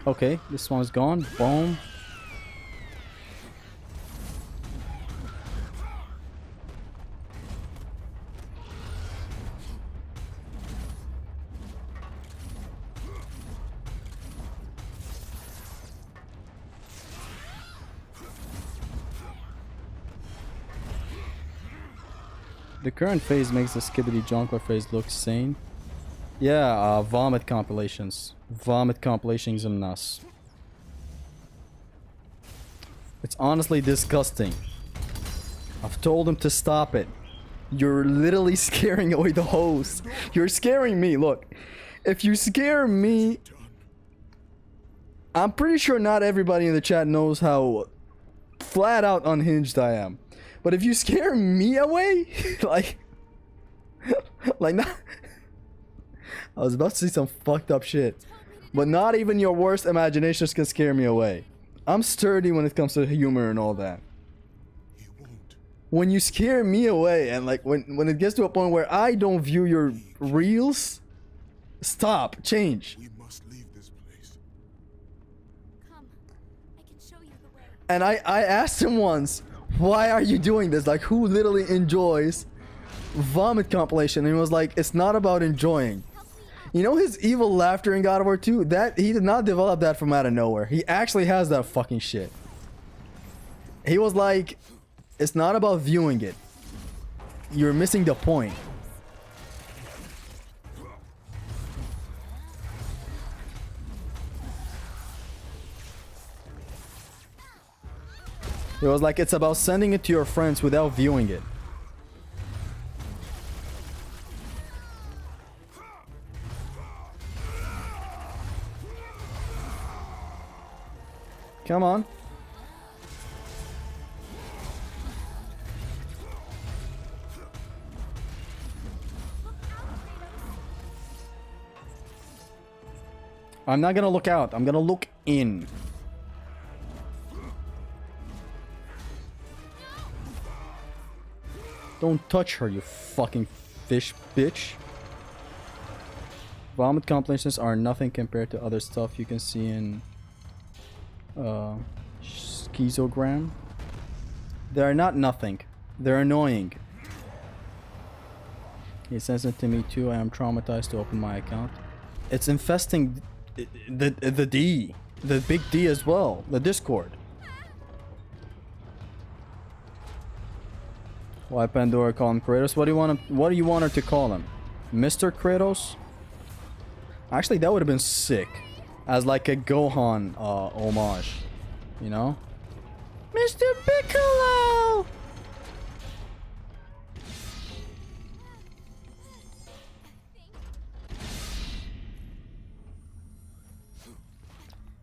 Okay, this one's gone. Boom. The current phase makes the Skibbity Jonkler phase look sane. Yeah, vomit compilations. Vomit compilations and us. It's honestly disgusting. I've told him to stop it. You're literally scaring away the host. You're scaring me. Look, if you scare me, I'm pretty sure not everybody in the chat knows how flat out unhinged I am. But if you scare me away, like not. I was about to say some fucked up shit, but not even your worst imaginations can scare me away. I'm sturdy when it comes to humor and all that. He won't. When you scare me away and like when it gets to a point where I don't view your reels, stop, change. We must leave this place. Come, I can show you the way. And I asked him once, why are you doing this? Like, who literally enjoys vomit compilation? And he was like, it's not about enjoying. You know his evil laughter in God of War 2? That he did not develop that from out of nowhere. He actually has that fucking shit. He was like, it's not about viewing it. You're missing the point. It was like, it's about sending it to your friends without viewing it. Come on. I'm not gonna look out. I'm gonna look in. Don't touch her, you fucking fish bitch. Vomit compilations are nothing compared to other stuff you can see in Schizogram. They're not nothing. They're annoying. He sends it to me too. I am traumatized to open my account. It's infesting the D. The big D as well. The Discord. Why Pandora call him Kratos? What do you want her to call him? Mr. Kratos? Actually, that would have been sick. As like a Gohan homage. You know? Mr. Piccolo!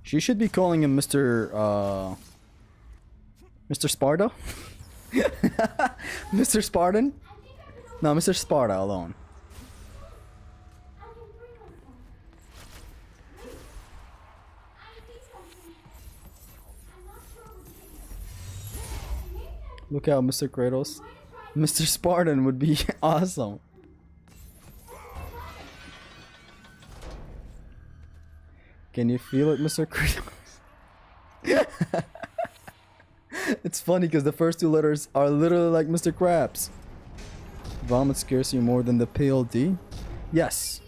She should be calling him Mr. Sparta? Mr. Spartan? No, Mr. Sparta alone. Look out, Mr. Kratos. Mr. Spartan would be awesome. Can you feel it, Mr. Kratos? It's funny because the first two letters are literally like Mr. Krabs. Vomit scares you more than the pale D? Yes.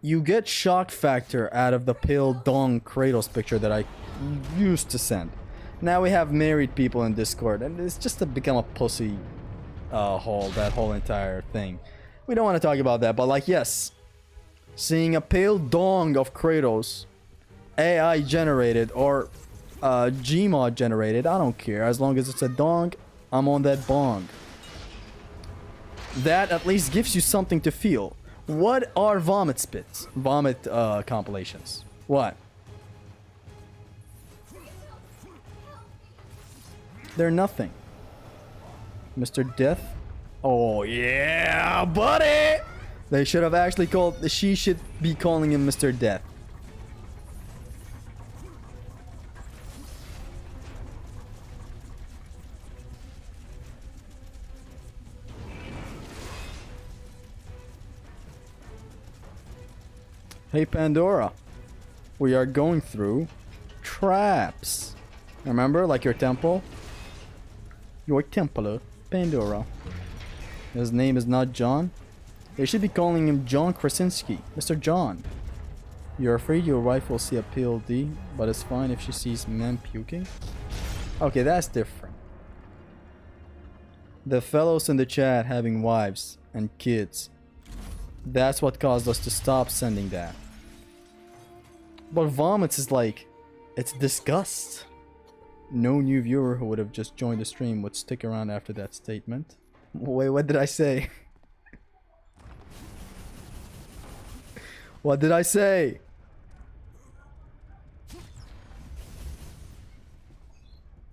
You get shock factor out of the pale dong Kratos picture that I used to send. Now we have married people in Discord, and it's just to become a pussy hole, that whole entire thing. We don't want to talk about that, but like, yes. Seeing a pale dong of Kratos, AI generated or Gmod generated, I don't care. As long as it's a dong, I'm on that bong. That at least gives you something to feel. What are vomit spits? Vomit compilations. What? They're nothing. Mr. Death? Oh yeah, buddy! They should have actually called... She should be calling him Mr. Death. Hey Pandora. we are going through traps. Remember, like your temple? Your temple, Pandora. His name is not John. They should be calling him John Krasinski. Mr. John. You're afraid your wife will see a PLD, but it's fine if she sees men puking? Okay, that's different. The fellows in the chat having wives and kids. That's what caused us to stop sending that. But vomits is like, it's disgust. No new viewer who would have just joined the stream would stick around after that statement. Wait, what did I say? What did I say?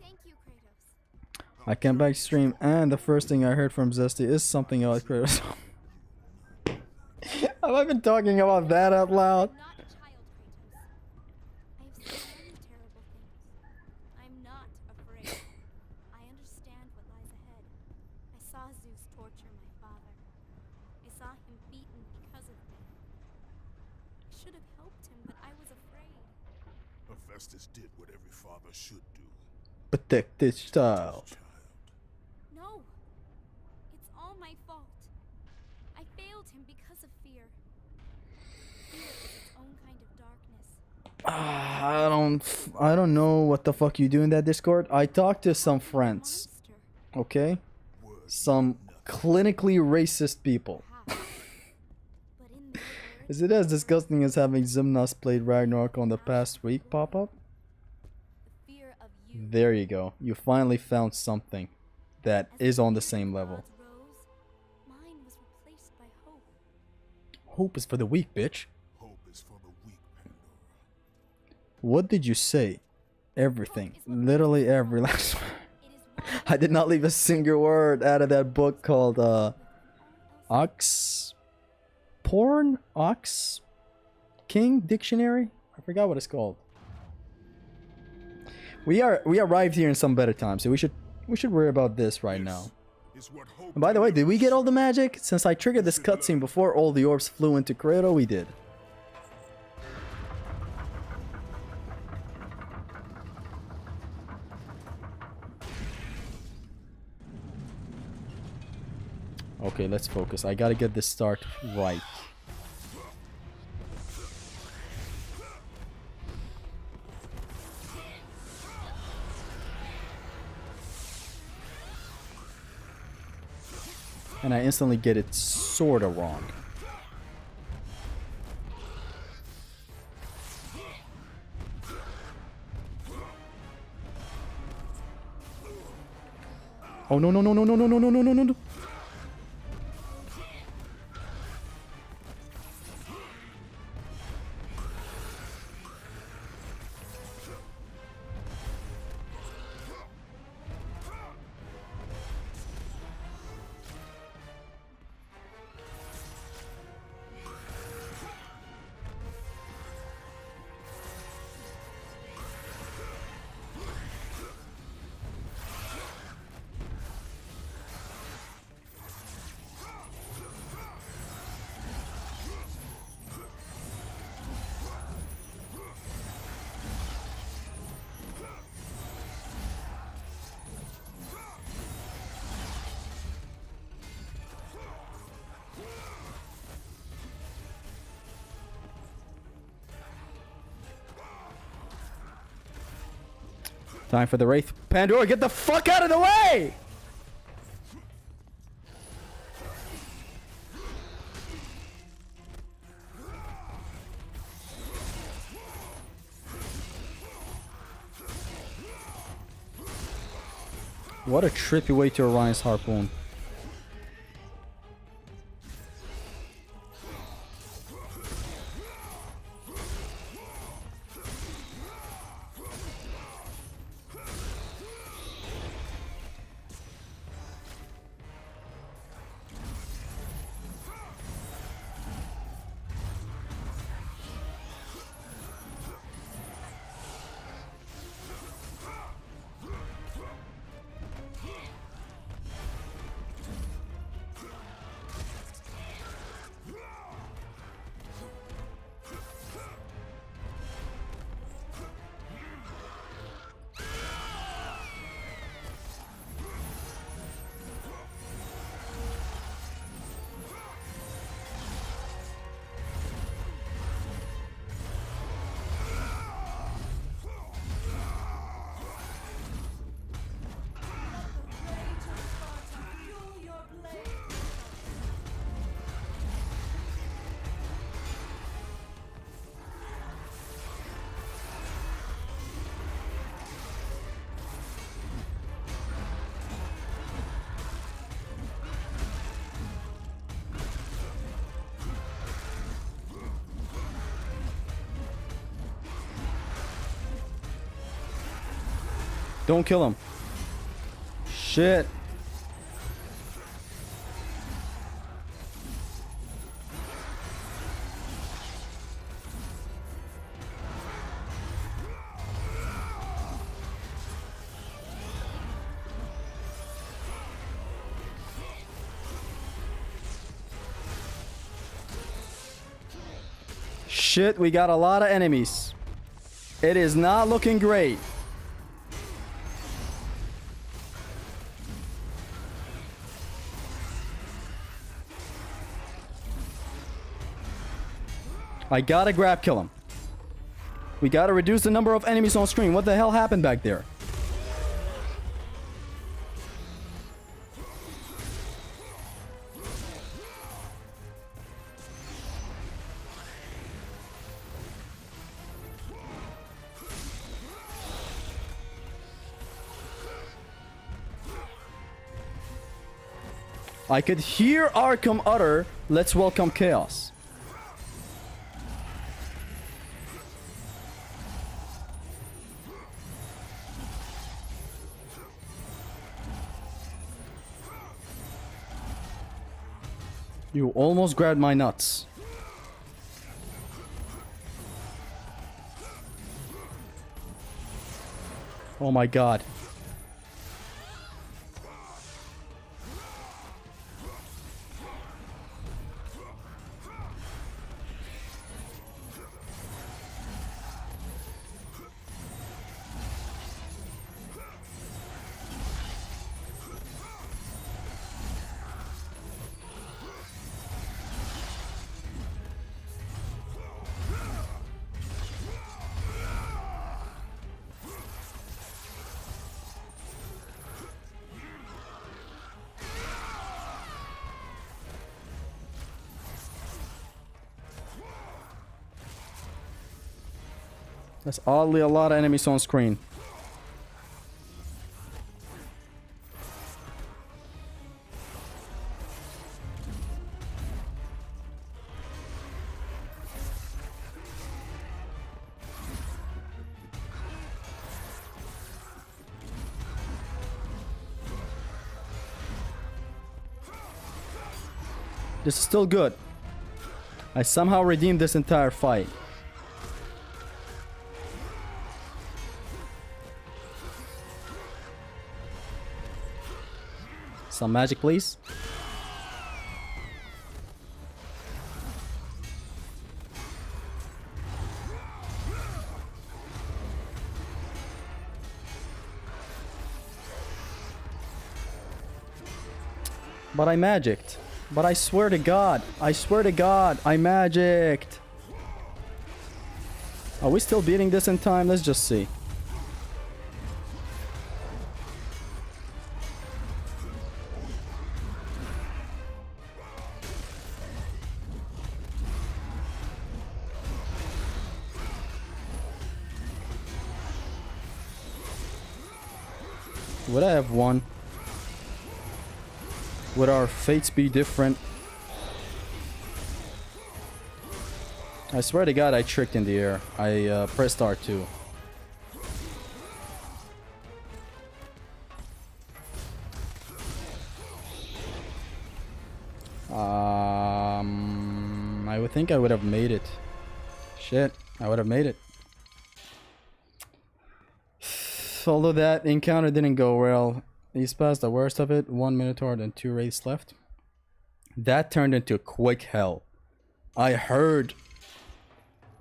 Thank you, Kratos. I came back to stream and the first thing I heard from Zesty is something about Kratos. Have I been talking about that out loud? I'm not a child, Kratos. I have seen many terrible things. I'm not afraid. I understand what lies ahead. I saw Zeus torture my father. I saw him beaten because of me. I should have helped him, but I was afraid. Hephastus did what every father should do. Protect this child. No. It's all my fault. I failed him because of fear. Fear is its own kind of darkness. I don't know what the fuck you do in that Discord. I talked to some friends, Monster. okay? Some clinically racist people. Perhaps. But in their words, Is it as disgusting as having Zimnas played Ragnarok on the past week pop up? the fear of you. There you go. You finally found something that As is on the fear same of level. gods rose, mine was replaced by hope. Hope is for the weak, bitch. Hope is for the weak, Pandora. What did you say? Everything. Literally every last word. It is why I did not leave a single word out of that book called Ox Porn? Ox King Dictionary? I forgot what it's called. We arrived here in some better time, so we should worry about this right now. Is what hope And by the way, did we get all the magic? Since I triggered this cutscene before all the orbs flew into Kratos, we did. Okay, let's focus. I gotta get this start right. And I instantly get it sorta wrong. Oh no no no no no no no no no no no. Time for the Wraith. Pandora, get the fuck out of the way! What a trippy way to Orion's harpoon. Don't kill him. Shit. Shit, we got a lot of enemies. It is not looking great. I gotta grab kill him. We gotta reduce the number of enemies on screen. What the hell happened back there? I could hear Arkham utter, "Let's welcome chaos." You almost grabbed my nuts. Oh my god. That's oddly a lot of enemies on screen. This is still good. I somehow redeemed this entire fight. Some magic, please. But I magicked. But I swear to God, I magicked. Are we still beating this in time? Let's just see. Would I have won? Would our fates be different? I swear to God, I tricked in the air. I pressed R2. I would think I would have made it. Shit, I would have made it. Although that encounter didn't go well, he's past the worst of it. 1 Minotaur and 2 wraiths left. That turned into a quick hell. I heard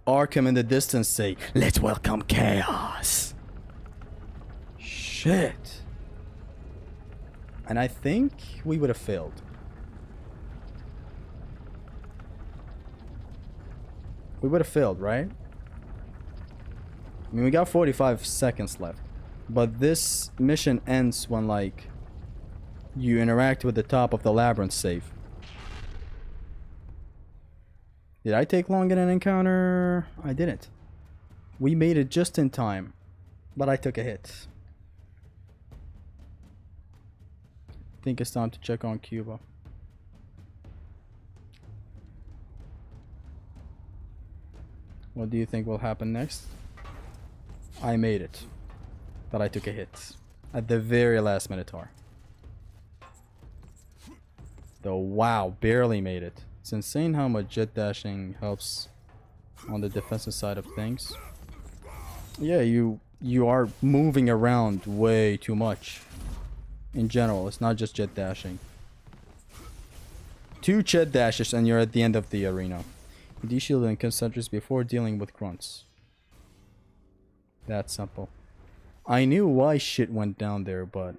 Arkham in the distance say, "Let's welcome chaos." Shit. And I think we would have failed. We would have failed, right? I mean, we got 45 seconds left. But this mission ends when, like, you interact with the top of the labyrinth save. Did I take long in an encounter? I didn't. We made it just in time. But I took a hit. I think it's time to check on Cuba. What do you think will happen next? I made it. But I took a hit. At the very last Minotaur. Though, wow, barely made it. It's insane how much jet dashing helps on the defensive side of things. Yeah, you are moving around way too much. In general, it's not just jet dashing. 2 jet dashes and you're at the end of the arena. De-shield and concentrics before dealing with grunts. That simple. I knew why shit went down there, but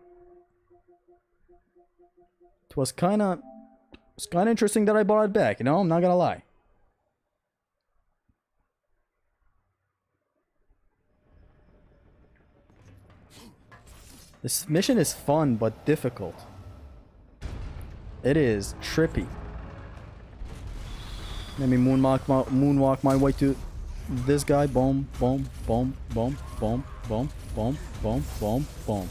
it was kinda interesting that I brought it back, you know, I'm not gonna lie. This mission is fun but difficult. It is trippy. Let me moonwalk my way to this guy. Boom, boom, boom, boom, boom, boom, boom, boom, boom, boom.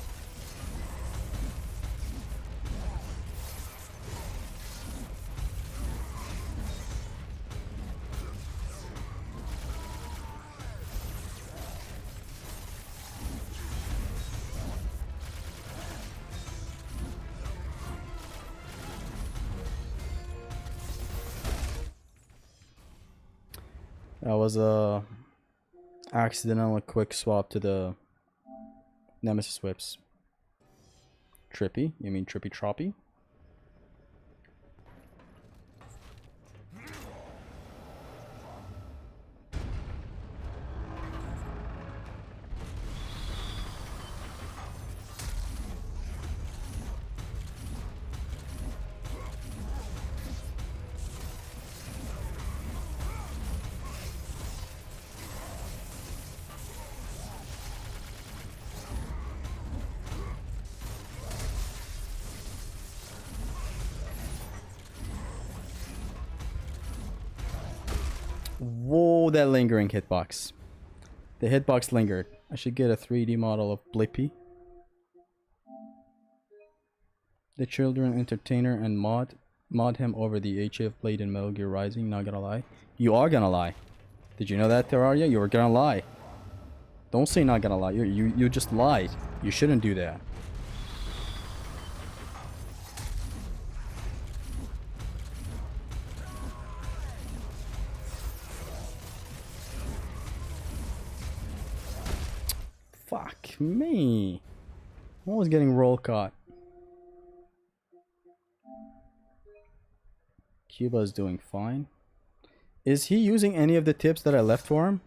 That was a accidental quick swap to the Nemesis whips. Trippy? You mean trippy troppy? Whoa, that lingering hitbox. The hitbox lingered. I should get a 3D model of Blippi. The children entertainer and mod him over the HF blade in Metal Gear Rising, not gonna lie. You are gonna lie. Did you know that, Terraria? You were gonna lie. Don't say not gonna lie. You just lied. You shouldn't do that. Fuck me. I was getting roll caught. Cuba's doing fine. Is he using any of the tips that I left for him?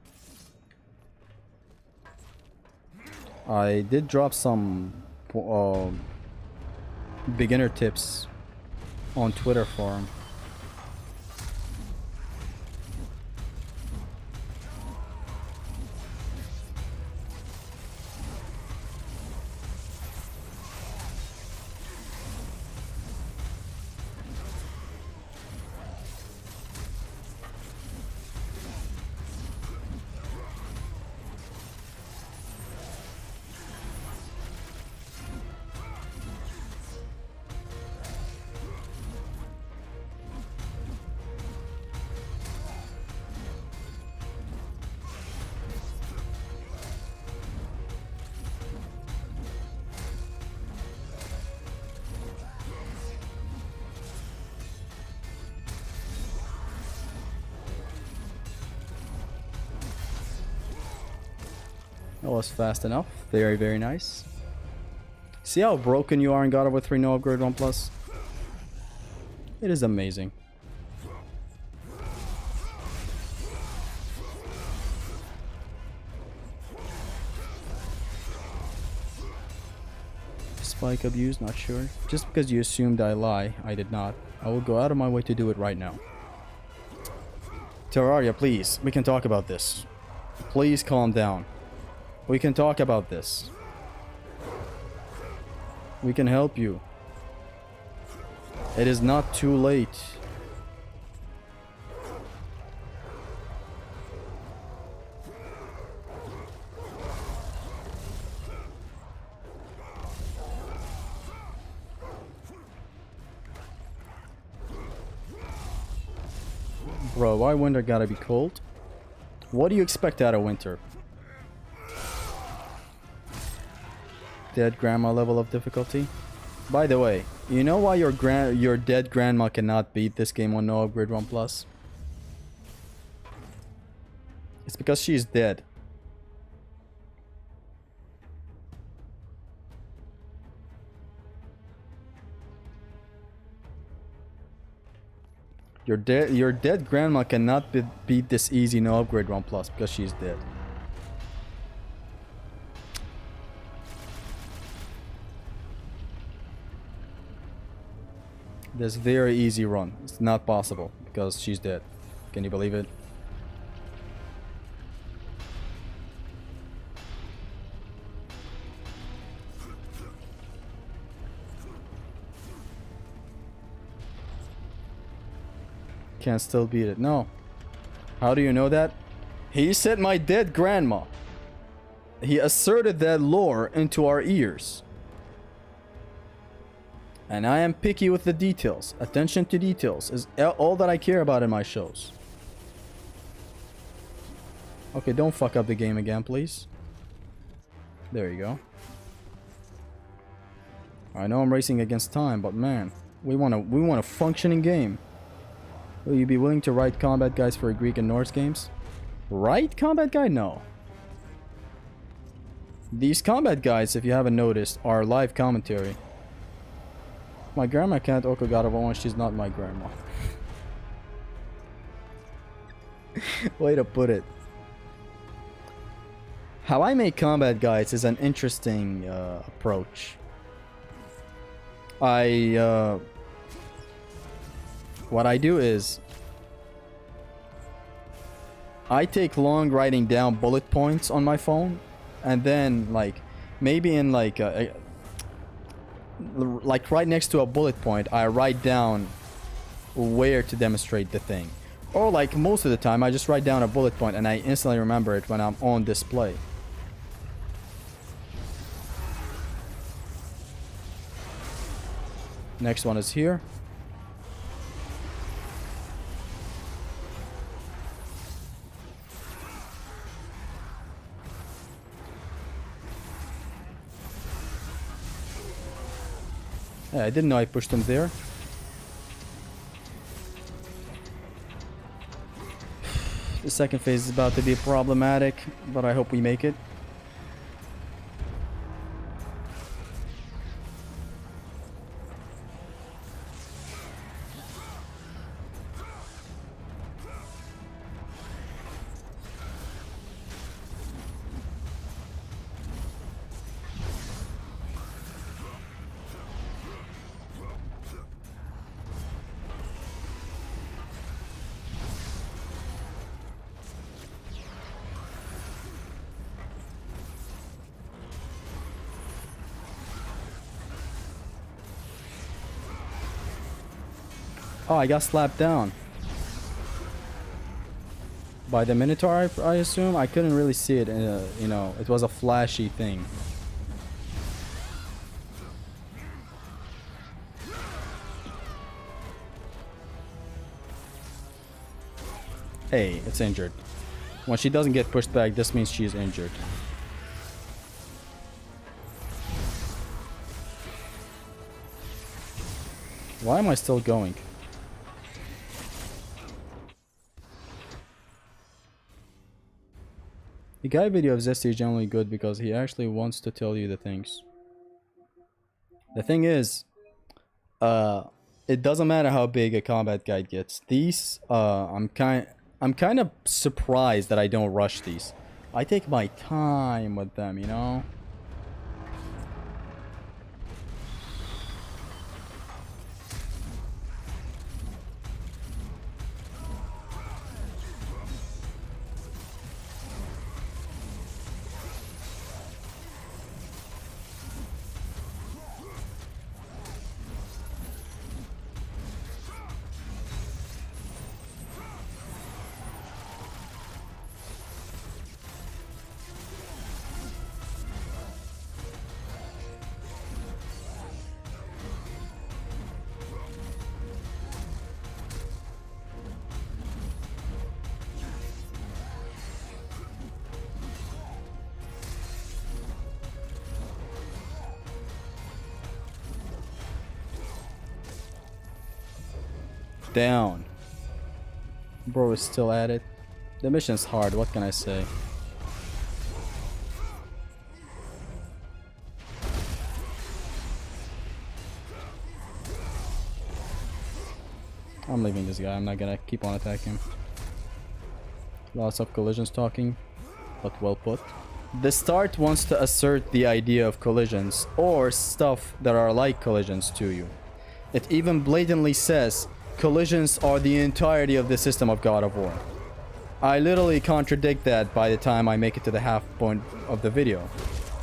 I did drop some beginner tips on Twitter for him. That was fast enough. Very, very nice. See how broken you are in God of War 3 no upgrade 1+? It is amazing. Spike abuse, not sure. Just because you assumed I lie, I did not. I will go out of my way to do it right now. Terraria, please, we can talk about this. Please calm down. We can talk about this. We can help you. It is not too late. Bro, why winter gotta be cold? What do you expect out of winter? dead grandma level of difficulty. By the way, you know why your dead grandma cannot beat this game on no upgrade 1+? It's because she's dead. Your dead grandma cannot beat this easy no upgrade 1+ because she's dead. This very easy run. It's not possible because she's dead. Can you believe it? Can't still beat it. No. How do you know that? He said my dead grandma. He asserted that lore into our ears. And I am picky with the details. Attention to details is all that I care about in my shows. Okay, don't fuck up the game again, please. There you go. I know I'm racing against time, but man, we want a functioning game. Will you be willing to write combat guides for Greek and Norse games? Write combat guide? No. These combat guides, if you haven't noticed, are live commentary. My grandma can't Oko God of War when she's not my grandma. Way to put it. How I make combat guides is an interesting approach. What I do is I take long writing down bullet points on my phone, and then like maybe in like right next to a bullet point I write down where to demonstrate the thing, or like most of the time I just write down a bullet point and I instantly remember it when I'm on display. Next one is here. Yeah, I didn't know I pushed him there. The second phase is about to be problematic, but I hope we make it. Oh, I got slapped down. By the Minotaur, I assume? I couldn't really see it, you know, it was a flashy thing. Hey, it's injured. When she doesn't get pushed back, this means she's injured. Why am I still going? The Gaia video of Zesty is generally good because he actually wants to tell you the things. The thing is, it doesn't matter how big a combat guide gets. These, I'm kind of surprised that I don't rush these. I take my time with them, you know? down. Bro is still at it. The mission's hard, what can I say? I'm leaving this guy, I'm not gonna keep on attacking him. Lots of collisions talking, but well put. The start wants to assert the idea of collisions, or stuff that are like collisions to you. It even blatantly says, collisions are the entirety of the system of God of War. I literally contradict that by the time I make it to the half point of the video.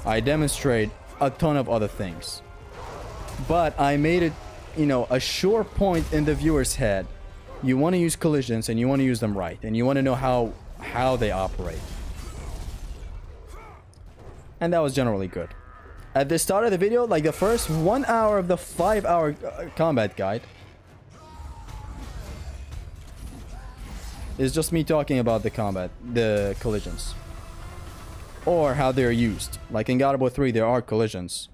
I demonstrate a ton of other things. But I made it, you know, a sure point in the viewer's head. You want to use collisions and you want to use them right. And you want to know how they operate. And that was generally good. At the start of the video, like the first 1 hour of the 5-hour combat guide, is just me talking about the collisions. Or how they're used. Like in God of War 3, there are collisions.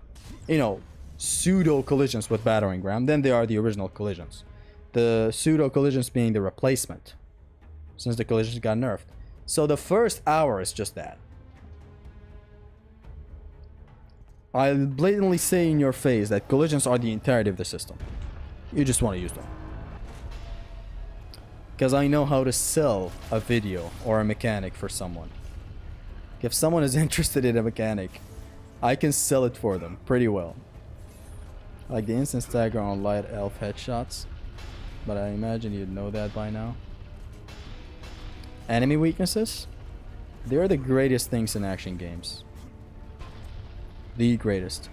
You know, pseudo collisions with battering ram. Then there are the original collisions. The pseudo collisions being the replacement, since the collisions got nerfed. So the first hour is just that. I blatantly say in your face that collisions are the entirety of the system. You just want to use them. Because I know how to sell a video or a mechanic for someone. If someone is interested in a mechanic, I can sell it for them pretty well. Like the instant stagger on light elf headshots. But I imagine you'd know that by now. Enemy weaknesses? They are the greatest things in action games. The greatest.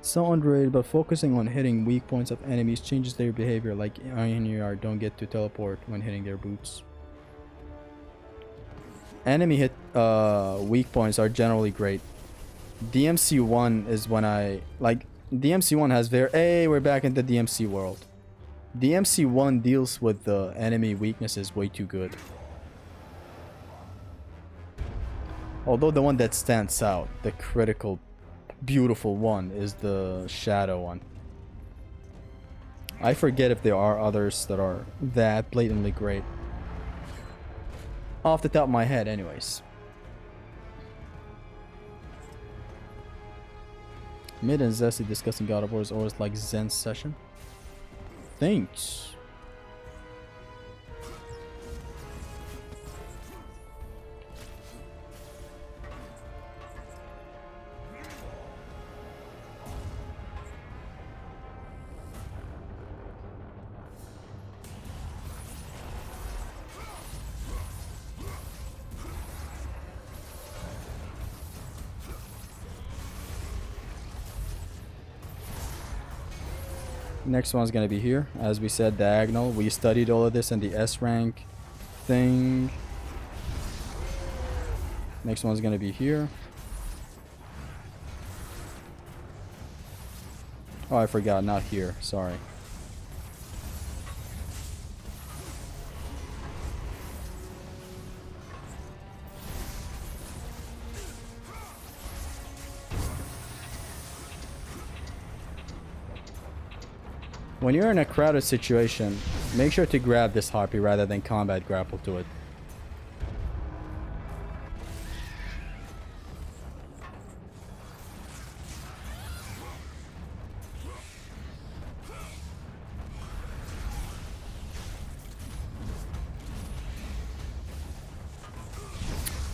So underrated, but focusing on hitting weak points of enemies changes their behavior, like Iron don't get to teleport when hitting their boots. Enemy hit weak points are generally great. DMC1 is when I like DMC1 has very we're back into DMC world. DMC1 deals with the enemy weaknesses way too good. Although the one that stands out, the critical beautiful one, is the shadow one. I forget if there are others that are that blatantly great. Off the top of my head anyways. Mid and Zesty discussing God of War is always like Zen session. Thanks. Next one's gonna be here, as we said, diagonal. We studied all of this in the S rank thing. Next one's gonna be here. Oh, I forgot, not here, sorry. When you're in a crowded situation, make sure to grab this harpy rather than combat grapple to it.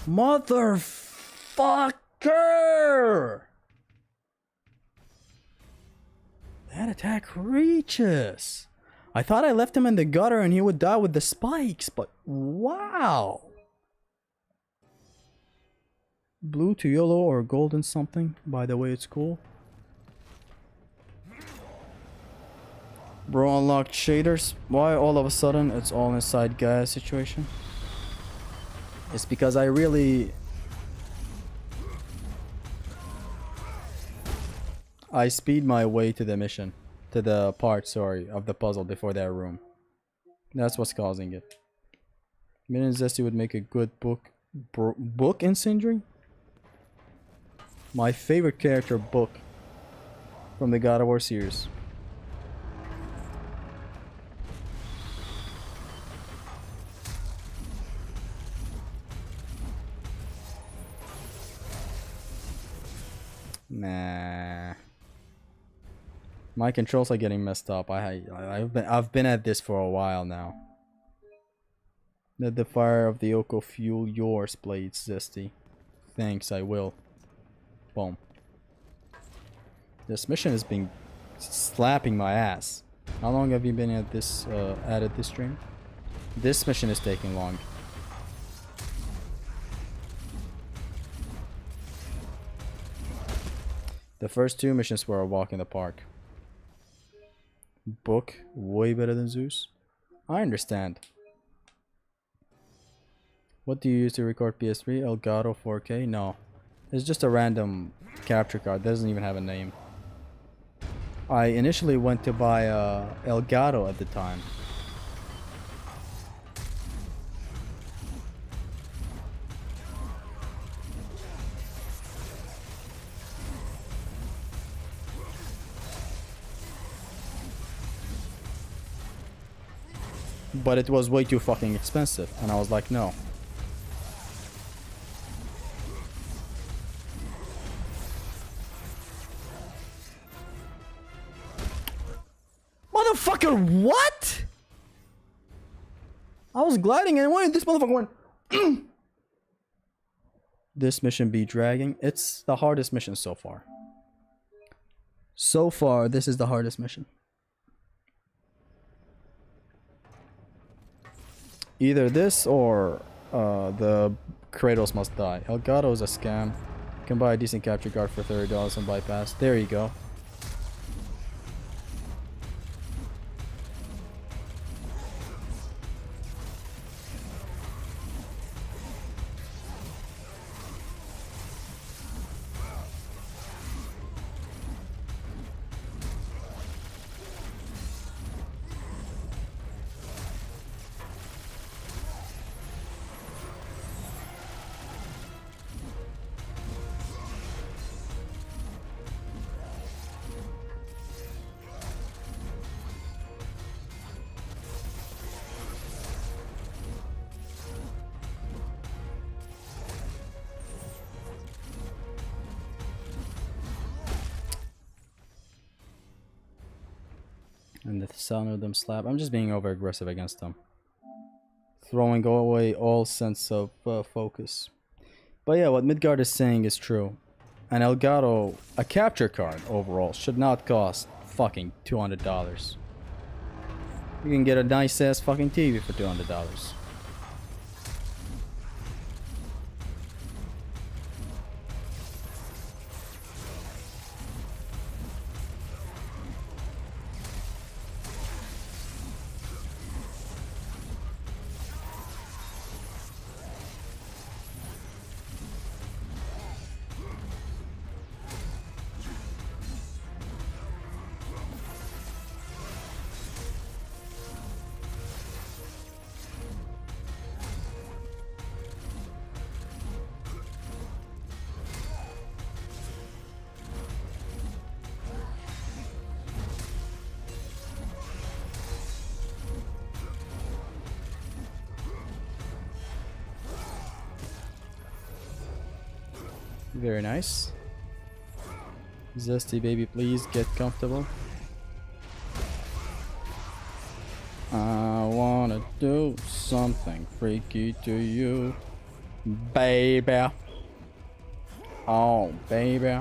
Motherfucker! That attack reaches. I thought I left him in the gutter and he would die with the spikes, but wow. Blue to yellow or golden something. By the way, it's cool. Bro unlocked shaders. Why all of a sudden it's all inside Gaia situation? It's because I speed my way to the mission, to the part, sorry, of the puzzle before that room. That's what's causing it. Min and Zesty would make a good book in Sindri? My favorite character book from the God of War series. Nah. My controls are getting messed up. I've been at this for a while now. Let the fire of the Oko fuel yours, Blades Zesty. Thanks, I will. Boom. This mission has been slapping my ass. How long have you been at this stream? This mission is taking long. The first two missions were a walk in the park. Book, way better than Zeus. I understand. What do you use to record PS3? Elgato 4K? No. It's just a random capture card. That doesn't even have a name. I initially went to buy Elgato at the time. But it was way too fucking expensive, and I was like, no. Motherfucker, what? I was gliding and went, this motherfucker went. This mission be dragging. It's the hardest mission so far. So far, this is the hardest mission. Either this or the Kratos must die. Elgato is a scam. You can buy a decent capture card for $30 and bypass. There you go. And the sound of them slap. I'm just being over aggressive against them. Throwing away all sense of focus. But yeah, what Midgard is saying is true. An Elgato, a capture card overall, should not cost fucking $200. You can get a nice ass fucking TV for $200. Very nice. Zesty baby, please get comfortable. I wanna do something freaky to you, baby. Oh, baby.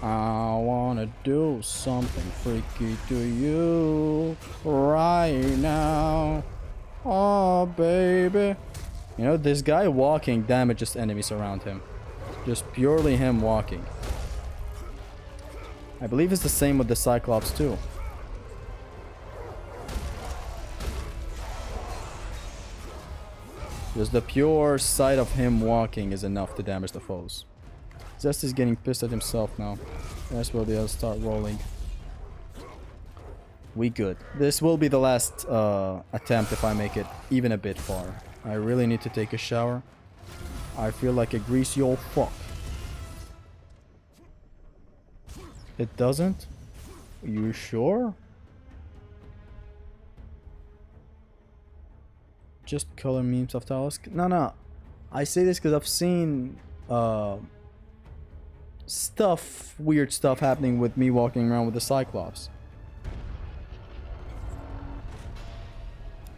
I wanna do something freaky to you right now. Oh, baby. You know, this guy walking damages enemies around him. Just purely him walking. I believe it's the same with the Cyclops too. Just the pure sight of him walking is enough to damage the foes. Zest is getting pissed at himself now. That's where they'll start rolling. We good. This will be the last attempt if I make it even a bit far. I really need to take a shower. I feel like a greasy old fuck. It doesn't? You sure? Just color memes of Talos? No. I say this because I've seen weird stuff happening with me walking around with the Cyclops.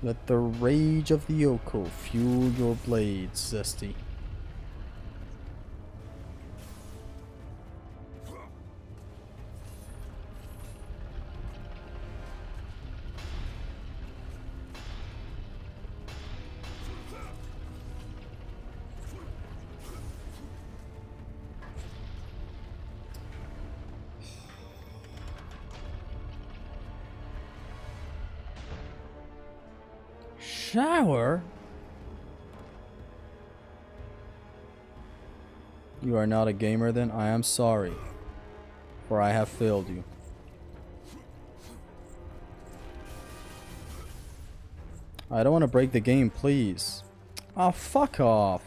Let the rage of the Yoko fuel your blades, Zesty. Shower? You are not a gamer then? I am sorry, for I have failed you. I don't want to break the game, please. Oh, fuck off.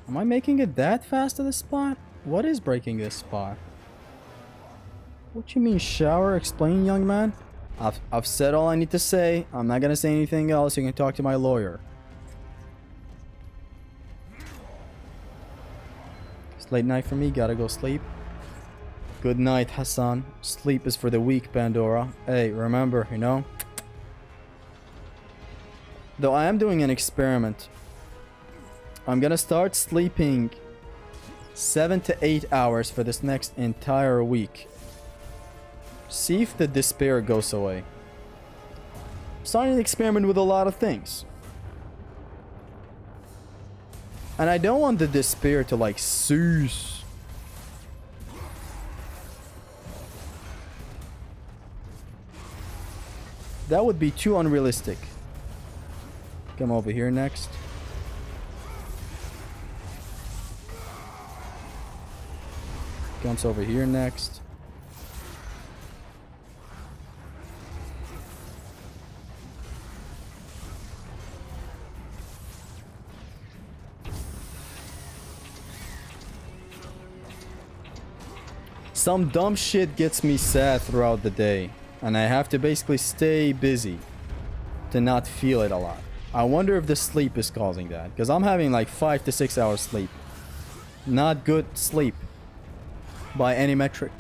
Am I making it that fast to this spot? What is breaking this spot? What you mean shower? Explain, young man. I've said all I need to say. I'm not gonna say anything else. You can talk to my lawyer. It's late night for me. Gotta go sleep. Good night, Hassan. Sleep is for the weak, Pandora. Hey, remember, you know? Though I am doing an experiment. I'm gonna start sleeping 7 to 8 hours for this next entire week. See if the despair goes away. I'm starting to experiment with a lot of things. And I don't want the despair to like cease. That would be too unrealistic. Come over here next. Comes over here next. Some dumb shit gets me sad throughout the day, and I have to basically stay busy to not feel it a lot. I wonder if the sleep is causing that, because I'm having like 5 to 6 hours sleep. Not good sleep by any metric.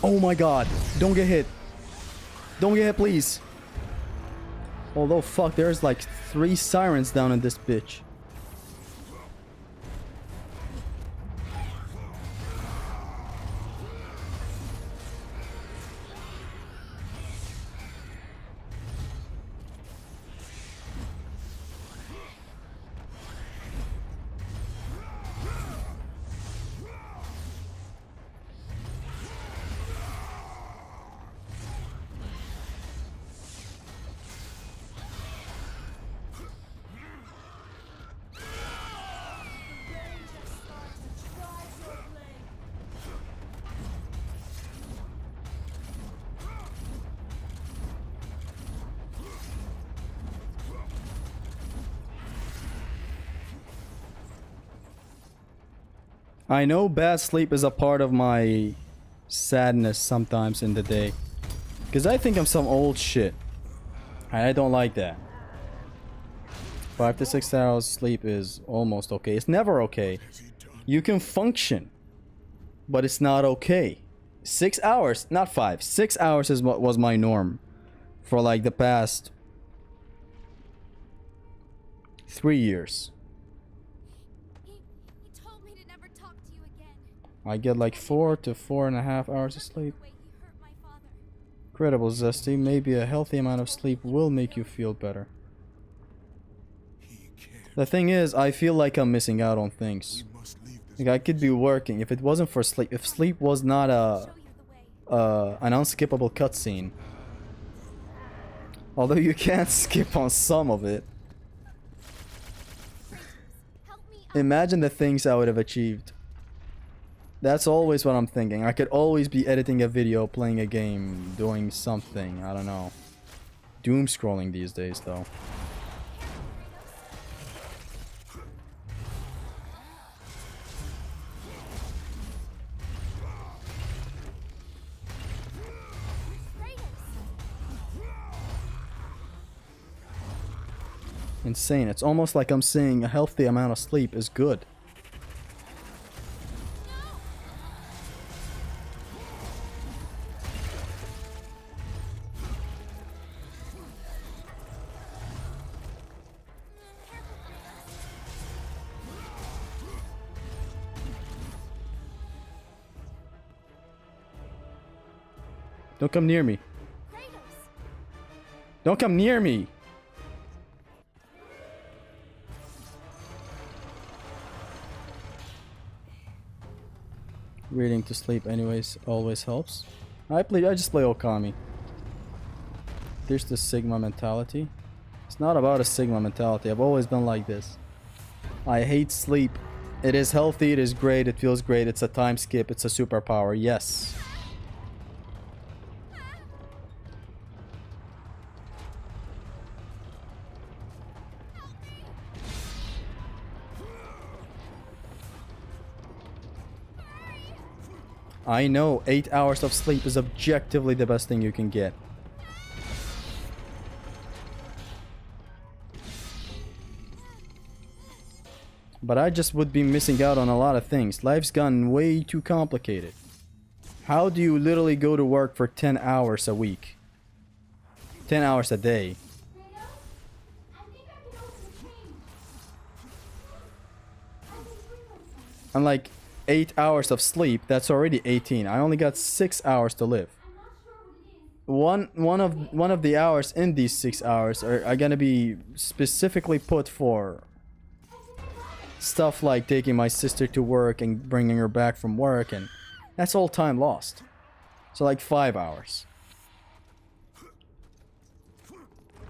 Oh my god, don't get hit. Don't get hit, please. Although, fuck, there's like 3 sirens down in this bitch. I know bad sleep is a part of my sadness sometimes in the day. Because I think I'm some old shit. I don't like that. 5 to 6 hours sleep is almost okay. It's never okay. You can function. But it's not okay. 6 hours, not 5. 6 hours is what was my norm. For like the past 3 years. I get like 4 to 4.5 hours of sleep. The way he hurt my father. Incredible, Zesty. Maybe a healthy amount of sleep will make you feel better. He can't. The thing is, I feel like I'm missing out on things. We must leave this. Like I could be working if it wasn't for sleep. If sleep was not Show you the way. an unskippable cutscene. Although you can't skip on some of it. Help me out. Imagine the things I would have achieved. That's always what I'm thinking. I could always be editing a video, playing a game, doing something. I don't know. Doom scrolling these days, though. Insane. It's almost like I'm saying a healthy amount of sleep is good. Don't come near me. Don't come near me. Reading to sleep anyways always helps. I just play Okami. There's the Sigma mentality. It's not about a Sigma mentality. I've always been like this. I hate sleep. It is healthy, it is great, it feels great, it's a time skip, it's a superpower, yes. I know 8 hours of sleep is objectively the best thing you can get. But I just would be missing out on a lot of things. Life's gotten way too complicated. How do you literally go to work for 10 hours a week? 10 hours a day. And like 8 hours of sleep, that's already 18. I only got 6 hours to live. One of the hours in these 6 hours are gonna be specifically put for stuff like taking my sister to work and bringing her back from work, and that's all time lost. So like 5 hours.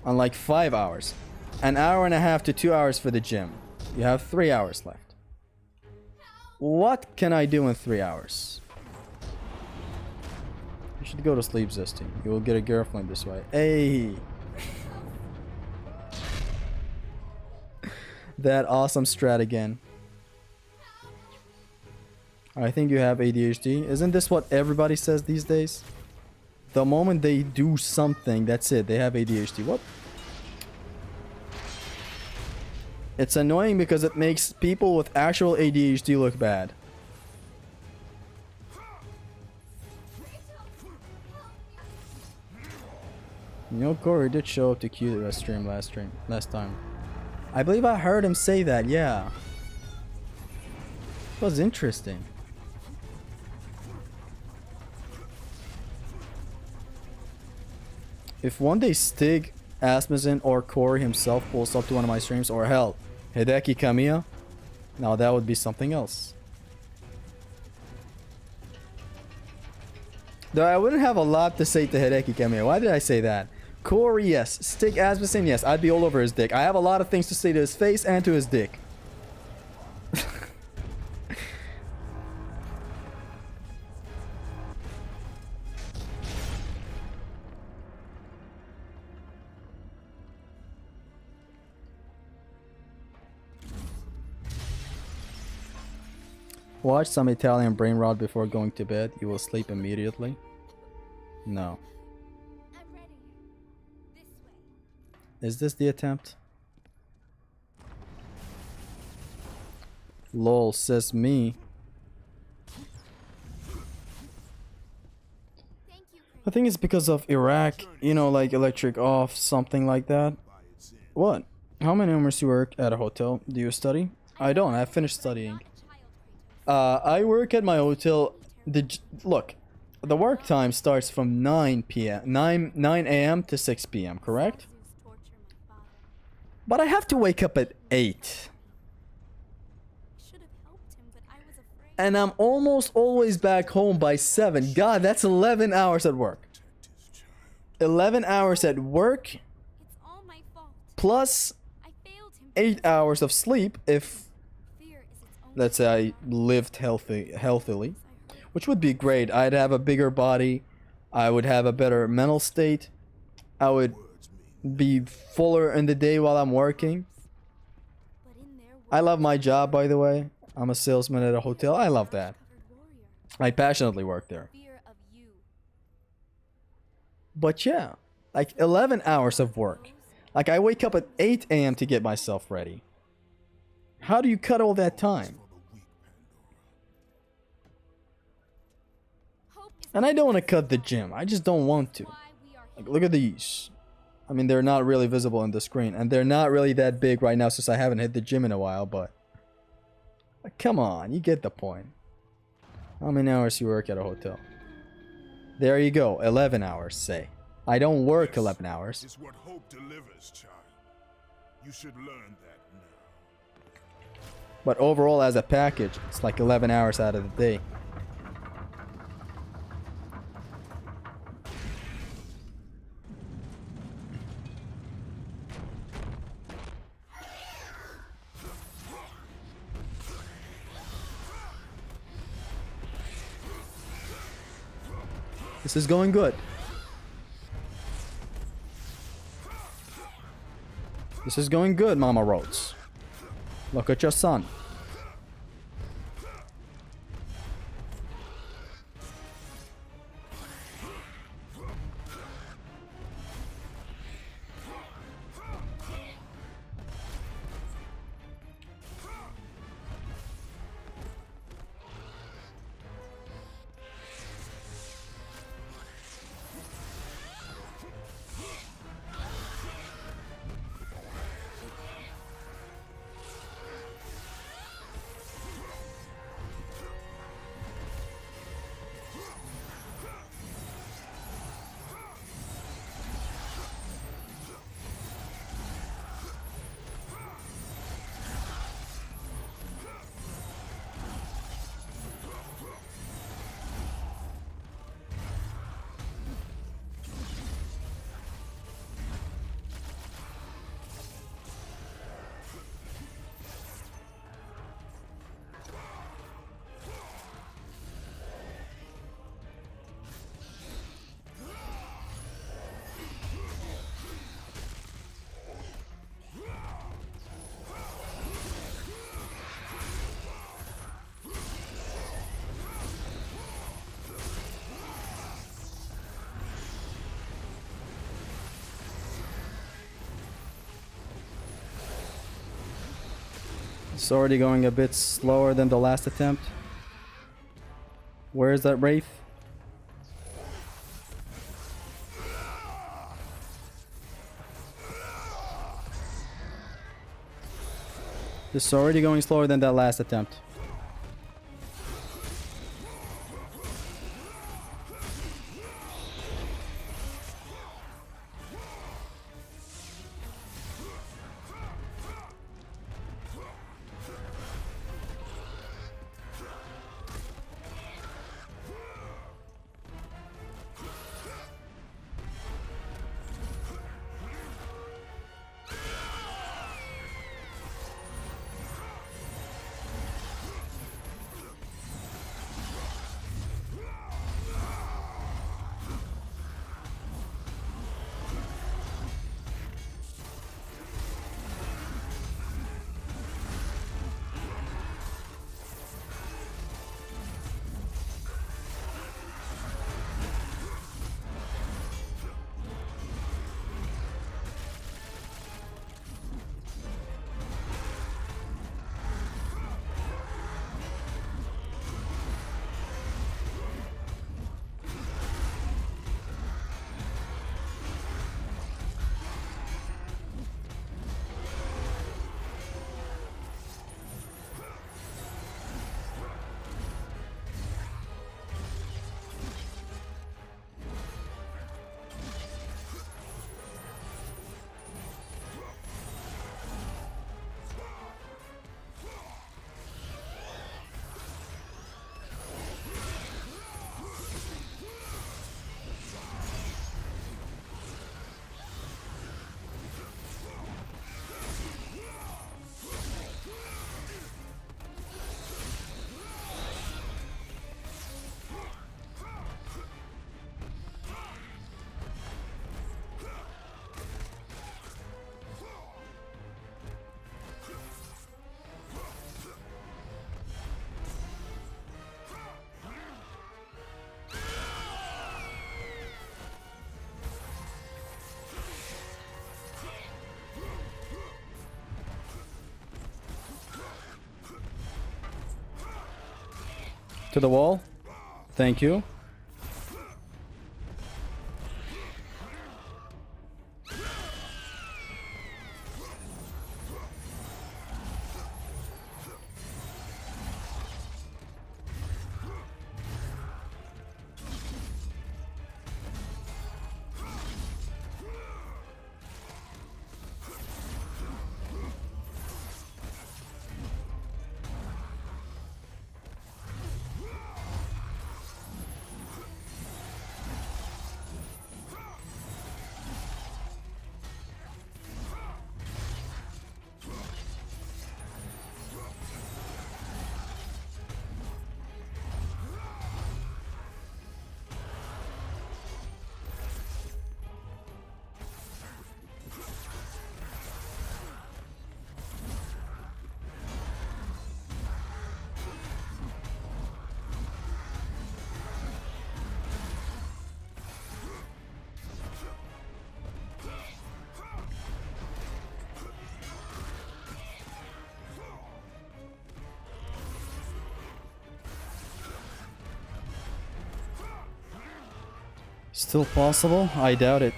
On like 5 hours, an hour and a half to 2 hours for the gym. You have 3 hours left. What can I do in 3 hours? You should go to sleep, Zesty. You will get a girlfriend this way. Hey! That awesome strat again. I think you have ADHD. Isn't this what everybody says these days? The moment they do something, that's it. They have ADHD. What? It's annoying because it makes people with actual ADHD look bad. You know, Corey did show up to Q last time. I believe I heard him say that, yeah. It was interesting. If one day Stig, Asmussen, or Corey himself pulls up to one of my streams, or hell, Hideki Kamiya, now that would be something else. Though I wouldn't have a lot to say to Hideki Kamiya. Why did I say that? Corey, yes. Stig Asmussen, yes. I'd be all over his dick. I have a lot of things to say to his face and to his dick. Watch some Italian brain rot before going to bed. You will sleep immediately. No. I'm ready. This way. Is this the attempt? Lol, says me. Thank you, I think it's because of Iraq, you know, like electric off, something like that. What? How many hours you work at a hotel? Do you study? I don't, I finished studying. Not a child, Kratos. I work at my hotel. Look, the work time starts from 9 p.m. 9 a.m. to 6 p.m. Correct? Zeus torture my father. But I have to wake up at 8. I should have helped him, but I was afraid. And I'm almost always back home by 7. God, that's 11 hours at work. 11 hours at work It's all my fault. plus I failed him. 8 hours of sleep if, Fear is its own. let's say, I lived healthily, I heard. which would be great. I'd have a bigger body. I would have a better mental state. I would be fuller in the day while I'm working. But in their I love my job, by the way. I'm a salesman at a hotel. I love that. covered warrior. I passionately work there. Fear of you. But yeah, like 11 hours of work. Like I wake up at 8 a.m. to get myself ready. How do you cut all that time? Hope is And I don't want to cut the gym. I just don't want to. why we are Like, here. look at these. I mean, they're not really visible on the screen. And they're not really that big right now since I haven't hit the gym in a while, but... like, come on, you get the point. How many hours you work at a hotel? There you go, 11 hours, say. I don't work 11 hours. It's what hope delivers, child. You should learn that now. But overall, as a package, it's like 11 hours out of the day. This is going good. This is going good, Mama Rhodes. Look at your son. It's already going a bit slower than the last attempt. Where is that Wraith? It's already going slower than that last attempt. To the wall. Thank you. Still possible? I doubt it.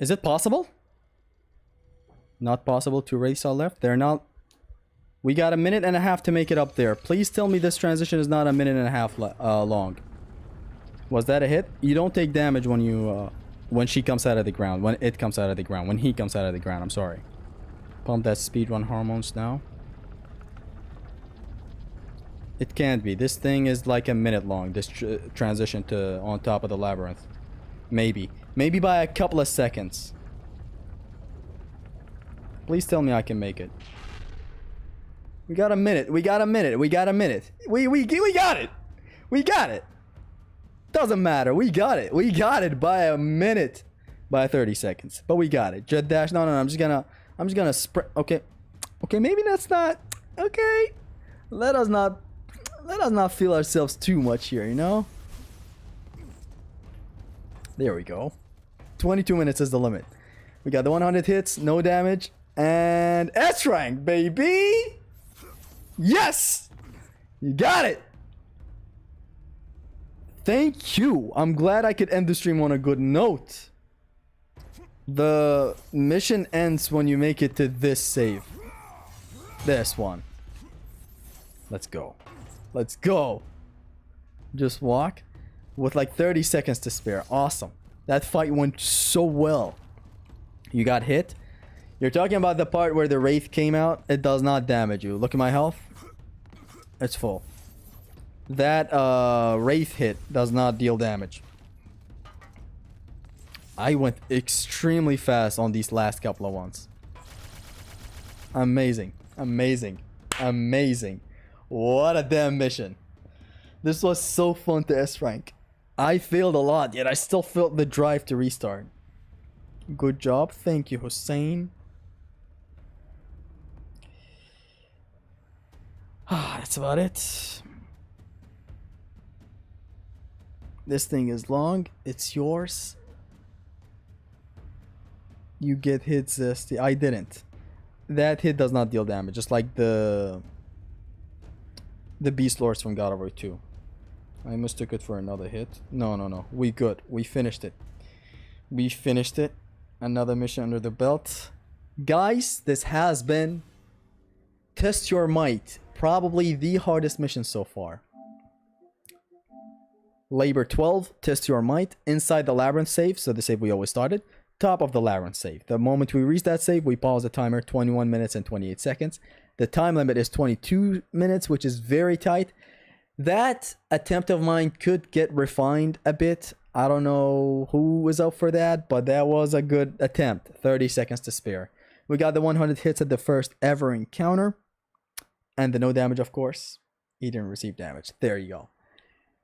Is it possible? Not possible. 2 wraiths are left. They're not... We got a minute and a half to make it up there. Please tell me this transition is not a minute and a half long. Was that a hit? You don't take damage when you... when she comes out of the ground. When it comes out of the ground. When he comes out of the ground. I'm sorry. Pump that speedrun hormones now. It can't be. This thing is like a minute long. This transition to on top of the labyrinth. Maybe. Maybe by a couple of seconds. Please tell me I can make it. We got a minute. We got a minute. We got a minute. We got it. We got it. Doesn't matter. We got it. We got it by a minute. By 30 seconds. But we got it. Jet dash. No. I'm just gonna sprint. Okay. Okay, maybe that's not okay. Let us not feel ourselves too much here, you know? There we go. 22 minutes is the limit. We got the 100 hits, no damage, and S rank, baby! Yes! You got it! Thank you. I'm glad I could end the stream on a good note. The mission ends when you make it to this save. This one. Let's go. Let's go. Just walk. With like 30 seconds to spare. Awesome. That fight went so well. You got hit. You're talking about the part where the wraith came out. It does not damage you. Look at my health. It's full. That wraith hit does not deal damage. I went extremely fast on these last couple of ones. Amazing. Amazing. Amazing. What a damn mission. This was so fun to S rank. I failed a lot, yet I still felt the drive to restart. Good job. Thank you, Hussein. That's about it. This thing is long. It's yours. You get hits, Zesty. I didn't. That hit does not deal damage, just like the Beast Lords from God of War 2. I mistook it for another hit. No. We good. We finished it. We finished it. Another mission under the belt. Guys, this has been Test Your Might probably the hardest mission so far. Labor 12, test your might. Inside the labyrinth save, so the save we always started. Top of the labyrinth save. The moment we reach that save, we pause the timer, 21 minutes and 28 seconds. The time limit is 22 minutes, which is very tight. That attempt of mine could get refined a bit. I don't know who was up for that, but that was a good attempt. 30 seconds to spare. We got the 100 hits at the first ever encounter. And the no damage, of course. He didn't receive damage. There you go.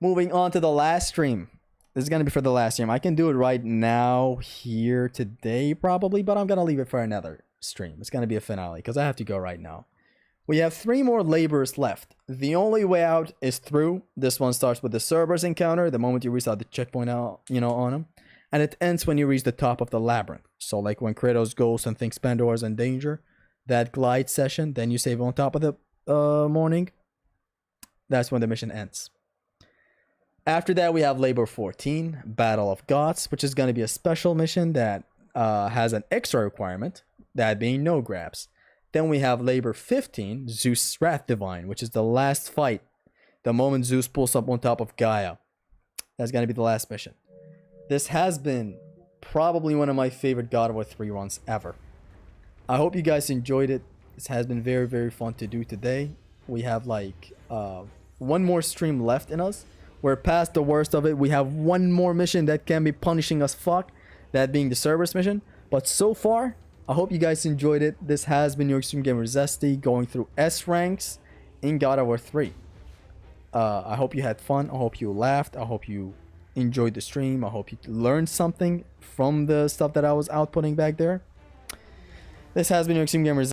Moving on to the last stream. This is going to be for the last stream. I can do it right now, here, today, probably. But I'm going to leave it for another stream. It's going to be a finale, because I have to go right now. We have 3 more laborers left. The only way out is through. This one starts with the Cerberus encounter, the moment you restart the checkpoint out, on them. And it ends when you reach the top of the labyrinth. So like when Kratos goes and thinks Pandora is in danger, that glide session, then you save on top of the morning. That's when the mission ends. After that, we have Labor 14, Battle of Gods, which is going to be a special mission that has an extra requirement, that being no grabs. Then we have Labor 15, Zeus' Wrath Divine, which is the last fight. The moment Zeus pulls up on top of Gaia. That's going to be the last mission. This has been probably one of my favorite God of War 3 runs ever. I hope you guys enjoyed it. This has been very, very fun to do today. We have like one more stream left in us. We're past the worst of it. We have one more mission that can be punishing us fuck. That being the Cerberus mission. But so far, I hope you guys enjoyed it. This has been your Extreme Gamer Zesty going through S ranks in God of War 3. I hope you had fun. I hope you laughed. I hope you enjoyed the stream. I hope you learned something from the stuff that I was outputting back there. This has been your Extreme Gamer Zesty.